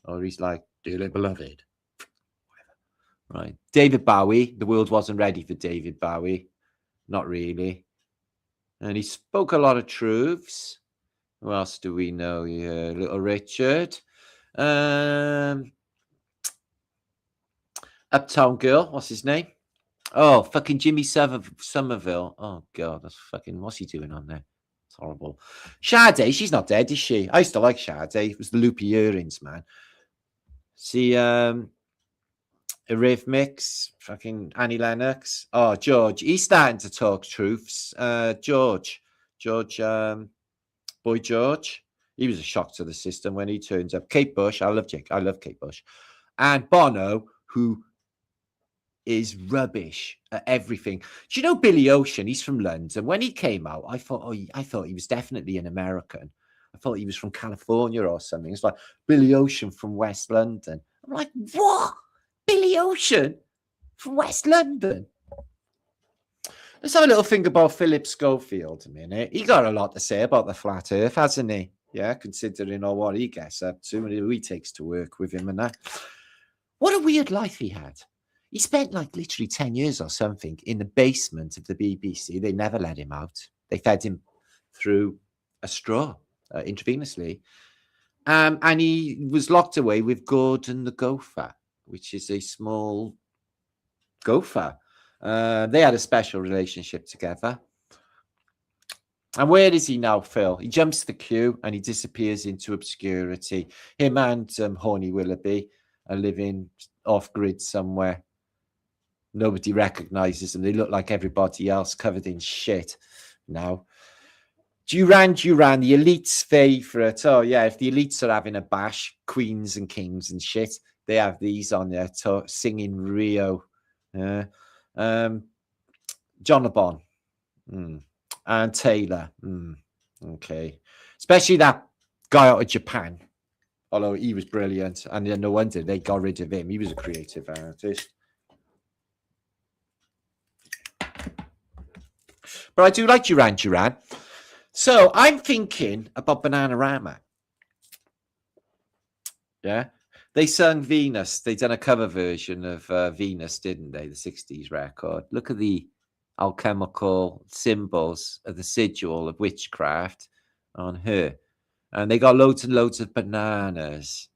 or he's like, dearly beloved. Right. David Bowie, the world wasn't ready for David Bowie. Not really. And he spoke a lot of truths. Who else do we know here? Little Richard. Uptown Girl, what's his name? Oh, fucking Jimmy Somerville. Oh, God, that's fucking, what's he doing on there? It's horrible. Sade, she's not dead, is she? I used to like Sade. It was the loopy earrings, man. See, Eurythmics, fucking Annie Lennox. Oh, George, he's starting to talk truths. George, Boy George, he was a shock to the system when he turns up. Kate Bush, I love Kate Bush. And Bono, who is rubbish at everything. Do you know Billy Ocean? He's from London. When he came out, I thought he was definitely an American. I thought he was from California or something. It's like Billy Ocean from West London. I'm like, what? Billy Ocean from West London? Let's have a little think about Philip Schofield a minute. He got a lot to say about the flat earth, hasn't he? Yeah, considering all what he gets up to and who he takes to work with him and that. What a weird life he had. He spent like literally 10 years or something in the basement of the BBC. They never let him out. They fed him through a straw intravenously. And he was locked away with Gordon the gopher, which is a small gopher. They had a special relationship together. And where is he now, Phil? He jumps the queue and he disappears into obscurity. Him and Horny Willoughby are living off-grid somewhere. Nobody recognizes them. They look like everybody else, covered in shit now. Duran, the elite's favourite. Oh, yeah, if the elites are having a bash, queens and kings and shit, they have these on there singing Rio. John LeBon. And Taylor. Okay. Especially that guy out of Japan. Although he was brilliant. And no wonder they got rid of him. He was a creative artist. But I do like Duran. So I'm thinking about Bananarama. Yeah. They sung Venus. They done a cover version of Venus, didn't they? The 60s record. Look at the alchemical symbols of the sigil of witchcraft on her. And they got loads and loads of bananas.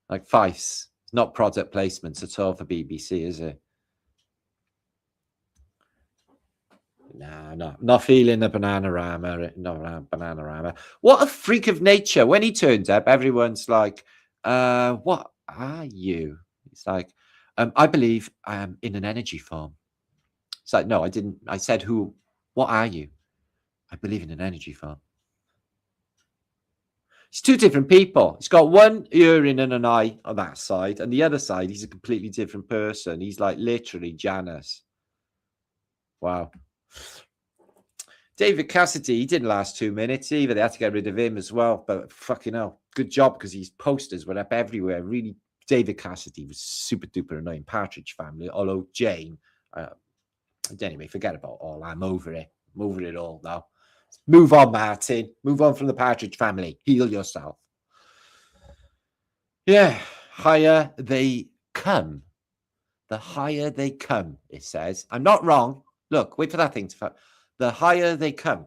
Like Fifes. It's not product placements at all for BBC, is it? No, not feeling the Bananarama. No, Bananarama. What a freak of nature. When he turns up, everyone's like, what are you? It's like, I believe I am in an energy form. It's like, no, I didn't. I said, what are you? I believe in an energy form. It's two different people. He's got one ear in and an eye on that side, and the other side, he's a completely different person. He's like literally Janus. Wow. David Cassidy, he didn't last 2 minutes either. They had to get rid of him as well. But fucking hell, good job, because his posters went up everywhere. Really, David Cassidy was super duper annoying. Partridge Family, although Jane, anyway, forget about all. I'm over it. I'm over it all now. Move on, Martin. Move on from the Partridge Family. Heal yourself. Yeah, higher they come. The higher they come, it says. I'm not wrong. Look, wait for that thing to... The higher they come.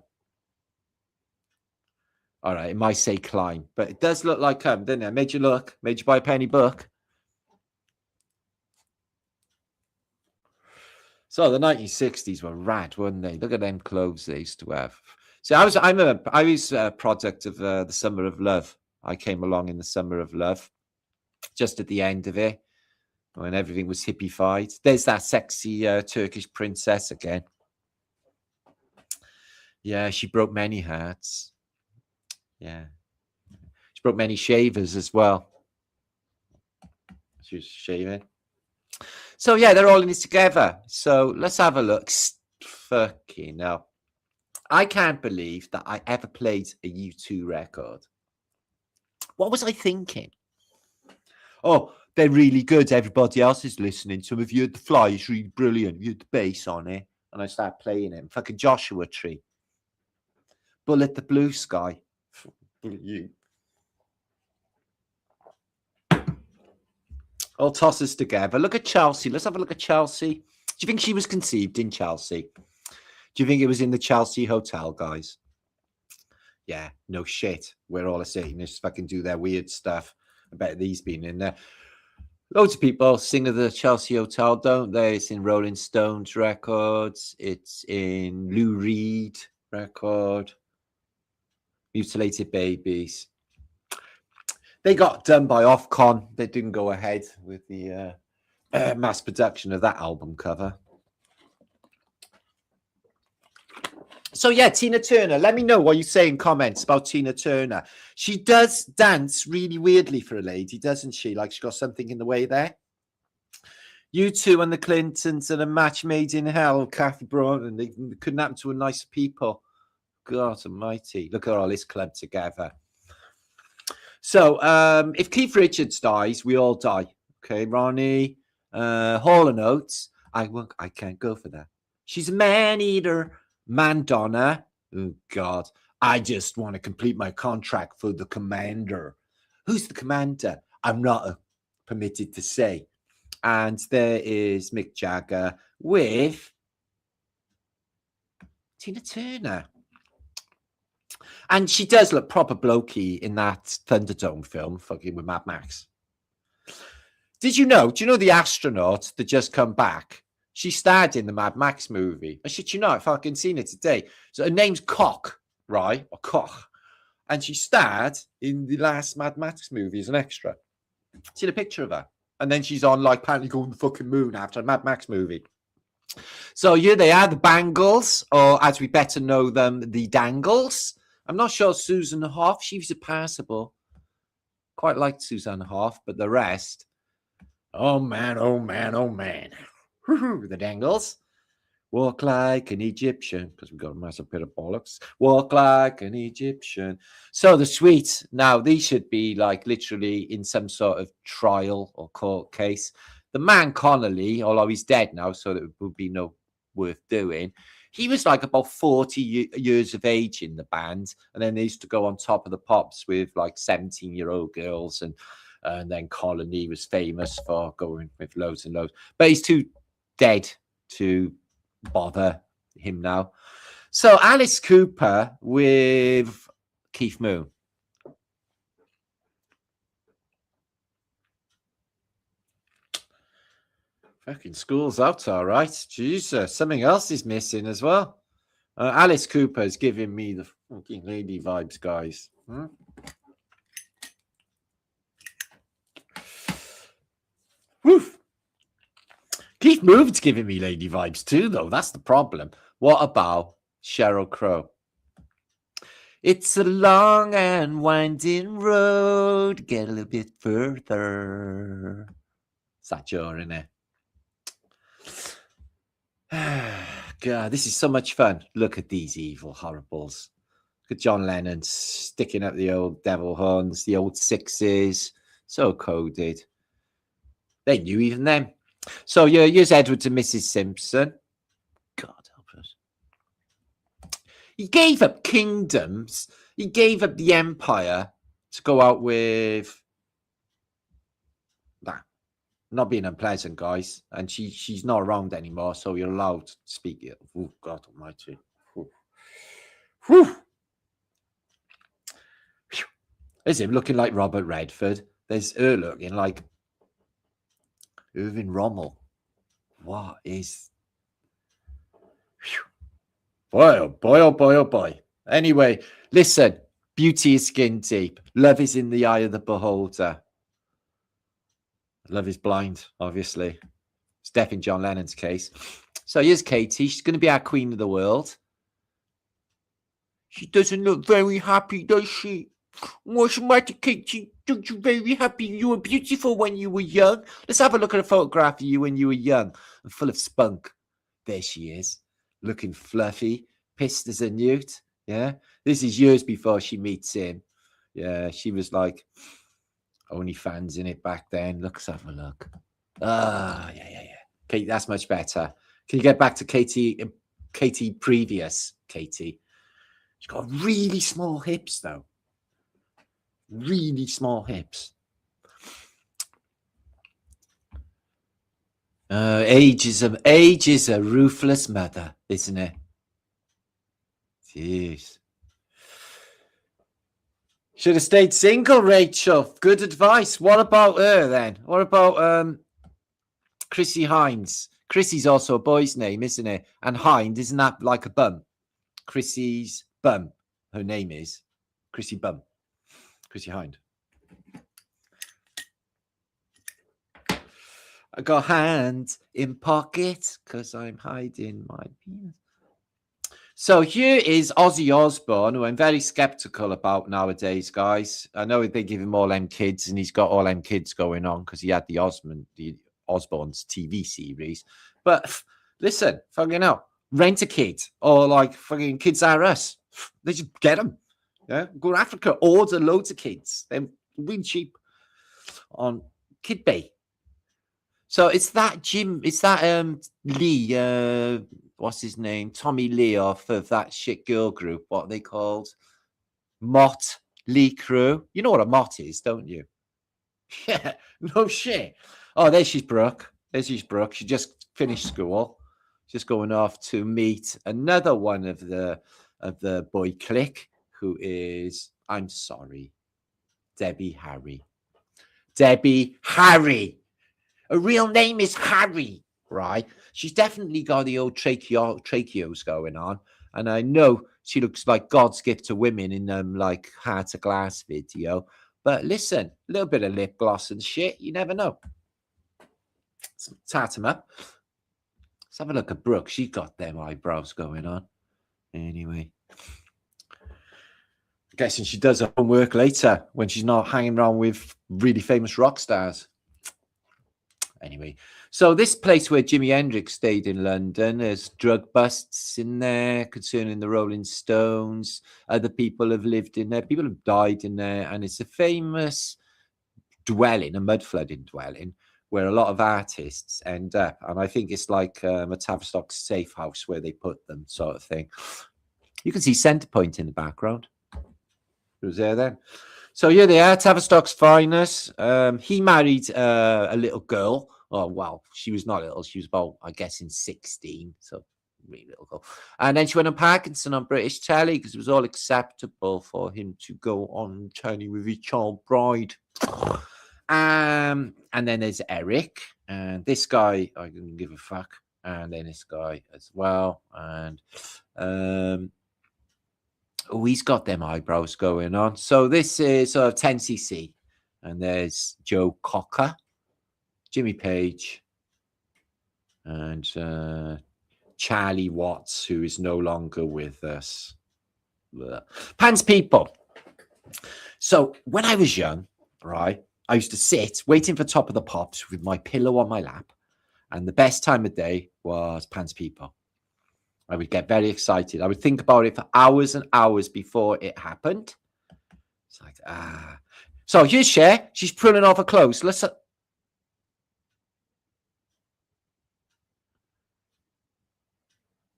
All right, it might say climb, but it does look like come, doesn't it? Made you look. Made you buy a penny book. So the 1960s were rad, weren't they? Look at them clothes they used to have. So I was a product of the Summer of Love. I came along in the Summer of Love, just at the end of it, when everything was hippified. There's that sexy Turkish princess again. Yeah, she broke many hearts. Yeah. She broke many shavers as well. She was shaving. So, yeah, they're all in this together. So, let's have a look. Fucking hell. I can't believe that I ever played a U2 record. What was I thinking? Oh, they're really good. Everybody else is listening to them. If you heard The Fly, it's really brilliant. You heard the bass on it. And I start playing it. Fucking Joshua Tree. Bullet the Blue Sky. You. All tosses together. Look at Chelsea. Let's have a look at Chelsea. Do you think she was conceived in Chelsea? Do you think it was in the Chelsea Hotel, guys? Yeah, no shit. Where all the Satanists fucking do their weird stuff. I bet these been in there. Loads of people sing of the Chelsea Hotel, don't they? It's in Rolling Stones records. It's in Lou Reed record. Mutilated Babies. They got done by Ofcon. They didn't go ahead with the mass production of that album cover. So, yeah, Tina Turner. Let me know what you say in comments about Tina Turner. She does dance really weirdly for a lady, doesn't she? Like, she's got something in the way there. U2 and the Clintons and a match made in hell. Kathy Brown, and they couldn't happen to a nicer people. God almighty. Look at all this club together. So, if Keith Richards dies, we all die. Okay, Ronnie, Hall & Oates. I can't go for that. She's a man-eater. Madonna. Oh, God. I just want to complete my contract for the commander. Who's the commander? I'm not permitted to say. And there is Mick Jagger with Tina Turner. And she does look proper blokey in that Thunderdome film, fucking with Mad Max. Did you know? Do you know the astronaut that just come back? She starred in the Mad Max movie. I shit you not, I've fucking seen it today. So her name's Koch, right? Or Koch. And she starred in the last Mad Max movie as an extra. See the picture of her? And then she's on, like, apparently going to the fucking moon after a Mad Max movie. So here they are, the Bangles, or as we better know them, the Dangles. I'm not sure Susan Hoff, she was a passable. Quite liked Susan Hoff, but the rest, oh man, oh man, oh man. The Dangles. Walk like an Egyptian, because we've got a massive bit of bollocks. Walk like an Egyptian. So the Sweets, now these should be like literally in some sort of trial or court case. The man Connolly, although he's dead now, so it would be no worth doing. He was like about 40 years of age in the band. And then they used to go on Top of the Pops with like 17-year-old girls. And then Connolly was famous for going with loads and loads. But he's too dead to bother him now. So Alice Cooper with Keith Moon. Fucking school's out, all right. Jesus, something else is missing as well. Alice Cooper is giving me the fucking lady vibes, guys. Woof. Keith Moon's giving me lady vibes too, though. That's the problem. What about Sheryl Crow? It's a long and winding road. Get a little bit further. It's that jaw in there. God, this is so much fun. Look at these evil horribles. Look at John Lennon sticking up the old devil horns, the old sixes. So coded. They knew even then. So here's Edward and Mrs. Simpson. God help us. He gave up kingdoms. He gave up the empire to go out with that. Not being unpleasant, guys. And she's not around anymore, so you're allowed to speak it. Oh, God almighty. Whew. There's him looking like Robert Redford. There's her looking like Irving Rommel. What is... Boy, oh boy, oh boy, oh boy. Anyway, listen. Beauty is skin deep. Love is in the eye of the beholder. Love is blind, obviously. It's deaf in John Lennon's case. So here's Katie. She's going to be our queen of the world. She doesn't look very happy, does she? What's the matter, Katie? Don't you very happy? You were beautiful when you were young. Let's have a look at a photograph of you when you were young and full of spunk. There she is, looking fluffy, pissed as a newt. Yeah, this is years before she meets him. Yeah, she was like only fans in it back then. Let's have a look. Ah, yeah. Kate, that's much better. Can you get back to Katie previous Katie? She's got really small hips, though. Really small hips. Age is a ruthless mother, isn't it? Jeez. Should have stayed single, Rachel. Good advice. What about her then? What about Chrissy Hines? Chrissy's also a boy's name, isn't it? And Hind, isn't that like a bum? Chrissy's bum. Her name is Chrissy Bum. Chrissy Hind. I got hand in pocket because I'm hiding my penis. So here is Ozzy Osbourne, who I'm very skeptical about nowadays, guys. I know they give him all them kids, and he's got all them kids going on because he had the Osbourne's TV series. But listen, fucking hell, rent a kid or like fucking Kids Are Us. They just get them. Yeah, go to Africa, order loads of kids. They're really cheap on KidBay. So it's that Lee, what's his name? Tommy Lee off of that shit girl group. What are they called? Mott Lee Crew. You know what a Mott is, don't you? Yeah, no shit. Oh, there she's Brooke. She just finished school. She's going off to meet another one of the boy clique, who is, I'm sorry, Debbie Harry. Debbie Harry. Her real name is Harry, right? She's definitely got the old tracheos going on. And I know she looks like God's gift to women in like Heart of Glass video. But listen, a little bit of lip gloss and shit, you never know. Let's tat him up. Let's have a look at Brooke. She got them eyebrows going on. Anyway. I'm guessing she does her homework later when she's not hanging around with really famous rock stars. Anyway, so this place where Jimi Hendrix stayed in London, there's drug busts in there concerning the Rolling Stones. Other people have lived in there. People have died in there. And it's a famous dwelling, a mud-flooding dwelling, where a lot of artists end up. And I think it's like a Tavistock safe house where they put them, sort of thing. You can see Centrepoint in the background. It was there then. So here they are, Tavistock's finest. He married a little girl. Oh, well, she was not little. She was about, I guess, in 16. So really little girl. And then she went on Parkinson on British telly because it was all acceptable for him to go on telly with his child bride. And then there's Eric, and this guy, I didn't give a fuck. And then this guy as well. And he's got them eyebrows going on. So this is 10cc. And there's Joe Cocker, Jimmy Page, and Charlie Watts, who is no longer with us. Pants people. So when I was young, right, I used to sit waiting for Top of the Pops with my pillow on my lap. And the best time of day was Pants People. I would get very excited. I would think about it for hours and hours before it happened. It's like, So here's Cher. She's pulling off her clothes. Listen.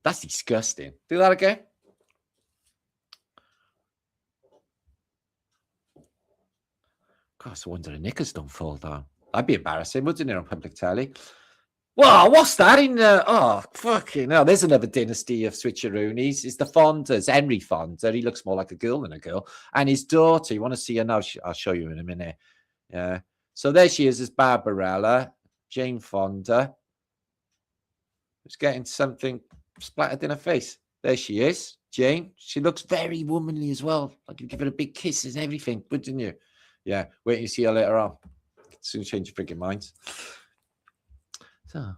That's disgusting. Do that again. God, it's a wonder the knickers don't fall down. That'd be embarrassing, wouldn't it, on public telly? Whoa, what's that in oh, fucking hell. There's another dynasty of switcheroonies. It's the Fondas, Henry Fonda. He looks more like a girl than a girl. And his daughter, you want to see her now? I'll show you in a minute. Yeah. So there she is, Barbarella, Jane Fonda. Who's getting something splattered in her face. There she is, Jane. She looks very womanly as well. Like you give her a big kiss and everything, wouldn't you? Yeah, wait till you see her later on. Soon change your freaking minds. So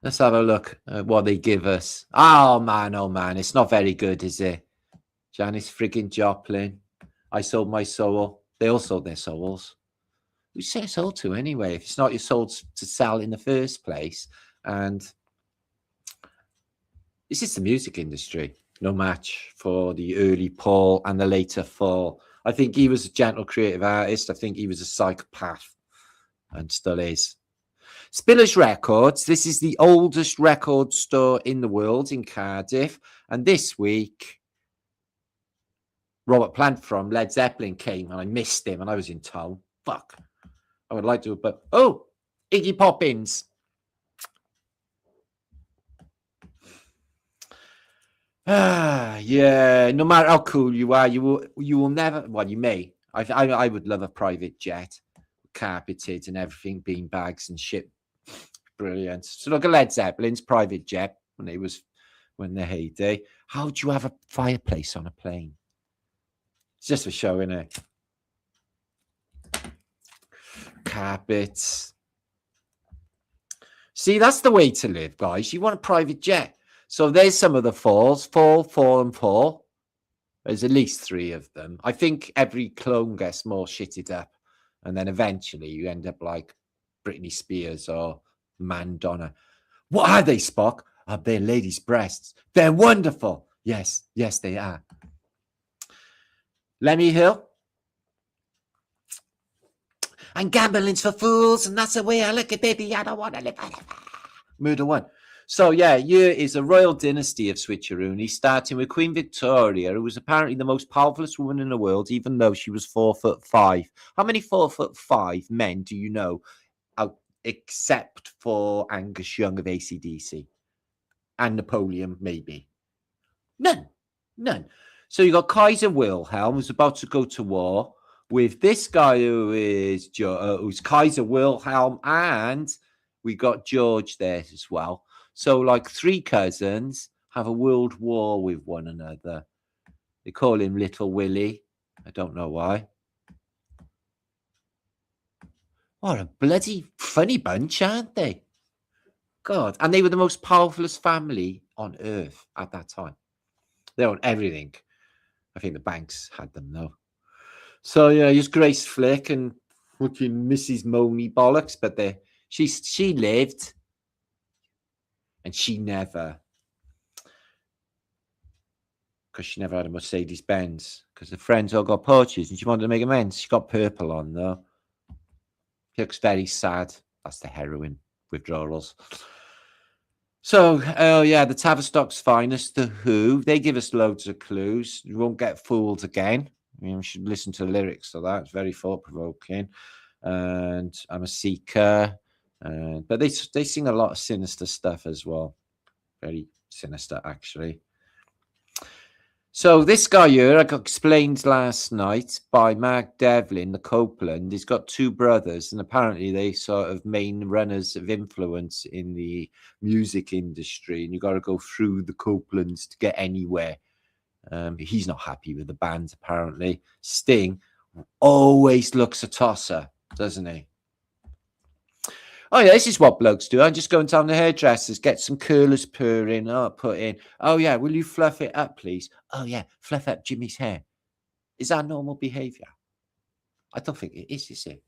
let's have a look at what they give us. Oh man, it's not very good, is it? Janis friggin' Joplin. I sold my soul. They all sold their souls. Who say soul to anyway? If it's not your soul to sell in the first place. And this is the music industry. No match for the early Paul and the later Fall. I think he was a gentle creative artist. I think he was a psychopath and still is. Spillers Records. This is the oldest record store in the world in Cardiff. And this week, Robert Plant from Led Zeppelin came and I missed him and I was in town. Fuck. I would like to, but oh, Iggy Poppins. Yeah. No matter how cool you are, you will never. Well, you may. I would love a private jet, carpeted and everything, bean bags and shit. Brilliant. So look at Led Zeppelin's private jet when their heyday. How do you have a fireplace on a plane? It's just a show, isn't it? Carpets. See, that's the way to live, guys. You want a private jet. So there's some of the falls. Fall. There's at least 3 of them. I think every clone gets more shitted up. And then eventually you end up like Britney Spears or Madonna. What are they, Spock? They're ladies' breasts. They're wonderful. Yes, they are. Lemmy Hill. And gambling's for fools, and that's the way I look at baby. I don't want to live. Murder One. So, yeah, here is a royal dynasty of switcheroony, starting with Queen Victoria, who was apparently the most powerfulest woman in the world, even though she was 4'5". How many 4'5" men do you know, except for Angus Young of AC/DC? And Napoleon, maybe. None. So you got Kaiser Wilhelm, who's about to go to war with this guy who's Kaiser Wilhelm, and we got George there as well. So like 3 cousins have a world war with one another. They call him Little Willie. I don't know why. What a bloody funny bunch, aren't they? God. And they were the most powerfulest family on earth at that time. They owned everything. I think the banks had them, though. So, yeah, just Grace Flick and fucking Mrs. Money bollocks. But she lived. And she never. Because she never had a Mercedes-Benz. Because the friends all got Porsches. And she wanted to make amends. She got purple on, though. She looks very sad. That's the heroin withdrawals. So, yeah, the Tavistock's finest, The Who. They give us loads of clues. You won't get fooled again. You should listen to the lyrics of that. It's very thought-provoking. And I'm a Seeker. But they sing a lot of sinister stuff as well. Very sinister, actually. So this guy here, I got explained last night by Mark Devlin, the Copeland. He's got two brothers, and apparently they sort of main runners of influence in the music industry. And you got to go through the Copelands to get anywhere. He's not happy with the band, apparently. Sting always looks a tosser, doesn't he? Oh, yeah, this is what blokes do. I'm just going down the hairdressers, get some curlers put in. Oh, yeah, will you fluff it up, please? Oh, yeah, fluff up Jimmy's hair. Is that normal behaviour? I don't think it is it?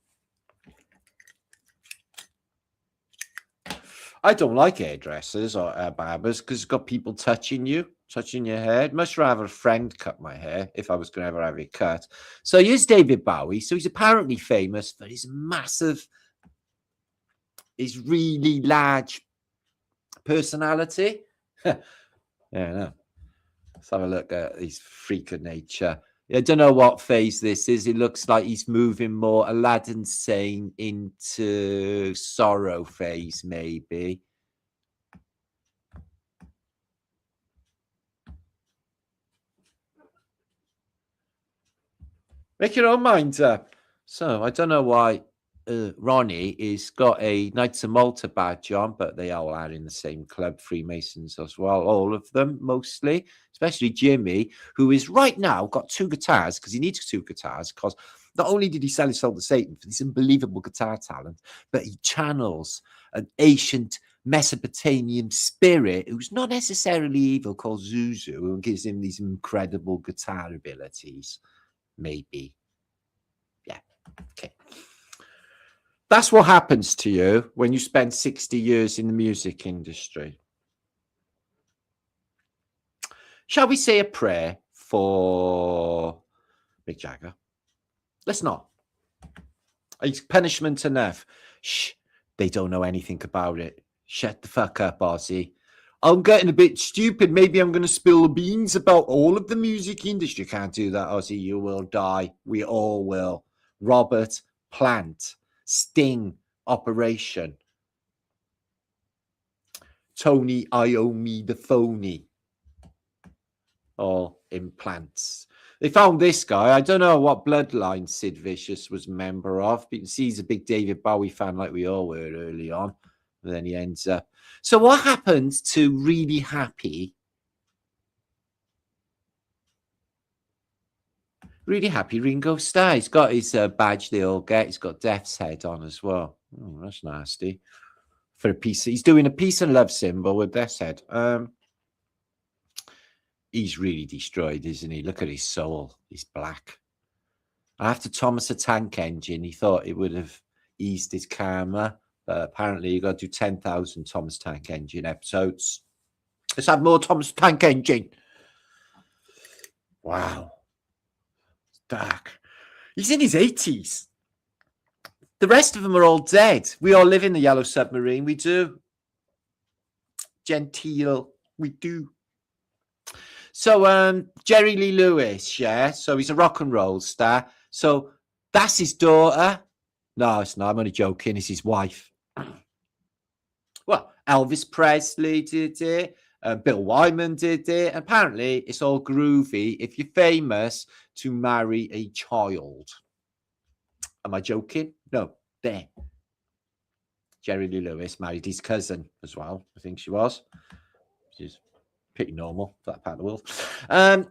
I don't like hairdressers or barbers because it's got people touching your hair. I'd much rather a friend cut my hair if I was going to ever have it cut. So here's David Bowie. So he's apparently famous for his massive... his really large personality. Yeah, no. Let's have a look at his freak of nature. I don't know what phase this is. It looks like he's moving more Aladdin Sane into Sorrow phase, maybe. Make your own mind up. So I don't know why Ronnie is got a Knights of Malta badge on, but they all are in the same club, Freemasons as well. All of them, mostly, especially Jimmy, who is right now got two guitars because he needs two guitars. Because not only did he sell his soul to Satan for this unbelievable guitar talent, but he channels an ancient Mesopotamian spirit who's not necessarily evil, called Zuzu, who gives him these incredible guitar abilities. Maybe, yeah, okay. That's what happens to you when you spend 60 years in the music industry. Shall we say a prayer for Mick Jagger? Let's not. It's punishment enough. Shh, they don't know anything about it. Shut the fuck up, Ozzy. I'm getting a bit stupid. Maybe I'm going to spill the beans about all of the music industry. Can't do that, Ozzy. You will die. We all will. Robert Plant. Sting operation. Tony Iommi the phony. All implants. They found this guy. I don't know what bloodline Sid Vicious was a member of, but you can see he's a big David Bowie fan like we all were early on. And then he ends up. So what happened to Really Happy? Really Happy Ringo Starr. He's got his badge they all get. He's got Death's head on as well. Oh, that's nasty. For a piece, he's doing a peace and love symbol with Death's head. He's really destroyed, isn't he? Look at his soul. He's black. After Thomas the Tank Engine, he thought it would have eased his karma. But apparently, you got to do 10,000 Thomas Tank Engine episodes. Let's have more Thomas Tank Engine. Wow. Dark. He's in his 80s. The rest of them are all dead. We all live in the Yellow Submarine. We do. Gentile. We do. So, Jerry Lee Lewis, yeah. So he's a rock and roll star. So that's his daughter. No, it's not. I'm only joking. It's his wife. Well, Elvis Presley did it. Bill Wyman did it. Apparently, it's all groovy if you're famous to marry a child. Am I joking? No. There. Jerry Lee Lewis married his cousin as well. I think she was. She's pretty normal for that part of the world.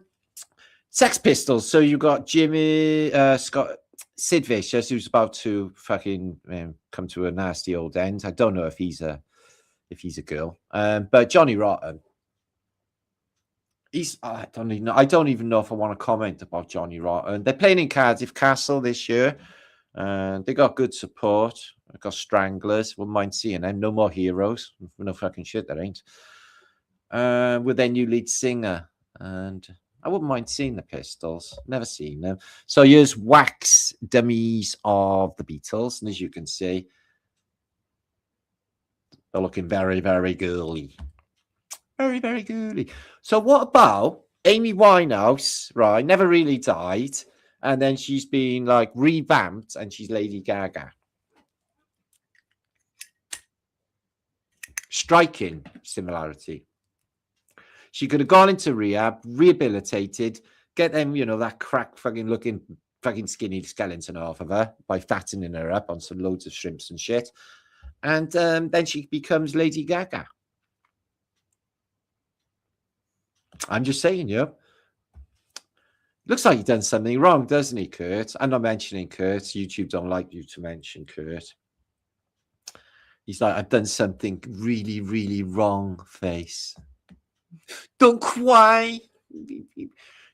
Sex Pistols. So you got Jimmy Scott, Sid Vicious, who's about to fucking come to a nasty old end. I don't know if he's a girl. But Johnny Rotten. I don't even know if I want to comment about Johnny Rotten. They're playing in Cardiff Castle this year. They got good support. They got Stranglers. Wouldn't mind seeing them. No More Heroes. No fucking shit, there ain't. With their new lead singer. And I wouldn't mind seeing the Pistols. Never seen them. So here's wax dummies of the Beatles. And as you can see, they're looking very, very girly. Very, very girly. So what about Amy Winehouse, right? Never really died. And then she's been like revamped and she's Lady Gaga. Striking similarity. She could have gone into rehab, rehabilitated, get them, you know, that crack fucking looking fucking skinny skeleton off of her by fattening her up on some loads of shrimps and shit. And then she becomes Lady Gaga. I'm just saying, you know. Looks like you've done something wrong, doesn't he, Kurt? I'm not mentioning Kurt. YouTube don't like you to mention Kurt. He's like, I've done something really, really wrong, face. Don't cry.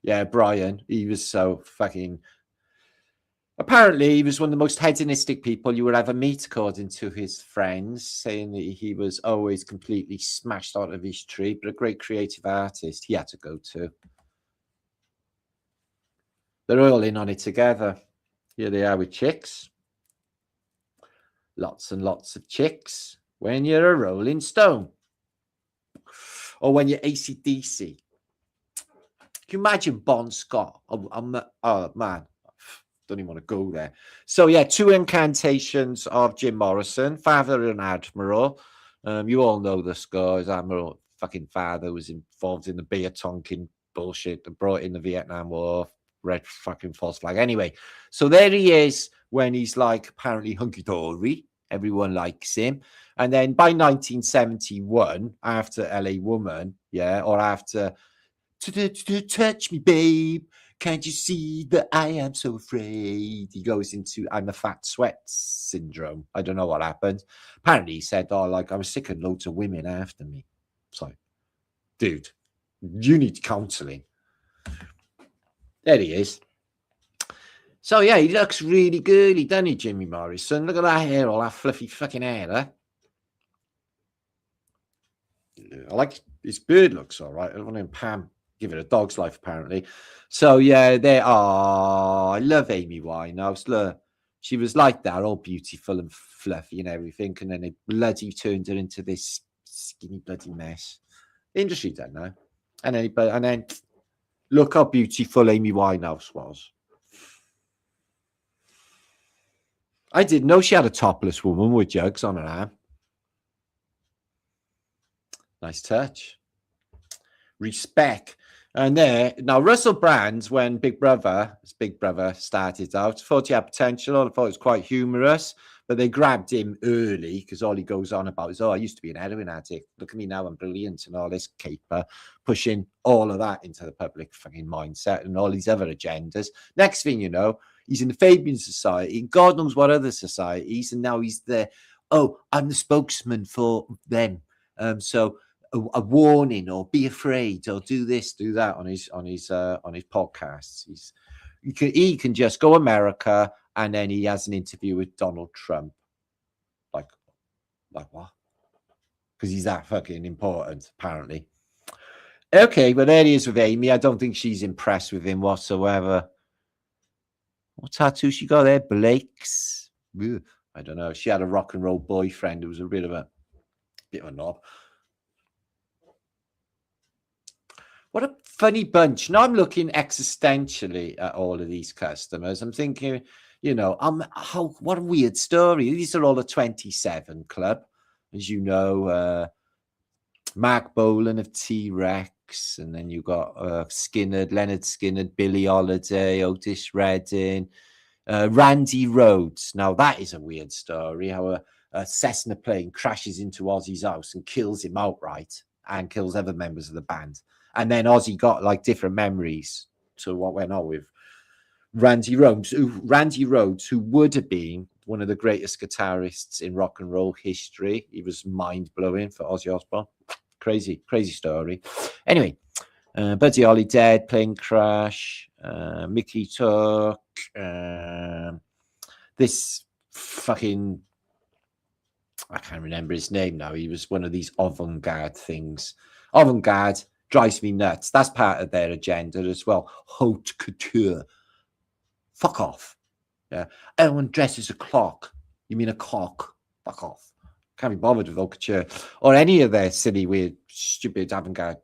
Yeah, Brian, he was so fucking... Apparently, he was one of the most hedonistic people you would ever meet, according to his friends, saying that he was always completely smashed out of his tree, but a great creative artist he had to go to. They're all in on it together. Here they are with chicks. Lots and lots of chicks when you're a Rolling Stone. Or when you're AC/DC. Can you imagine Bon Scott? Oh, man. Don't even want to go there. So, yeah, 2 incantations of Jim Morrison, Father and Admiral. You all know the score. His Admiral fucking father was involved in the beer tonking bullshit that brought in the Vietnam War. Red fucking false flag. Anyway, so there he is when he's like apparently hunky-dory. Everyone likes him. And then by 1971, after LA Woman, yeah, or after Touch Me, Babe, can't you see that I am so afraid? He goes into I'm a fat sweat syndrome. I don't know what happened. Apparently he said, oh, like I was sick of loads of women after me. So, dude, you need counseling. There he is. So, yeah, he looks really girly, doesn't he, Jimmy Morrison? Look at that hair, all that fluffy fucking hair, huh? I like his beard looks all right. I want him Pam. Give it a dog's life, apparently. So, yeah, they are. I love Amy Winehouse. Look, she was like that, all beautiful and fluffy and everything. And then they bloody turned her into this skinny bloody mess. The industry don't know. And then look how beautiful Amy Winehouse was. I didn't know she had a topless woman with jugs on her arm. Nice touch. Respect. And there, now Russell Brand, when Big Brother started out, thought he had potential. I thought it was quite humorous, but they grabbed him early because all he goes on about is, oh, I used to be an heroin addict. Look at me now, I'm brilliant, and all this caper, pushing all of that into the public fucking mindset and all these other agendas. Next thing you know, he's in the Fabian Society, God knows what other societies, and now he's there. Oh, I'm the spokesman for them. So a warning, or be afraid, or do this, do that on his podcasts. He can just go America, and then he has an interview with Donald Trump. Like what? Because he's that fucking important, apparently. Okay, but there he is with Amy. I don't think she's impressed with him whatsoever. What tattoo she got there? Blake's. Ugh, I don't know. She had a rock and roll boyfriend who was a bit of a knob. What a funny bunch. Now I'm looking existentially at all of these customers. I'm thinking, you know, what a weird story. These are all the 27 Club, as you know. Mark Bolan of T-Rex, and then you got Leonard Skinner, Billie Holiday, Otis Redding, Randy Rhoads. Now that is a weird story. How a Cessna plane crashes into Ozzy's house and kills him outright, and kills other members of the band. And then Ozzy got like different memories to what went on with Randy Rhoads, who would have been one of the greatest guitarists in rock and roll history. He was mind-blowing for Ozzy Osbourne. Crazy story. Anyway, Buddy Holly dead, plane crash. Mickey took this fucking... I can't remember his name now. He was one of these avant-garde things. Avant-garde drives me nuts. That's part of their agenda as well. Haute couture. Fuck off. Yeah. Everyone dresses a clock. You mean a cock? Fuck off. Can't be bothered with haute couture. Or any of their silly, weird, stupid, avant-garde,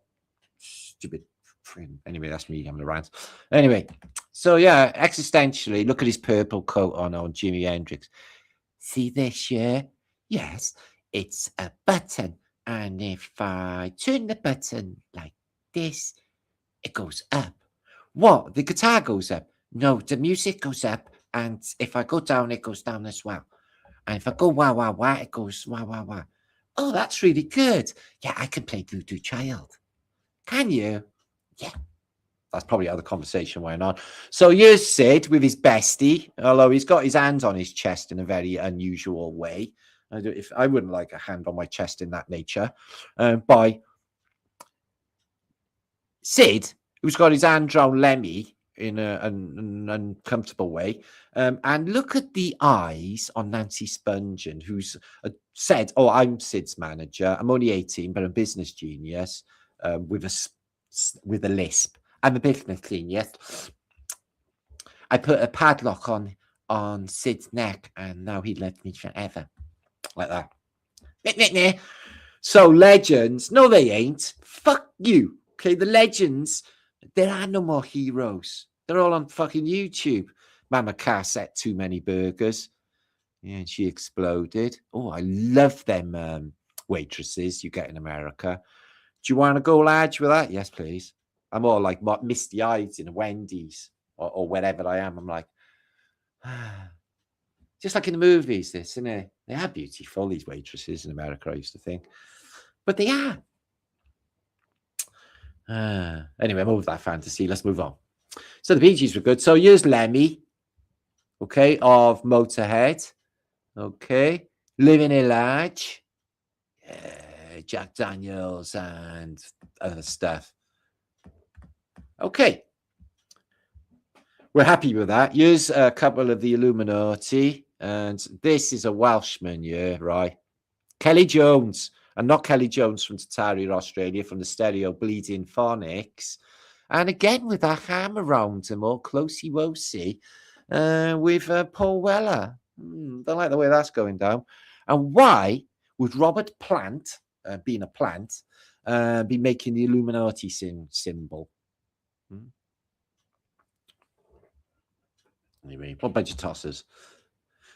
stupid. Anyway, that's me having a rant. Anyway, so yeah, existentially, look at his purple coat on Jimi Hendrix. See this here? Yes, it's a button. And if I turn the button like this, it goes up. What? The guitar goes up? No, the music goes up, and if I go down, it goes down as well. And if I go wah wah wah, it goes wah wah wah. Oh, that's really good. Yeah, I can play Voodoo Child. Can you? Yeah. That's probably how the conversation went on. So here's Sid with his bestie, although he's got his hands on his chest in a very unusual way. I wouldn't like a hand on my chest in that nature. By Sid, who's got his hand around Lemmy in an uncomfortable way. And look at the eyes on Nancy Spungen, who's said, oh, I'm Sid's manager. I'm only 18, but I'm a business genius with a lisp. I'm a business genius. I put a padlock on Sid's neck, and now he left me forever. Like that. So legends, no, they ain't. Fuck you. Okay, the legends, there are no more heroes. They're all on fucking YouTube. Mama Cass ate too many burgers. Yeah, and she exploded. Oh, I love them waitresses you get in America. Do you want to go large with that? Yes, please. I'm all like misty eyed in a Wendy's or wherever I am. I'm like, just like in the movies, this, isn't it? They are beautiful, these waitresses in America, I used to think. But they are. Anyway, I'm over that fantasy. Let's move on. So the Bee Gees were good. So here's Lemmy, okay, of Motorhead. Okay. Living in Large. Jack Daniels and other stuff. Okay. We're happy with that. Here's a couple of the Illuminati. And this is a Welshman, yeah, right? Kelly Jones. And not Kelly Jones from Tartaria, Australia, from the Stereo Bleeding Phonics. And again, with that ham around him, all closey-wosey, with Paul Weller. Don't like the way that's going down. And why would Robert Plant, being a plant, be making the Illuminati symbol? Anyway, what bunch of tossers.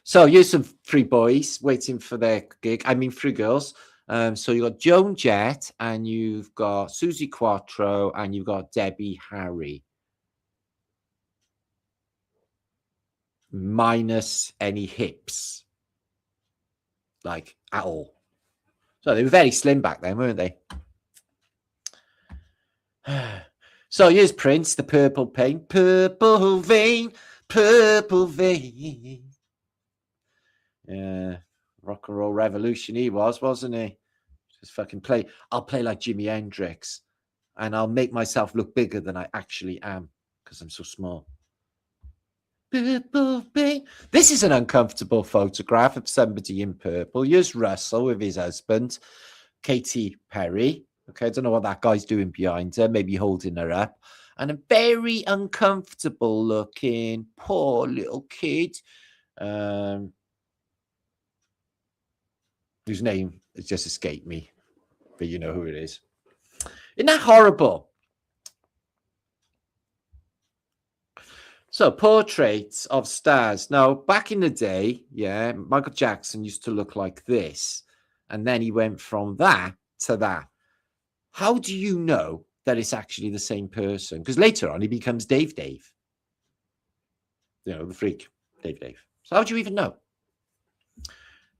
So here's some three boys waiting for their gig. I mean, three girls. So you've got Joan Jett, and you've got Susie Quattro, and you've got Debbie Harry. Minus any hips. Like, at all. So they were very slim back then, weren't they? So here's Prince, the purple paint. Purple vein, purple vein. Yeah, rock and roll revolution he was, wasn't he? Just fucking play. I'll play like Jimi Hendrix, and I'll make myself look bigger than I actually am because I'm so small. Purple paint. This is an uncomfortable photograph of somebody in purple. Here's Russell with his husband, Katy Perry. Okay, I don't know what that guy's doing behind her, maybe holding her up. And a very uncomfortable looking, poor little kid, whose name has just escaped me, but you know who it is. Isn't that horrible? So, portraits of stars. Now, back in the day, yeah, Michael Jackson used to look like this. And then he went from that to that. How do you know that it's actually the same person? Because later on, he becomes Dave. You know, the freak, Dave. So how do you even know?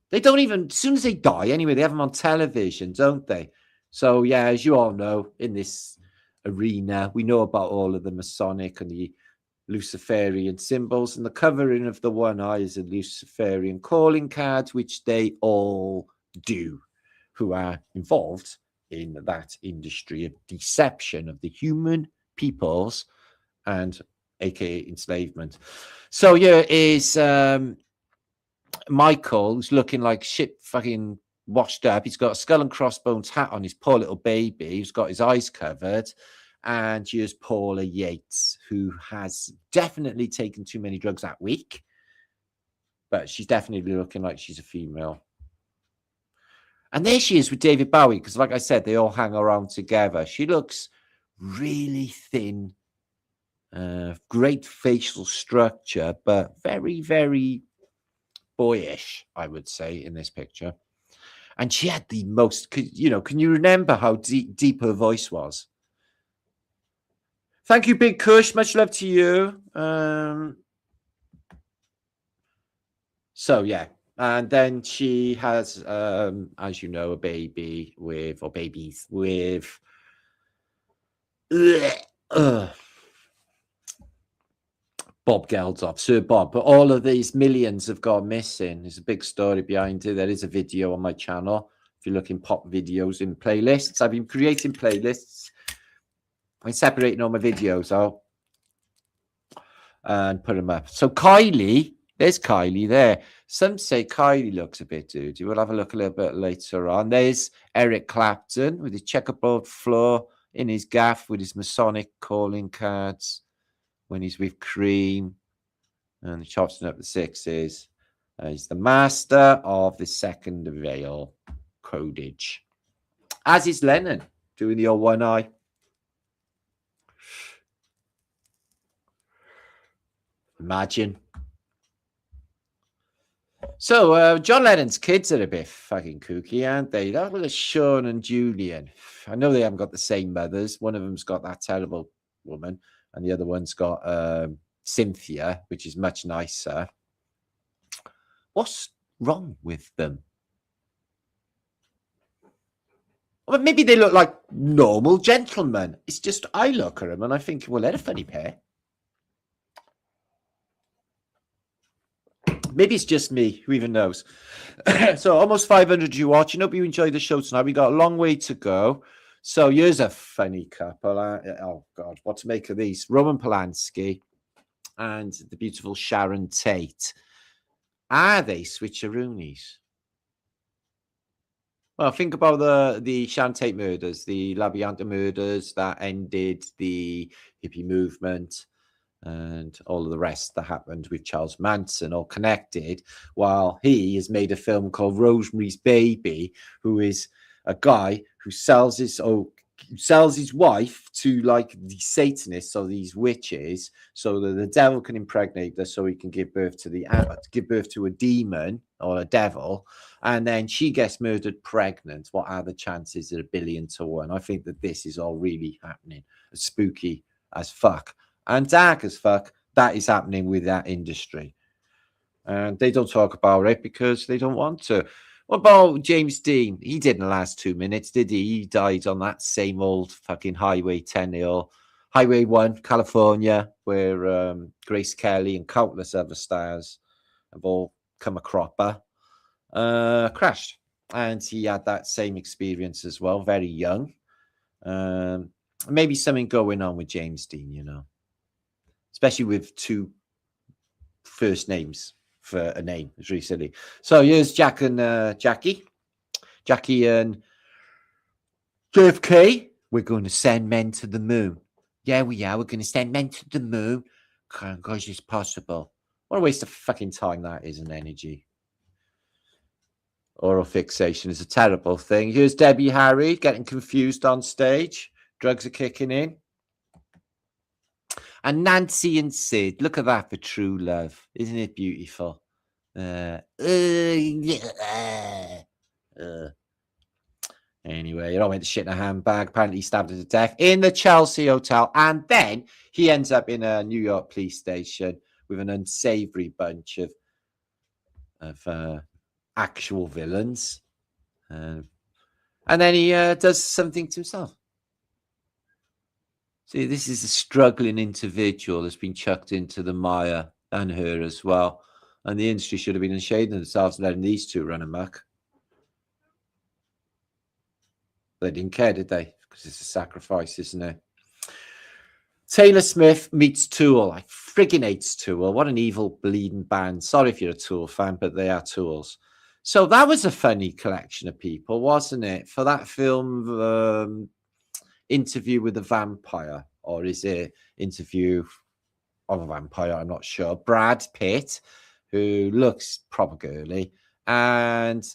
They don't even, as soon as they die, anyway, they have them on television, don't they? So, yeah, as you all know, in this arena, we know about all of the Masonic and the Luciferian symbols, and the covering of the one eye is a Luciferian calling card, which they all do, who are involved in that industry of deception of the human peoples and aka enslavement. So here is Michael, who's looking like shit fucking washed up. He's got a skull and crossbones hat on, his poor little baby, who's got his eyes covered. And here's Paula Yates, who has definitely taken too many drugs that week. But she's definitely looking like she's a female. And there she is with David Bowie, because like I said, they all hang around together. She looks really thin, great facial structure, but very, very boyish, I would say, in this picture. And she had the most, you know, can you remember how deep her voice was? Thank you, Big Kush. Much love to you. So yeah, and then she has, as you know, a baby with, or babies with, Bob Geldof, Sir Bob. But all of these millions have gone missing. There's a big story behind it. There is a video on my channel. If you're looking pop videos in playlists, I've been creating playlists. I'm separating all my videos out and put them up. So Kylie, there's Kylie there. Some say Kylie looks a bit dirty. We'll have a look a little bit later on. There's Eric Clapton with his checkerboard floor in his gaff with his Masonic calling cards when he's with Cream and chops up the sixes. He's the master of the second veil codage. As is Lennon doing the old one eye. Imagine. So John Lennon's kids are a bit fucking kooky, aren't they? That was Sean and Julian. I know they haven't got the same mothers. One of them's got that terrible woman, and the other one's got Cynthia, which is much nicer. What's wrong with them? Well, maybe they look like normal gentlemen. It's just I look at them and I think, well, they're a funny pair. Maybe it's just me, who even knows? So almost 500 you watching. Hope you enjoyed the show tonight. We got a long way to go. So here's a funny couple. Oh, God, what to make of these? Roman Polanski and the beautiful Sharon Tate. Are they switcheroonies? Well, think about the Sharon Tate murders, the LaBianca murders that ended the hippie movement and all of the rest that happened with Charles Manson, all connected, while he has made a film called Rosemary's Baby, who is a guy who sells his wife to like the Satanists or these witches, so that the devil can impregnate her, so he can give birth to a demon or a devil, and then she gets murdered pregnant. What are the chances? Are 1 billion to 1. I think that this is all really happening. It's spooky as fuck and dark as fuck. That is happening with that industry, and they don't talk about it because they don't want to. What about James Dean? He didn't last 2 minutes, did he? He died on that same old fucking Highway 10 or Highway 1, California, where Grace Kelly and countless other stars have all come a cropper. Crashed. And he had that same experience as well, very young. Maybe something going on with James Dean, you know, especially with 2 first names for a name. It's really silly. So here's Jack and Jackie and JFK. We're going to send men to the moon. Yeah, we are. We're going to send men to the moon. Gosh, it's possible. What a waste of fucking time that is, and energy. Oral fixation is a terrible thing. Here's Debbie Harry getting confused on stage. Drugs are kicking in. And Nancy and Sid. Look at that for true love. Isn't it beautiful? Anyway, it all went to shit in a handbag. Apparently, he stabbed her to death in the Chelsea hotel. And then he ends up in a New York police station with an unsavory bunch of actual villains. And then he does something to himself. See, this is a struggling individual that's been chucked into the mire, and her as well. And the industry should have been ashamed of themselves letting these 2 run amok. They didn't care, did they? Because it's a sacrifice, isn't it? Taylor Smith meets Tool. I friggin' hate Tool. What an evil bleeding band. Sorry if you're a Tool fan, but they are tools. So that was a funny collection of people, wasn't it? For that film, Interview with a Vampire, or is it Interview of a Vampire? I'm not sure. Brad Pitt, who looks proper girly, and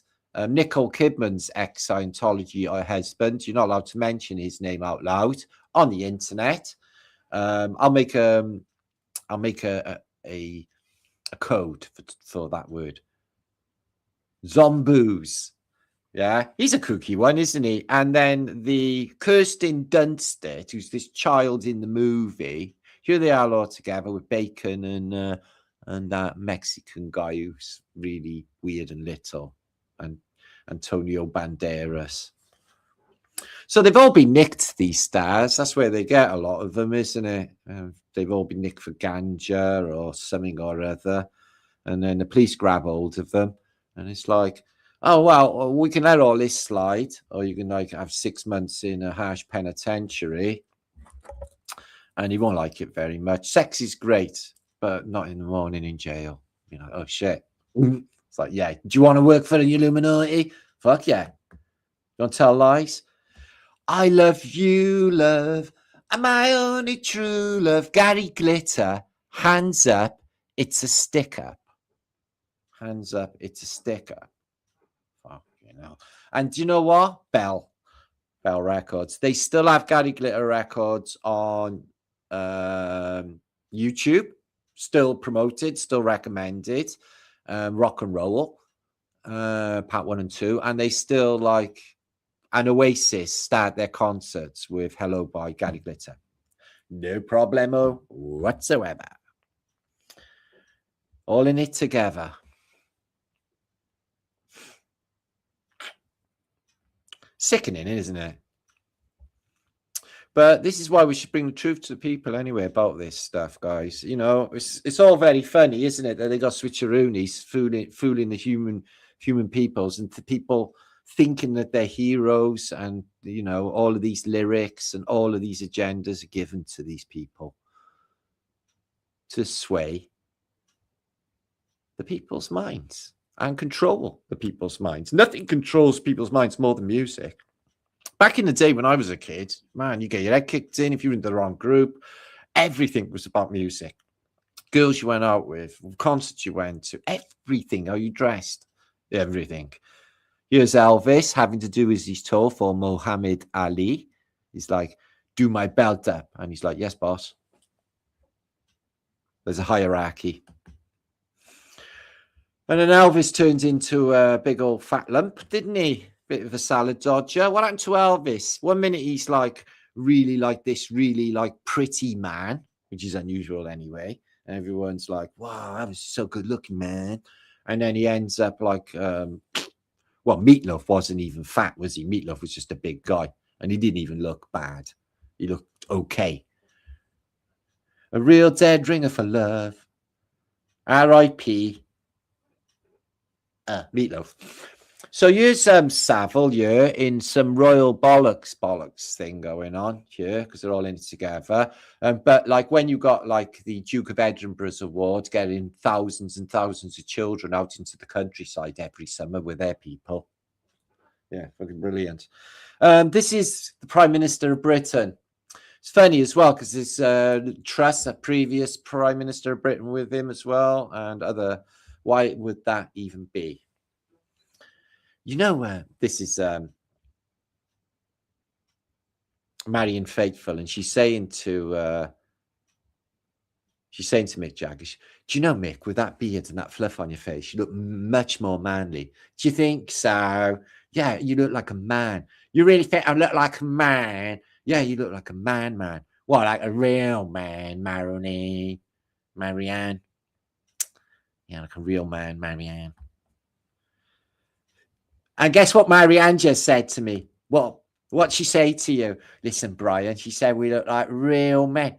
Nicole Kidman's ex-Scientology husband. You're not allowed to mention his name out loud on the internet. I'll make a code for that word. Zomboos. Yeah, he's a kooky one, isn't he? And then the Kirsten Dunst, who's this child in the movie. Here they are all together with Bacon and that Mexican guy who's really weird and little, and Antonio Banderas. So they've all been nicked, these stars. That's where they get a lot of them, isn't it? They've all been nicked for ganja or something or other. And then the police grab hold of them. And it's like, oh, well, we can let all this slide. Or you can like have 6 months in a harsh penitentiary. And you won't like it very much. Sex is great, but not in the morning in jail. You're like, oh, shit. It's like, yeah. Do you want to work for the Illuminati? Fuck yeah. Don't tell lies. I love you, love. And my only true love. Gary Glitter. Hands up. It's a stick up. Hands up. It's a sticker. Fuck, you know. And do you know what? Bell Records. They still have Gary Glitter Records on YouTube. Still promoted. Still recommended. Rock and Roll. Part 1 and 2. And they still like... And Oasis start their concerts with Hello by Gary Glitter. No problemo whatsoever. All in it together. Sickening, isn't it? But this is why we should bring the truth to the people anyway about this stuff, guys. You know, it's all very funny, isn't it? That they got switcheroonies fooling the human peoples and the people thinking that they're heroes, and you know, all of these lyrics and all of these agendas are given to these people to sway the people's minds and control the people's minds. Nothing controls people's minds more than music. Back in the day when I was a kid, man, you get your head kicked in if you were in the wrong group. Everything was about music. Girls you went out with, concerts you went to, everything, how you dressed, everything. Here's Elvis having to do as he's told for Muhammad Ali. He's like, do my belt up. And he's like, yes, boss. There's a hierarchy. And then Elvis turns into a big old fat lump, didn't he? Bit of a salad dodger. What happened to Elvis? 1 minute he's like really like this really like pretty man, which is unusual anyway. And everyone's like, wow, Elvis is so good looking, man. And then he ends up like... well, Meatloaf wasn't even fat, was he? Meatloaf was just a big guy, and he didn't even look bad. He looked okay. A real dead ringer for love. R.I.P. Meatloaf. So here's Savile here in some royal bollocks thing going on here, because they're all in it together. But like when you got like the Duke of Edinburgh's award, getting thousands and thousands of children out into the countryside every summer with their people. Yeah, fucking brilliant. This is the Prime Minister of Britain. It's funny as well because there's Truss, a previous Prime Minister of Britain, with him as well, and other. Why would that even be? You know, this is Marion Faithfull, and she's saying to Mick Jagger, do you know, Mick, with that beard and that fluff on your face, you look much more manly. Do you think so? Yeah, you look like a man. You really think I look like a man? Yeah, you look like a man. What, like a real man, Marianne? Yeah, like a real man, Marianne. And guess what Marianne just said to me? Well, what'd she say to you? Listen, Brian, she said we look like real men.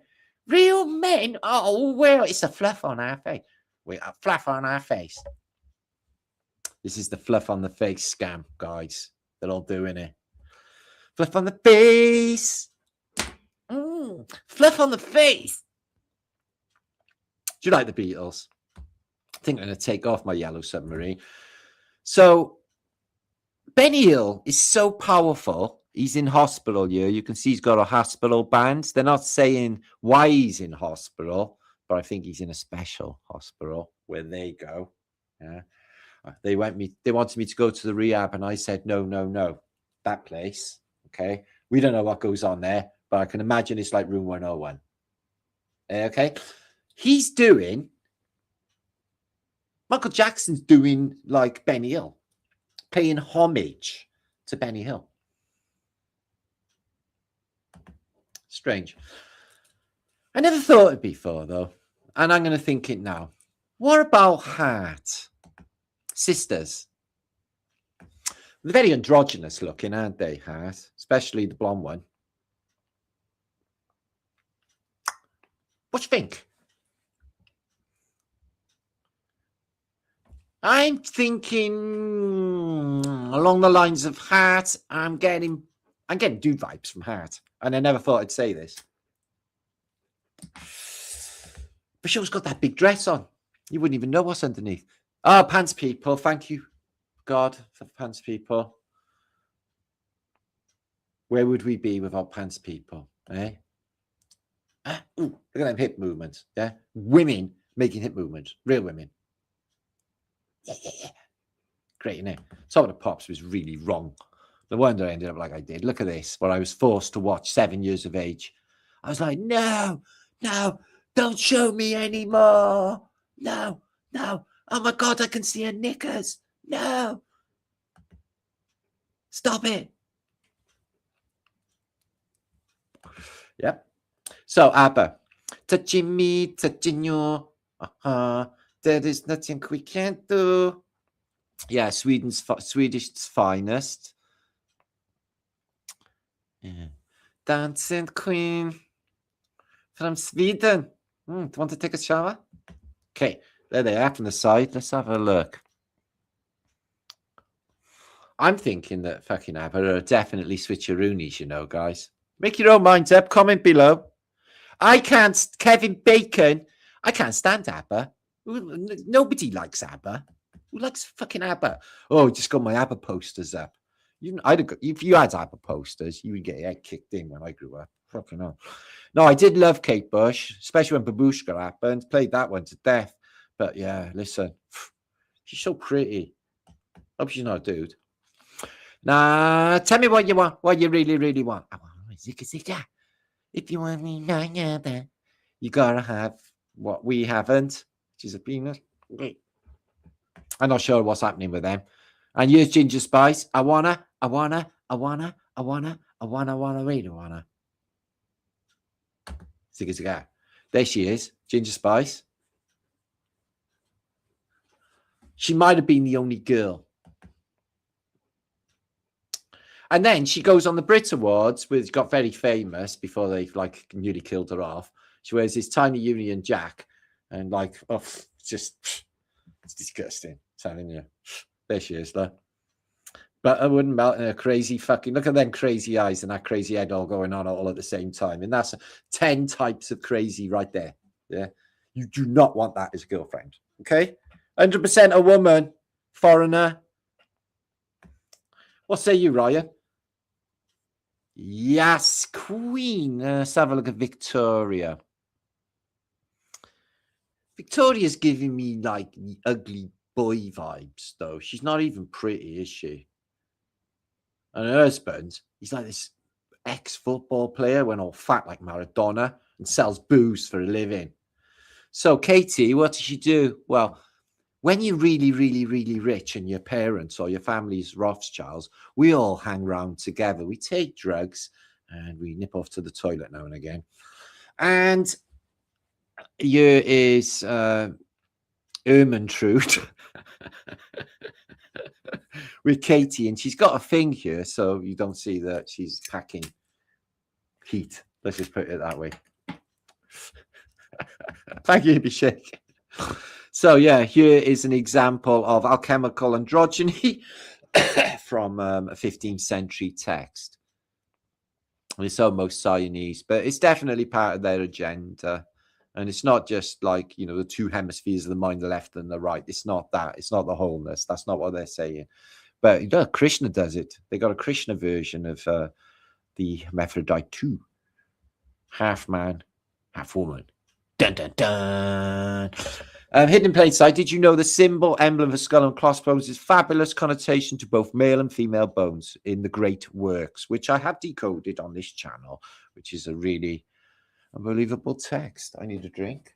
Real men? Oh, well, it's a fluff on our face. We got fluff on our face. This is the fluff on the face scam, guys. They're all doing it. Fluff on the face. Fluff on the face. Do you like the Beatles? I think I'm going to take off my yellow submarine. So Benny Hill is so powerful. He's in hospital here. You can see he's got a hospital band. They're not saying why he's in hospital, but I think he's in a special hospital where they go. Yeah. They wanted me to go to the rehab, and I said, no. That place, okay? We don't know what goes on there, but I can imagine it's like room 101. Okay? Michael Jackson's doing like Benny Hill. paying homage to Benny Hill. Strange. I never thought it before, though. And I'm going to think it now. What about Heart? Sisters. They're very androgynous looking, aren't they, Heart? Especially the blonde one. What do you think? I'm thinking along the lines of Heart. I'm getting dude vibes from Heart. And I never thought I'd say this. But she always got that big dress on. You wouldn't even know what's underneath. Oh, pants people. Thank you, God, for pants people. Where would we be without pants people? Eh? Ooh, look at them hip movements. Yeah. Women making hip movements. Real women. Yeah. Great, isn't it? Some of the pops was really wrong. No wonder I ended up like I did. Look at this, what I was forced to watch 7 years of age. I was like, no, don't show me anymore. No. Oh my God, I can see her knickers. No. Stop it. Yep. So, ABBA. Touching me, touching you. There is nothing we can't do. Yeah, Swedish's finest. Yeah. Dancing Queen from Sweden. Do you want to take a shower? Okay, there they are from the side. Let's have a look. I'm thinking that fucking ABBA are definitely switcheroonies, you know, guys. Make your own minds up. Comment below. Kevin Bacon. I can't stand ABBA. Nobody likes ABBA. Who likes fucking ABBA? Oh, just got my ABBA posters up. If you had ABBA posters, you would get your head kicked in when I grew up. Fucking hell. No, I did love Kate Bush, especially when Babushka happened. Played that one to death. But yeah, listen, she's so pretty. Hope she's not a dude. Nah, tell me what you want. What you really, really want. I want zika zika. If you want me, you gotta have what we haven't, which is a penis. I'm not sure what's happening with them. And here's Ginger Spice. I wanna. Zigga zigga. There she is, Ginger Spice. She might have been the only girl. And then she goes on the Brit Awards, which got very famous before they like nearly killed her off. She wears this tiny Union Jack and like, oh, it's disgusting. I'm telling you. There she is, look. But I wouldn't melt in her crazy fucking, look at them crazy eyes and that crazy head all going on all at the same time. And that's 10 types of crazy right there. Yeah. You do not want that as a girlfriend. Okay. 100% a woman, foreigner. What say you, Ryan? Yes, Queen. Let's have a look at Victoria. Victoria's giving me like the ugly boy vibes, though. She's not even pretty, is she? And her husband, he's like this ex-football player, went all fat like Maradona and sells booze for a living. So, Katie, what does she do? Well, when you're really, really, really rich and your parents or your family's Rothschilds, we all hang around together. We take drugs and we nip off to the toilet now and again. And here is Ermentrude with Katie, and she's got a thing here, so you don't see that she's packing heat. Let's just put it that way. Thank you, Abhishek. So yeah, here is an example of alchemical androgyny from a 15th century text. And it's almost Siamese, but it's definitely part of their agenda. And it's not just like, you know, the two hemispheres of the mind, the left and the right. It's not that. It's not the wholeness. That's not what they're saying. But you know, Krishna does it. They got a Krishna version of the Hermaphrodite too. Half man, half woman. Dun, dun, dun. Hidden in plain sight. Did you know the symbol, emblem of skull and crossbones is fabulous connotation to both male and female bones in the great works, which I have decoded on this channel, which is a really unbelievable text. I need a drink.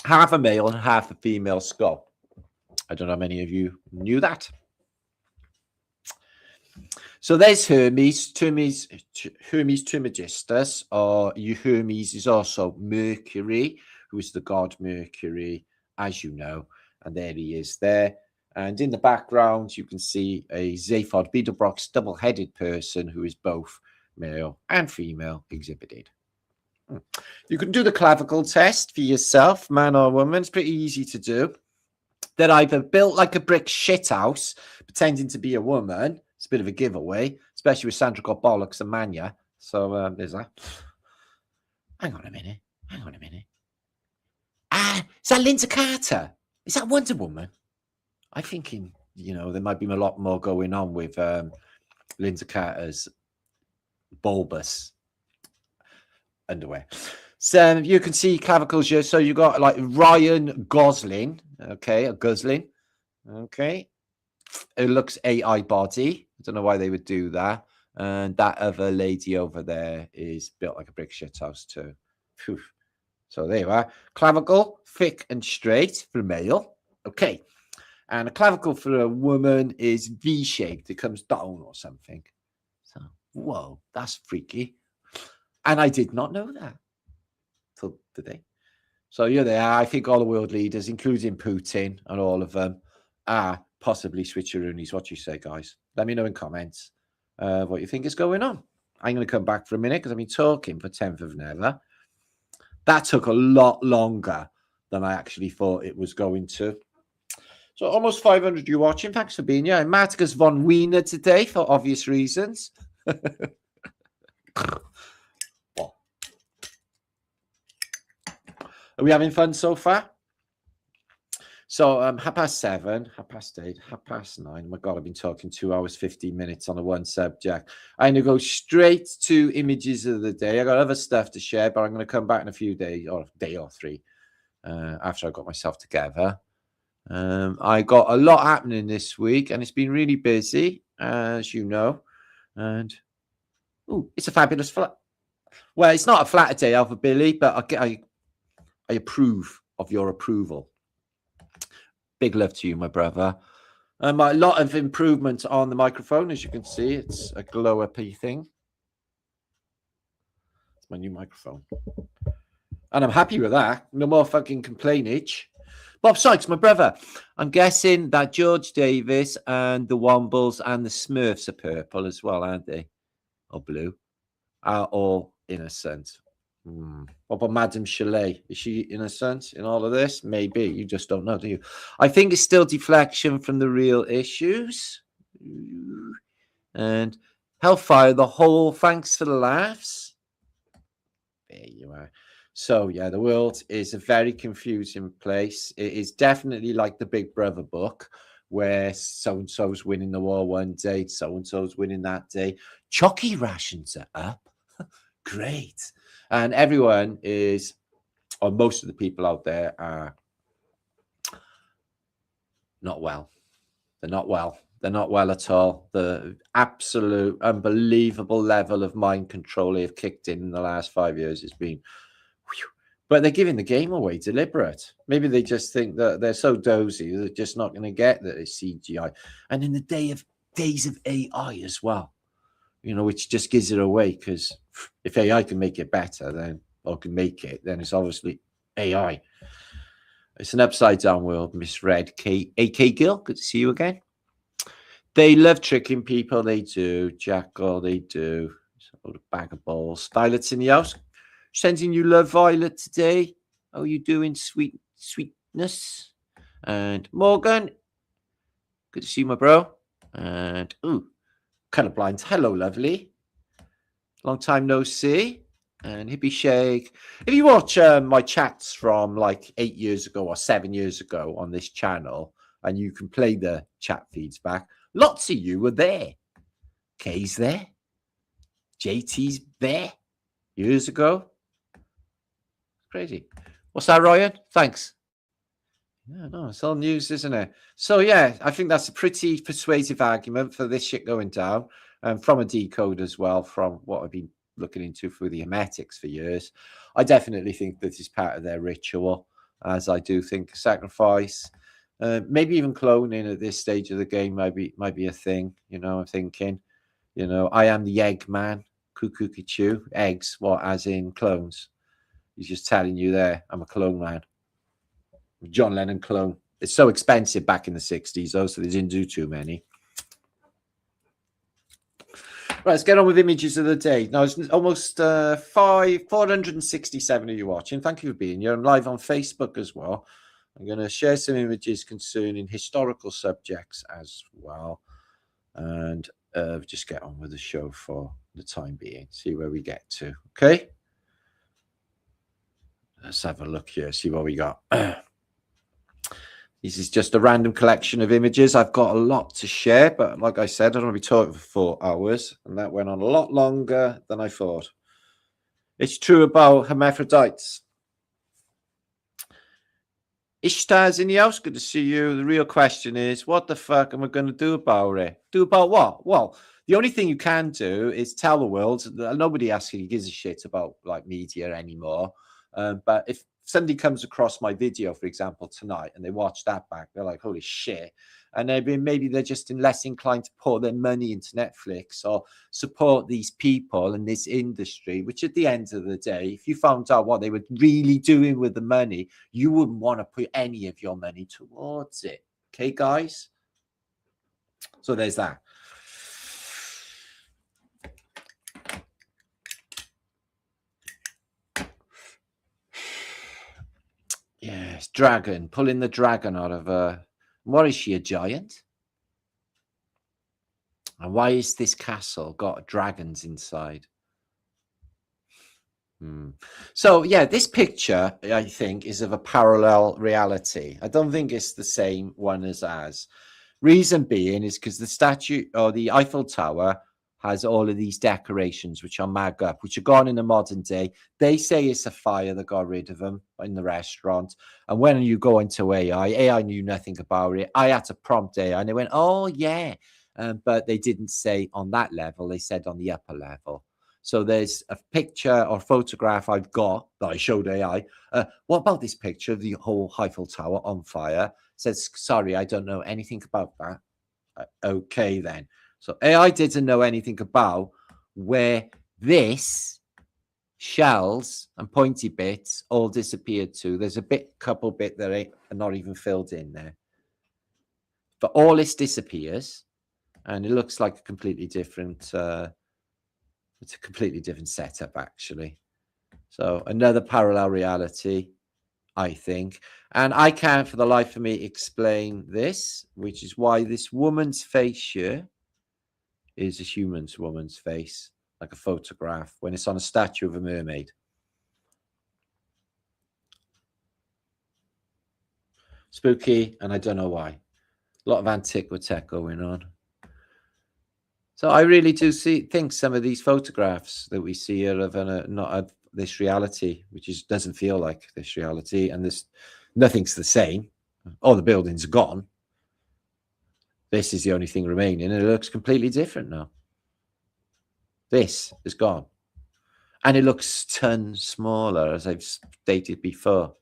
half a male and half a female skull. I don't know how many of you knew that. So there's Hermes. Hermes Trismegistus, or Hermes is also Mercury, who is the god Mercury, as you know. And there he is there. And in the background, you can see a Zaphod Beetlebrox double-headed person who is both male and female exhibited. You can do the clavicle test for yourself, man or woman. It's pretty easy to do. They're either built like a brick shithouse, pretending to be a woman. It's a bit of a giveaway, especially with Sandra got bollocks and mania. So there's that. Hang on a minute. Ah, is that Linda Carter? Is that Wonder Woman? I'm thinking, there might be a lot more going on with Linda Carter's bulbous underwear. So you can see clavicles here. So you got like Ryan Gosling, okay, a Gosling, okay. It looks AI body. I don't know why they would do that. And that other lady over there is built like a brick shithouse too. Whew. So there you are. Clavicle, thick and straight for a male. Okay. And a clavicle for a woman is V-shaped. It comes down or something. So, whoa, that's freaky. And I did not know that till today. So here they are. I think all the world leaders, including Putin and all of them, are possibly switcheroonies. What you say, guys? Let me know in comments what you think is going on. I'm going to come back for a minute because I've been talking for 10th of Never. That took a lot longer than I actually thought it was going to. So almost 500 you watching. Thanks for being here. I'm Marticus von Wiener today for obvious reasons. Are we having fun so far? So 7:30, 8:30, 8:30. Oh my God, I've been talking 2 hours, 15 minutes on a one subject. I'm going to go straight to images of the day. I got other stuff to share, but I'm going to come back in a few days, or a day or three, after I got myself together. I got a lot happening this week, and it's been really busy, as you know. And it's a fabulous flat. Well, it's not a flat day, Alpha Billy, but I approve of your approval. Big love to you, my brother. A lot of improvement on the microphone, as you can see. It's a glow up thing. It's my new microphone. And I'm happy with that. No more fucking complainage. Bob Sykes, my brother. I'm guessing that George Davis and the Wombles and the Smurfs are purple as well, aren't they? Or blue. Are all innocent. What about Madame Chalet? Is she innocent in all of this? Maybe. You just don't know, do you? I think it's still deflection from the real issues. And Hellfire, the whole, thanks for the laughs. There you are. So, yeah, the world is a very confusing place. It is definitely like the Big Brother book, where so-and-so's winning the war one day, so-and-so's winning that day. Chalky rations are up. Great. And everyone is, or most of the people out there are not well. They're not well. They're not well at all. The absolute unbelievable level of mind control they have kicked in the last 5 years has been, but they're giving the game away deliberate. Maybe they just think that they're so dozy, they're just not going to get that it's CGI. And in the days of AI as well, which just gives it away, because if AI can make it better, then then it's obviously AI. It's an upside down world, misread. AK Gill, good to see you again. They love tricking people. They do. Jackal, they do. It's a bag of balls. Violet's in the house. Sending you love, Violet, today. How are you doing, sweetness? And Morgan, good to see you, my bro. And Colorblind, hello, lovely. Long time no see. And Hippie Shake. If you watch my chats from like 8 years ago or 7 years ago on this channel, and you can play the chat feeds back, lots of you were there. Kay's there. JT's there. Years ago. Crazy. What's that, Ryan? Thanks. Yeah, no, it's all news, isn't it? So, yeah, I think that's a pretty persuasive argument for this shit going down. From a decode as well, from what I've been looking into through the Hermetics for years. I definitely think this is part of their ritual. as I do think sacrifice, maybe even cloning at this stage of the game might be a thing. You know, I'm thinking, you know, I am the egg man, cuckoo choo, eggs, what, as in clones. He's just telling you there, I'm a clone man. John Lennon clone. It's so expensive back in the 60s, though, so they didn't do too many. Right, let's get on with images of the day. Now, it's almost 467 of you watching. Thank you for being here. I'm live on Facebook as well. I'm going to share some images concerning historical subjects as well. And just get on with the show for the time being. See where we get to. Okay? Let's have a look here. See what we got. This is just a random collection of images. I've got a lot to share, but like I said, I don't want to be talking for 4 hours, and that went on a lot longer than I thought. It's true about hermaphrodites. Ishtar's in the house. Good to see you. The real question is, what the fuck am I going to do about it? Do about what? Well, the only thing you can do is tell the world that nobody actually gives a shit about like media anymore. But if somebody comes across my video, for example, tonight, and they watch that back, they're like, holy shit. And maybe they're just less inclined to pour their money into Netflix or support these people in this industry, which at the end of the day, if you found out what they were really doing with the money, you wouldn't want to put any of your money towards it. Okay, guys? So there's that. Yes, dragon, pulling the dragon out of her. What is she, a giant? And why is this castle got dragons inside? So, yeah, this picture, I think, is of a parallel reality. I don't think it's the same one as. Reason being is because the statue or the Eiffel Tower has all of these decorations which are mag up, which are gone in the modern day. They say it's a fire that got rid of them in the restaurant. And when you go into AI knew nothing about it. I had to prompt AI and they went, oh, yeah. But they didn't say on that level. They said on the upper level. So there's a picture or photograph I've got that I showed AI. What about this picture of the whole Eiffel Tower on fire? Says, sorry, I don't know anything about that. Okay, then. So AI didn't know anything about where this shells and pointy bits all disappeared to. There's a couple bit that are not even filled in there. But all this disappears, and it looks like a completely different. It's a completely different setup, actually. So another parallel reality, I think. And I can't for the life of me explain this, which is why this woman's face here is a woman's face, like a photograph, when it's on a statue of a mermaid. Spooky, and I don't know why. A lot of antiquitech going on. So I really do think some of these photographs that we see are of not of this reality, which doesn't feel like this reality, and nothing's the same. All the buildings are gone. This is the only thing remaining, and it looks completely different now. This is gone. And it looks a ton smaller, as I've stated before.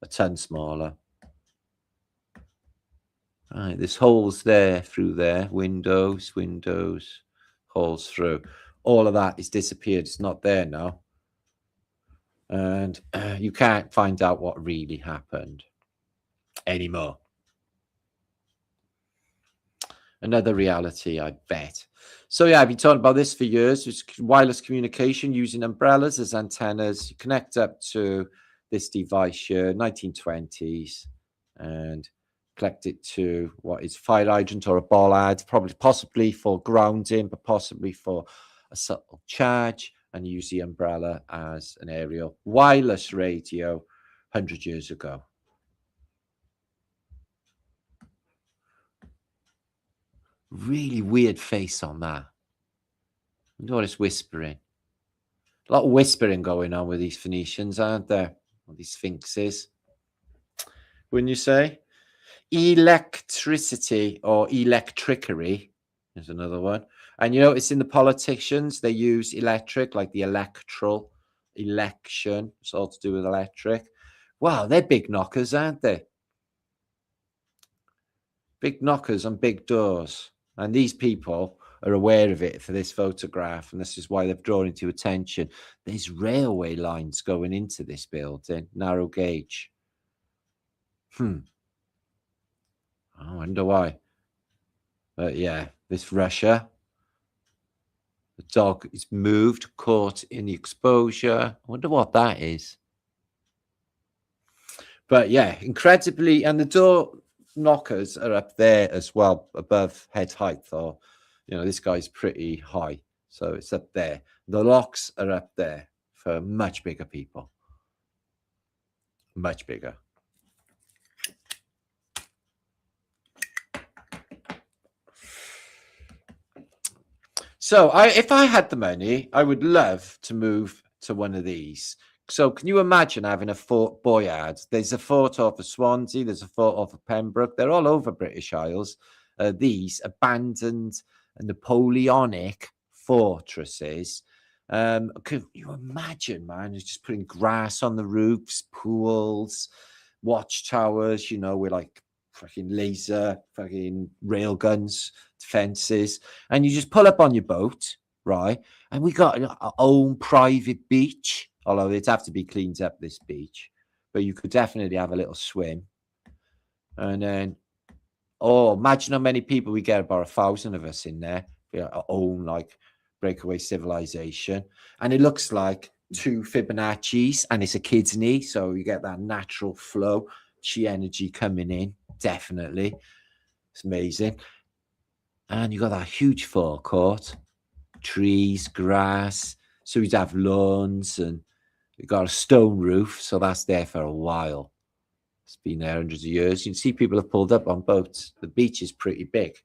A ton smaller. Right, there's holes there, through there. Windows, holes through. All of that is disappeared. It's not there now. And you can't find out what really happened anymore. Another reality, I bet. So yeah, I've been talking about this for years. It's wireless communication using umbrellas as antennas. You connect up to this device here, 1920s, and collect it to what is fire hydrant or a bollard, possibly for grounding, but possibly for a subtle charge, and use the umbrella as an aerial wireless radio 100 years ago. Really weird face on that. You know, it's whispering. A lot of whispering going on with these Phoenicians, aren't there? Or these sphinxes. Wouldn't you say? Electricity or electricery is another one. And you notice in the politicians, they use electric, like the electoral election. It's all to do with electric. Wow, they're big knockers, aren't they? Big knockers on big doors. And these people are aware of it for this photograph, and this is why they've drawn it to attention. There's railway lines going into this building, narrow gauge. I wonder why. But yeah, this Russia. The dog is moved, caught in the exposure. I wonder what that is. But yeah, incredibly, and the door knockers are up there as well, above head height. Or, you know, this guy's pretty high, so it's up there. The locks are up there for much bigger people. Much bigger. So if I had the money, I would love to move to one of these. So can you imagine having a Fort Boyard? There's a fort off of Swansea. There's a fort off of Pembroke. They're all over British Isles. These abandoned Napoleonic fortresses. Can you imagine, man? It's just putting grass on the roofs, pools, watchtowers, you know, with like fucking laser, fucking rail guns, defenses. And you just pull up on your boat, right? And we got our own private beach. Although it'd have to be cleaned up, this beach. But you could definitely have a little swim. And then, oh, imagine how many people we get, about 1,000 of us in there. Our own, like, breakaway civilization. And it looks like 2 Fibonacci's, and it's a kid's knee. So you get that natural flow, chi energy coming in. Definitely. It's amazing. And you got that huge forecourt. Trees, grass. So you'd have lawns, and you've got a stone roof, so that's there for a while. It's been there hundreds of years. You can see people have pulled up on boats. The beach is pretty big,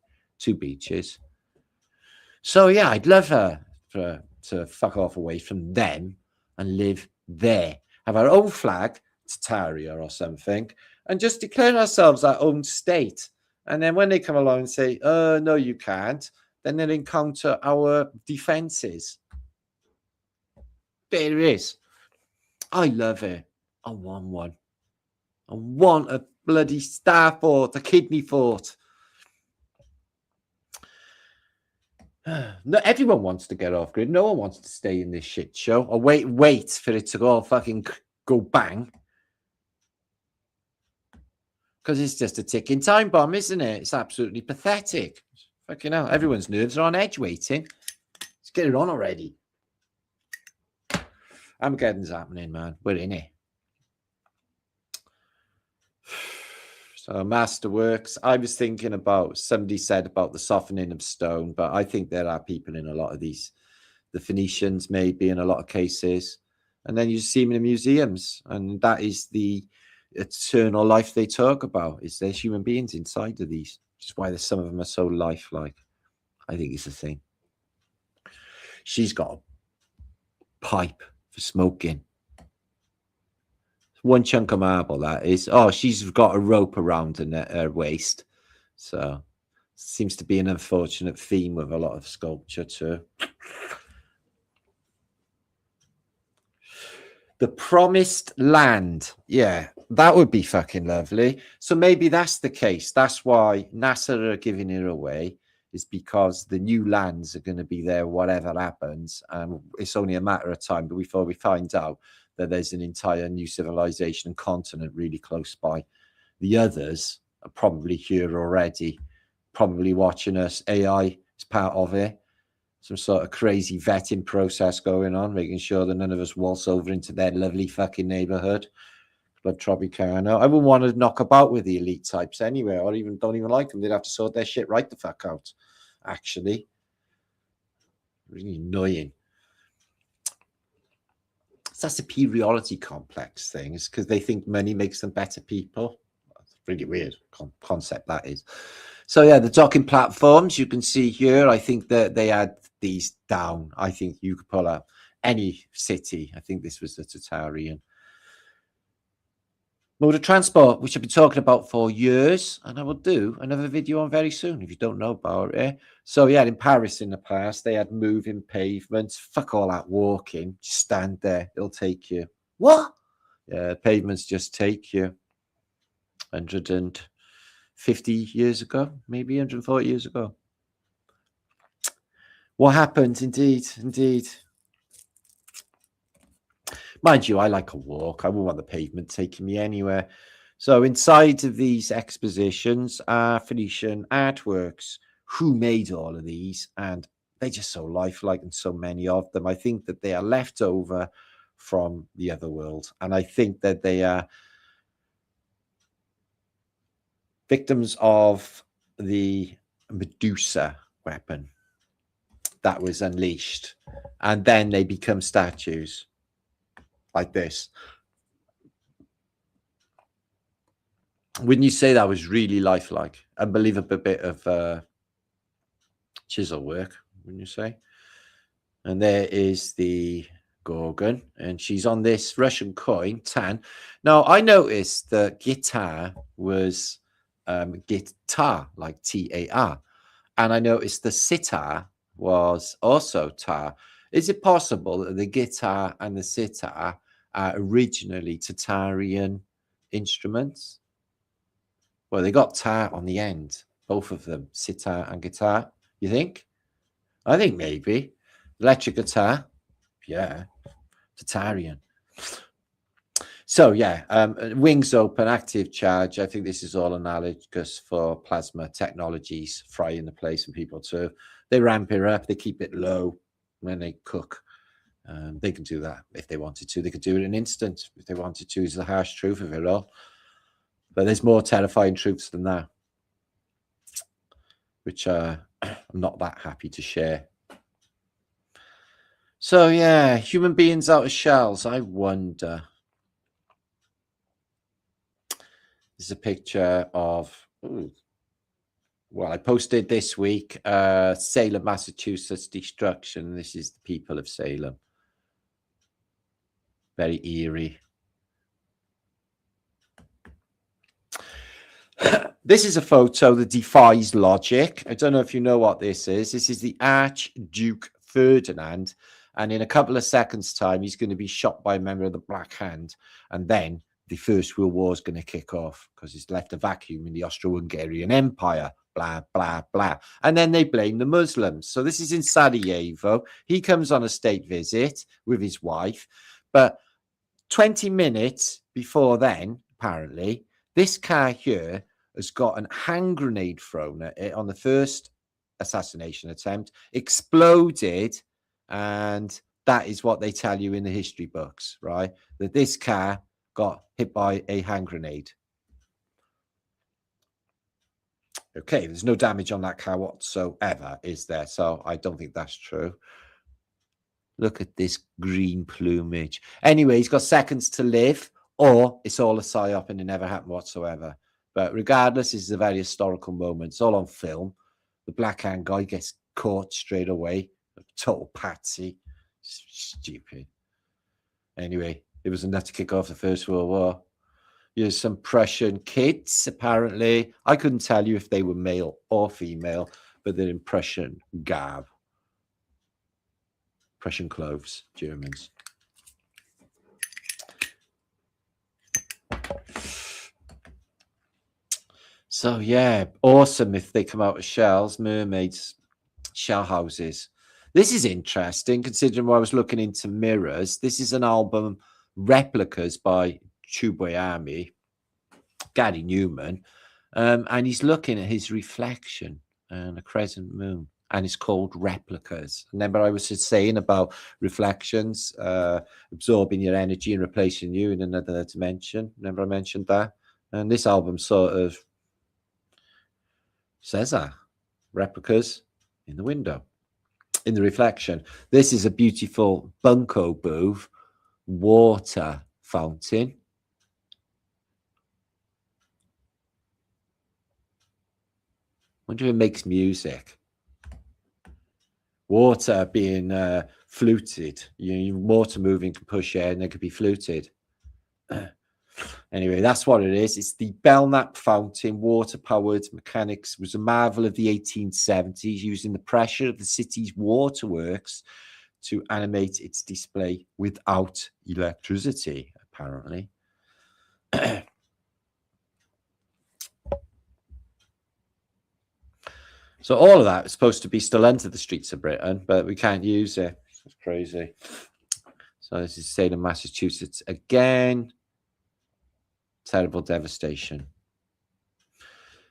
2 beaches. So yeah, I'd love to fuck off away from them and live there. Have our own flag, Tartaria or something, and just declare ourselves our own state. And then when they come along and say, no, you can't, then they'll encounter our defenses. There it is. I love it. I want one. I want a bloody star fort, a kidney fort. No, everyone wants to get off grid. No one wants to stay in this shit show or wait for it to all fucking go bang. Because it's just a ticking time bomb, isn't it? It's absolutely pathetic. Fucking hell. Everyone's nerves are on edge waiting. Let's get it on already. Armageddon's happening, man. We're in it. So Masterworks. I was thinking about, somebody said about the softening of stone, but I think there are people in a lot of these. The Phoenicians maybe in a lot of cases. And then you see them in museums. And that is the eternal life they talk about. Is there's human beings inside of these. Which is why some of them are so lifelike. I think it's a thing. She's got a pipe for smoking. One chunk of marble, that is. Oh, she's got a rope around her waist. So seems to be an unfortunate theme with a lot of sculpture too. The Promised Land. Yeah, that would be fucking lovely. So maybe that's the case. That's why NASA are giving it away, is because the new lands are going to be there whatever happens. And it's only a matter of time before we find out that there's an entire new civilization and continent really close by. The others are probably here already, probably watching us. AI is part of it. Some sort of crazy vetting process going on, making sure that none of us waltz over into their lovely fucking neighborhood. Club Tropicana. I wouldn't want to knock about with the elite types anyway, or even don't even like them. They'd have to sort their shit right the fuck out, actually. Really annoying. So that's a superiority complex thing, is because they think money makes them better people. That's a really weird concept, that is. So yeah, the docking platforms you can see here, I think that they had these down. I think you could pull up any city. I think this was the Tartarian mode of transport, which I've been talking about for years, and I will do another video on very soon if you don't know about it. So yeah, in Paris in the past, they had moving pavements. Fuck all that walking. Just stand there. It'll take you. What? Pavements just take you 150 years ago, maybe 140 years ago. What happened? Indeed, indeed. Mind you, I like a walk. I wouldn't want the pavement taking me anywhere. So inside of these expositions are Phoenician artworks. Who made all of these? And they're just so lifelike, and so many of them. I think that they are left over from the other world. And I think that they are victims of the Medusa weapon that was unleashed. And then they become statues like this. Wouldn't you say that was really lifelike? Unbelievable bit of chisel work, wouldn't you say? And there is the Gorgon, and she's on this Russian coin, tan. Now, I noticed that guitar was guitar, like T-A-R. And I noticed the sitar was also tar. Is it possible that the guitar and the sitar are originally Tartarian instruments? Well, they got tar on the end, both of them, sitar and guitar. You think? I think maybe. Electric guitar, yeah, Tartarian. So, yeah, wings open, active charge. I think this is all analogous for plasma technologies, frying the place and people too. They ramp it up, they keep it low when they cook. They can do that if they wanted to. They could do it in an instant if they wanted to, is the harsh truth of it all. But there's more terrifying truths than that, which I'm not that happy to share. So, yeah, human beings out of shells. I wonder. This is a picture of, well, I posted this week, Salem, Massachusetts destruction. This is the people of Salem. Very eerie. This is a photo that defies logic. I don't know if you know what this is. This is the Archduke Ferdinand. And in a couple of seconds' time, he's going to be shot by a member of the Black Hand. And then the First World War is going to kick off because it's left a vacuum in the Austro-Hungarian Empire. Blah, blah, blah. And then they blame the Muslims. So this is in Sarajevo. He comes on a state visit with his wife. But 20 minutes before then, apparently, this car here has got a hand grenade thrown at it on the first assassination attempt, exploded, and that is what they tell you in the history books, right? That this car got hit by a hand grenade. Okay, there's no damage on that car whatsoever, is there? So I don't think that's true. Look at this green plumage. Anyway, he's got seconds to live, or it's all a psyop and it never happened whatsoever. But regardless, this is a very historical moment. It's all on film. The Black Hand guy gets caught straight away. A total patsy. Stupid. Anyway, it was enough to kick off the First World War. Here's some Prussian kids, apparently. I couldn't tell you if they were male or female, but they're in Prussian garb. Prussian clothes, Germans. So, yeah, awesome if they come out of shells, mermaids, shell houses. This is interesting, considering I was looking into mirrors. This is an album, Replicas by Chubayami, Gary Newman, and he's looking at his reflection and a crescent moon, and it's called Replicas. Remember I was just saying about reflections, absorbing your energy and replacing you in another dimension. Remember I mentioned that? And this album sort of says that. Replicas in the window, in the reflection. This is a beautiful bunko booth water fountain. Wonder if it makes music. Water being fluted. Water moving can push air and it could be fluted. Anyway, that's what it is. It's the Belknap fountain, water-powered mechanics. It was a marvel of the 1870s, using the pressure of the city's waterworks to animate its display without electricity, apparently. So all of that is supposed to be still under the streets of Britain, but we can't use it. It's crazy. So this is Salem, Massachusetts again. Terrible devastation.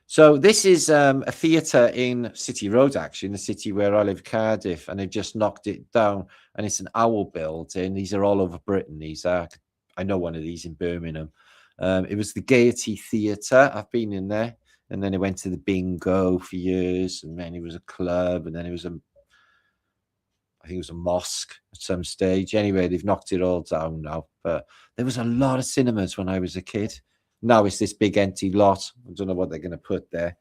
So this is a theatre in City Road, actually, in the city where I live, Cardiff, and they've just knocked it down. And it's an owl building. These are all over Britain. These are, I know one of these in Birmingham. It was the Gaiety Theatre. I've been in there. And then it went to the Bingo for years. And then it was a club. And then it was I think it was a mosque at some stage. Anyway, they've knocked it all down now. But there was a lot of cinemas when I was a kid. Now it's this big empty lot. I don't know what they're going to put there.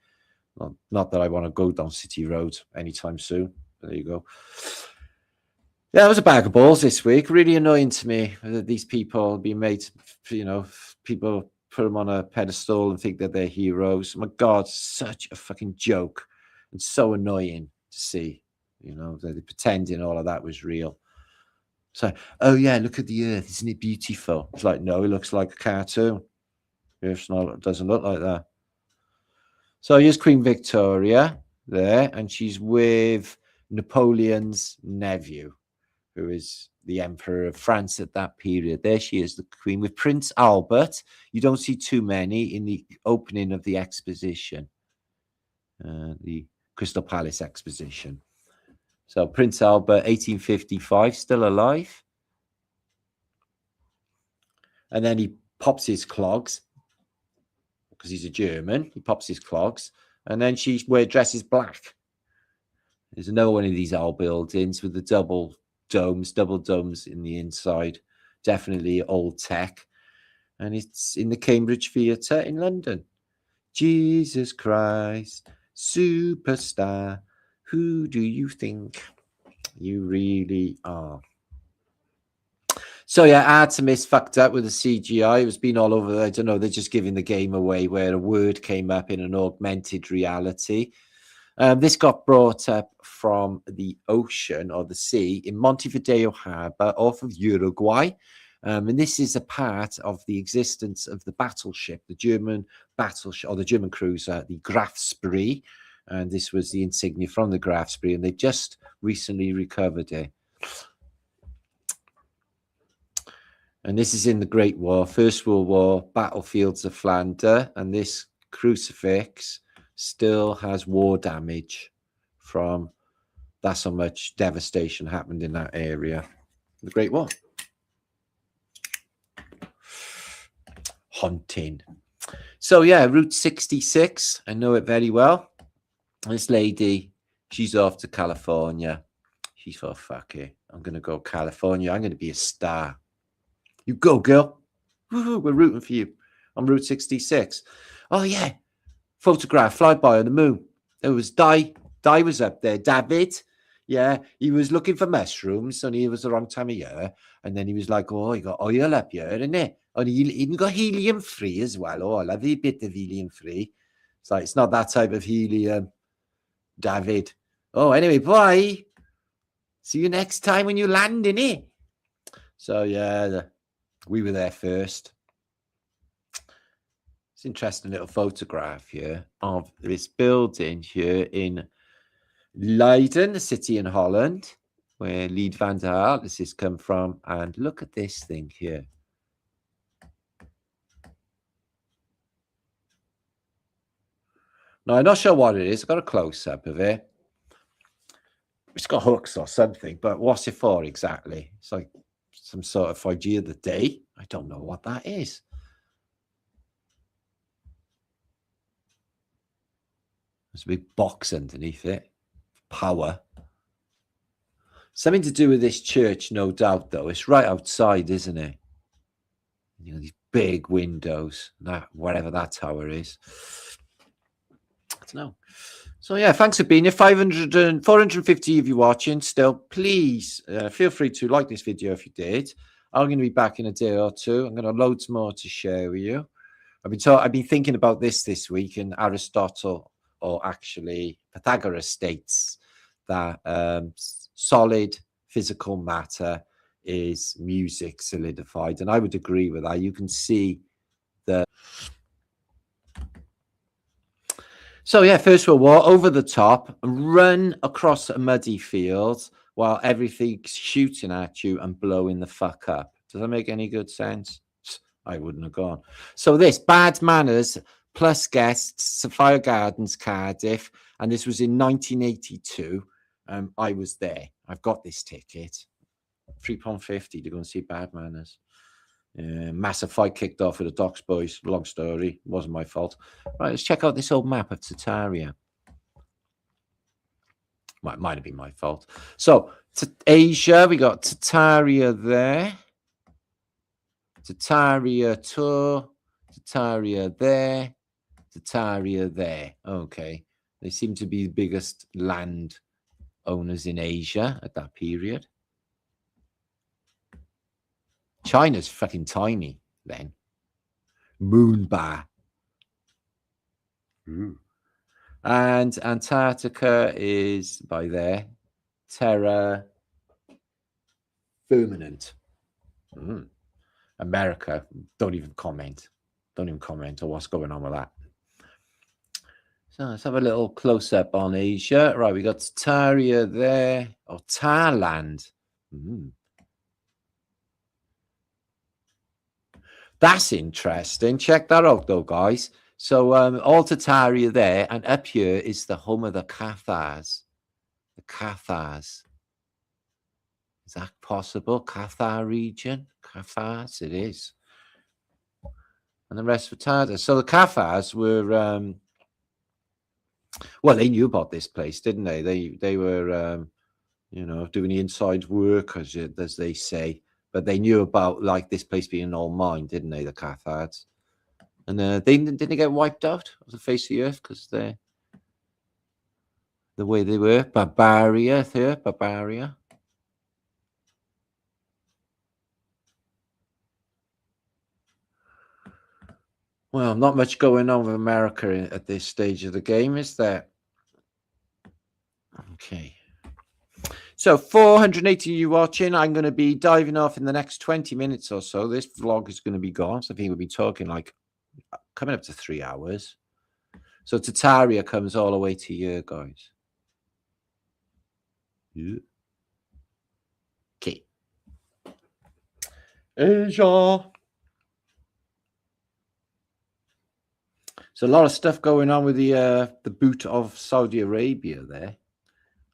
Not that I want to go down City Road anytime soon. But there you go. Yeah, it was a bag of balls this week. Really annoying to me that these people be made, people put them on a pedestal and think that they're heroes. My God, such a fucking joke and so annoying to see. They're pretending all of that was real. So, oh yeah, look at the earth. Isn't it beautiful? It's like, no, it looks like a cartoon. It doesn't look like that. So here's Queen Victoria there, and she's with Napoleon's nephew, who is the Emperor of France at that period. There she is, the Queen, with Prince Albert. You don't see too many in the opening of the exposition, the Crystal Palace exposition. So Prince Albert, 1855, still alive. And then he pops his clogs, because he's a German. He pops his clogs, and then she dresses black. There's another one of these old buildings with the double domes in the inside. Definitely old tech. And it's in the Cambridge Theatre in London. Jesus Christ, superstar, who do you think you really are? So yeah, Artemis fucked up with the CGI. It was been all over. I don't know. They're just giving the game away where a word came up in an augmented reality. This got brought up from the ocean or the sea in Montevideo Harbour off of Uruguay. And this is a part of the existence of the battleship, the German battleship or the German cruiser, the Graf Spee. And this was the insignia from the Graf Spee, and they just recently recovered it. And this is in the Great War, First World War, battlefields of Flanders. And this crucifix still has war damage from that's how much devastation happened in that area. The Great War. Haunting. So yeah, Route 66. I know it very well. This lady, she's off to California. She's for fuck it. I'm going to go California. I'm going to be a star. You go, girl. Woo-hoo, we're rooting for you on Route 66. Oh, yeah. Photograph, flyby on the moon. There was Di. Di was up there. David. Yeah, he was looking for mushrooms, and it was the wrong time of year. And then he was like, oh, you got oil up here, isn't it? And he even got helium-free as well. Oh, I love a bit of helium-free. It's like, it's not that type of helium, David. Oh, anyway, bye. See you next time when you land, innit? So, yeah, we were there first. It's an interesting little photograph here of this building here in Leiden, the city in Holland, where Lead van der Hartles has come from. And look at this thing here. Now, I'm not sure what it is. I've got a close-up of it. It's got hooks or something, but what's it for exactly? It's like some sort of idea of the day. I don't know what that is. There's a big box underneath it. Power. Something to do with this church, no doubt, though. It's right outside, isn't it? You know, these big windows, that whatever that tower is. I don't know. So, yeah, thanks for being here. 450 of you watching still. Please feel free to like this video if you did. I'm going to be back in a day or two. I'm going to have loads more to share with you. I've been thinking about this week, and Aristotle, or actually Pythagoras, states that solid physical matter is music solidified. And I would agree with that. You can see So yeah, First World War, over the top, run across a muddy field while everything's shooting at you and blowing the fuck up. Does that make any good sense? I wouldn't have gone. So this, Bad Manners plus guests, Sophia Gardens, Cardiff, and this was in 1982. I was there. I've got this ticket. £3.50 to go and see Bad Manners. Massive fight kicked off with the Docks boys. Long story. Wasn't my fault. Right, let's check out this old map of Tartaria. Well, it might have been my fault. So, to Asia, we got Tartaria there. Tartaria tour. Tartaria there. Tartaria there. Okay. They seem to be the biggest land owners in Asia at that period. China's fucking tiny then. Moonbar. Ooh. And Antarctica is by there. Terra Firmament. America. Don't even comment. Don't even comment on what's going on with that. So let's have a little close-up on Asia. Right, we got Tartaria there. Oh, Thailand. That's interesting. Check that out, though, guys. So all Tartaria there, and up here is the home of the Cathars. The Cathars. Is that possible? Cathar region? Cathars? It is. And the rest were Tartars. So the Cathars were... well, they knew about this place, didn't they? They were, you know, doing the inside work, as they say. But they knew about, like, this place being all mine, didn't they, the Cathars? And they didn't get wiped out of the face of the earth because they're the way they were. Barbaria there, Barbaria. Well, not much going on with America at this stage of the game, is there? Okay. So 480 of you watching. I'm going to be diving off in the next 20 minutes or so. This vlog is going to be gone. So I think we'll be talking like coming up to 3 hours. So Tartaria comes all the way to here, guys. Yeah. Okay. Asia. So a lot of stuff going on with the boot of Saudi Arabia there.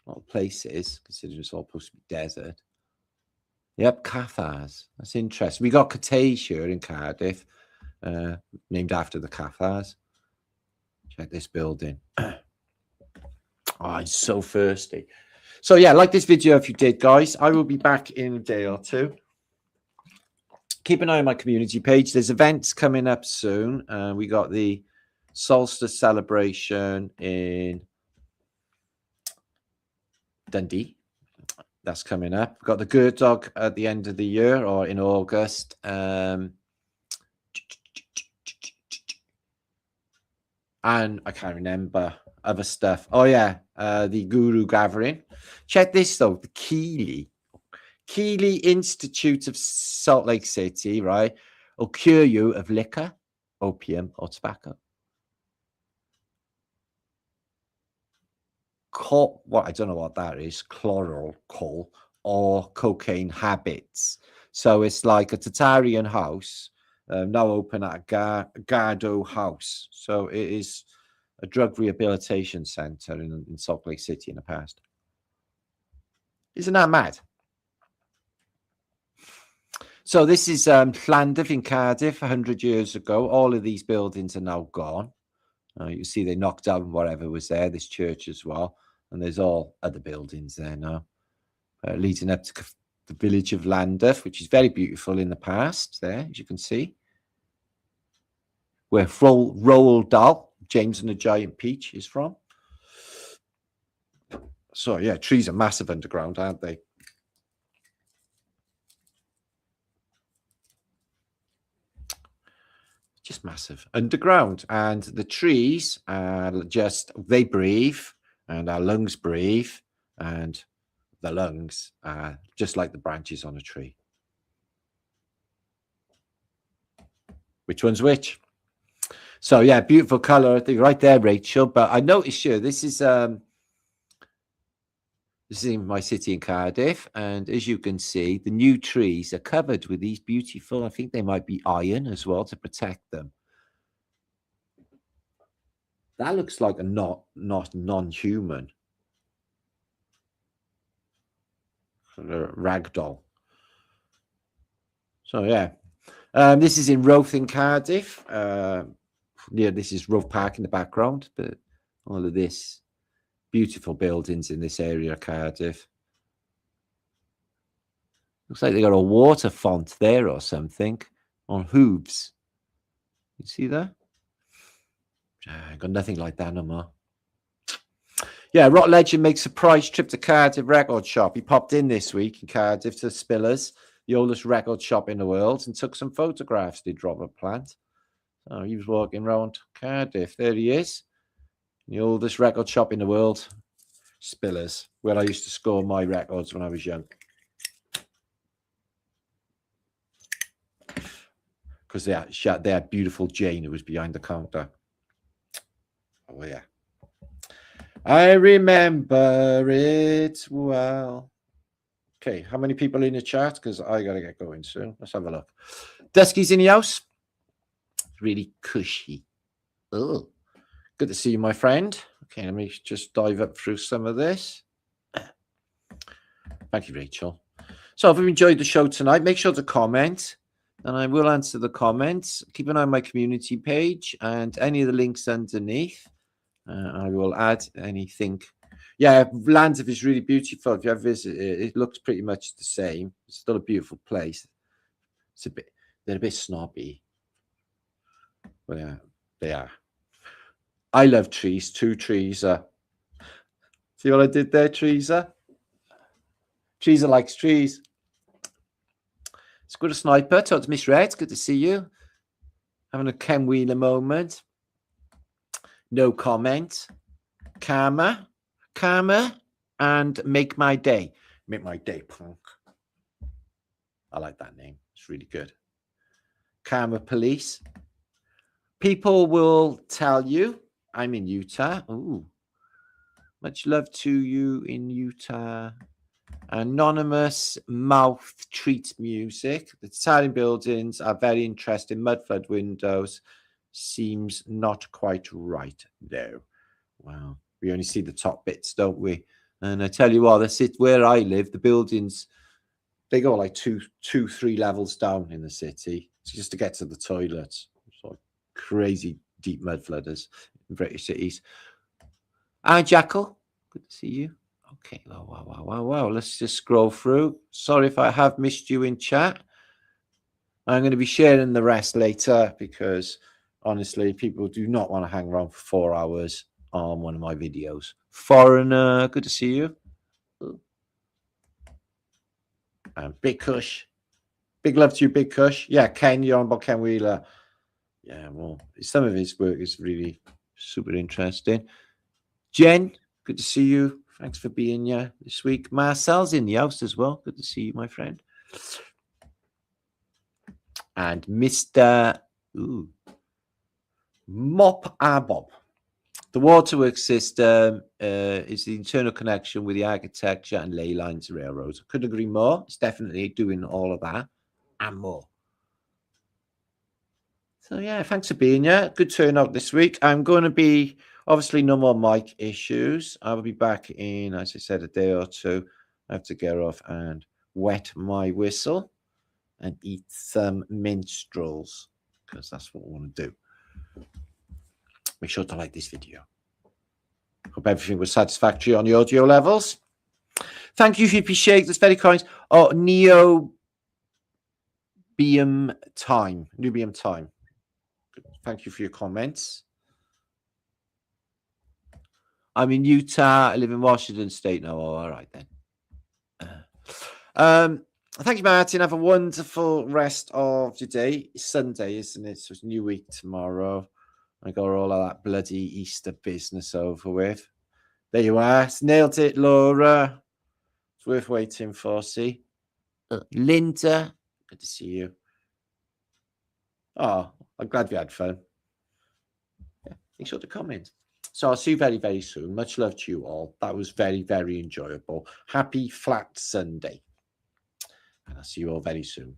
A lot of places, considering it's all supposed to be desert. Yep, Cathars. That's interesting. We got cottage here in Cardiff, named after the Cathars. Check this building. Oh, I'm so thirsty. So yeah, like this video if you did, guys. I will be back in a day or two. Keep an eye on my community page. There's events coming up soon. We got the Soulstice celebration in Dundee. That's coming up. We've got the Gert Dog at the end of the year or in August. And I can't remember other stuff. Oh, yeah. The Guru Gathering. Check this, though. The Keeley Institute of Salt Lake City, right, will cure you of liquor, opium, or tobacco. What I don't know what that is, chloral or cocaine habits. So it's like a Tartarian house now open at a Gardo house. So it is a drug rehabilitation center in Salt Lake City in the past. Isn't that mad? So this is Llandaf in Cardiff 100 years ago. All of these buildings are now gone. You see they knocked down whatever was there, this church as well. And there's all other buildings there now. Leading up to the village of Llandaf, which is very beautiful in the past there, as you can see. Where Roald Dahl, James and the Giant Peach, is from. So, yeah, trees are massive underground, aren't they? Just massive underground. And the trees are just, they breathe, and our lungs breathe, and the lungs are just like the branches on a tree. which one's which. So yeah, beautiful color, I think, right there, Rachel. But I noticed here, this is in my city in Cardiff, and as you can see, the new trees are covered with these beautiful, I think they might be iron as well to protect them. That looks like a not non-human ragdoll. So yeah, this is in Roath in Cardiff. Yeah, this is Roath Park in the background, but all of this beautiful buildings in this area of Cardiff. Looks like they got a water font there or something on hooves. You see that? Got nothing like that no more. Yeah, Rock Legend makes a surprise trip to Cardiff record shop. He popped in this week in Cardiff to Spillers, the oldest record shop in the world, and took some photographs. Did Robert Plant? So he was walking around Cardiff. There he is, the oldest record shop in the world, Spillers, where I used to score my records when I was young. Because they had beautiful Jane who was behind the counter. Oh yeah, I remember it well. Okay, how many people in the chat? Because I gotta get going soon. Let's have a look. Dusky's in the house. Really cushy. Oh, good to see you, my friend. Okay, let me just dive up through some of this. Thank you, Rachel. So if you've enjoyed the show tonight, make sure to comment, and I will answer the comments. Keep an eye on my community page and any of the links underneath. I will add anything. Yeah, Llandaff is really beautiful. If you ever visit it, it looks pretty much the same. It's still a beautiful place. It's they're a bit snobby. But yeah, they are. I love trees. Two trees. See what I did there, Teresa? Teresa likes trees. It's good, a sniper. Talk to Miss Red. Good to see you. Having a Ken Wheeler moment. No comment. Karma, and make my day. Make my day, punk. I like that name. It's really good. Karma Police. People will tell you I'm in Utah. Ooh. Much love to you in Utah. Anonymous mouth treat music. The Italian buildings are very interesting. Mudflood windows seems not quite right though. Wow. We only see the top bits, don't we? And I tell you what, that's it. Where I live, the buildings, they go like two, 3 levels down in the city. It's just to get to the toilets. It's like crazy deep mud flooders in British cities. Hi, Jackal. Good to see you. Okay. Wow. Let's just scroll through. Sorry if I have missed you in chat. I'm going to be sharing the rest later because honestly, people do not want to hang around for 4 hours on one of my videos. Foreigner, good to see you. And Big Kush. Big love to you, Big Kush. Yeah, Ken, you're on about Ken Wheeler. Yeah, well, some of his work is really super interesting. Jen, good to see you. Thanks for being here this week. Marcel's in the house as well. Good to see you, my friend. And Mr. Mop Bob. The waterworks system is the internal connection with the architecture and ley lines of railroads. I couldn't agree more. It's definitely doing all of that and more. So, yeah, thanks for being here. Good turnout this week. I'm going to be, obviously, no more mic issues. I will be back in, as I said, a day or two. I have to get off and wet my whistle and eat some minstrels because that's what I want to do. Make sure to like this video. Hope everything was satisfactory on the audio levels. Thank you, Hippie Shake. That's very kind. Oh, Nubium Time. Thank you for your comments. I'm in Utah. I live in Washington State now. Oh, all right then. Thank you, Martin. Have a wonderful rest of your day. It's Sunday, isn't it? So it's new week tomorrow. I got all of that bloody Easter business over with. There you are. Nailed it, Laura. It's worth waiting for. See? Linda, good to see you. Oh, I'm glad we had fun. Yeah, make sure to comment. So I'll see you very, very soon. Much love to you all. That was very, very enjoyable. Happy Flat Sunday. And I'll see you all very soon.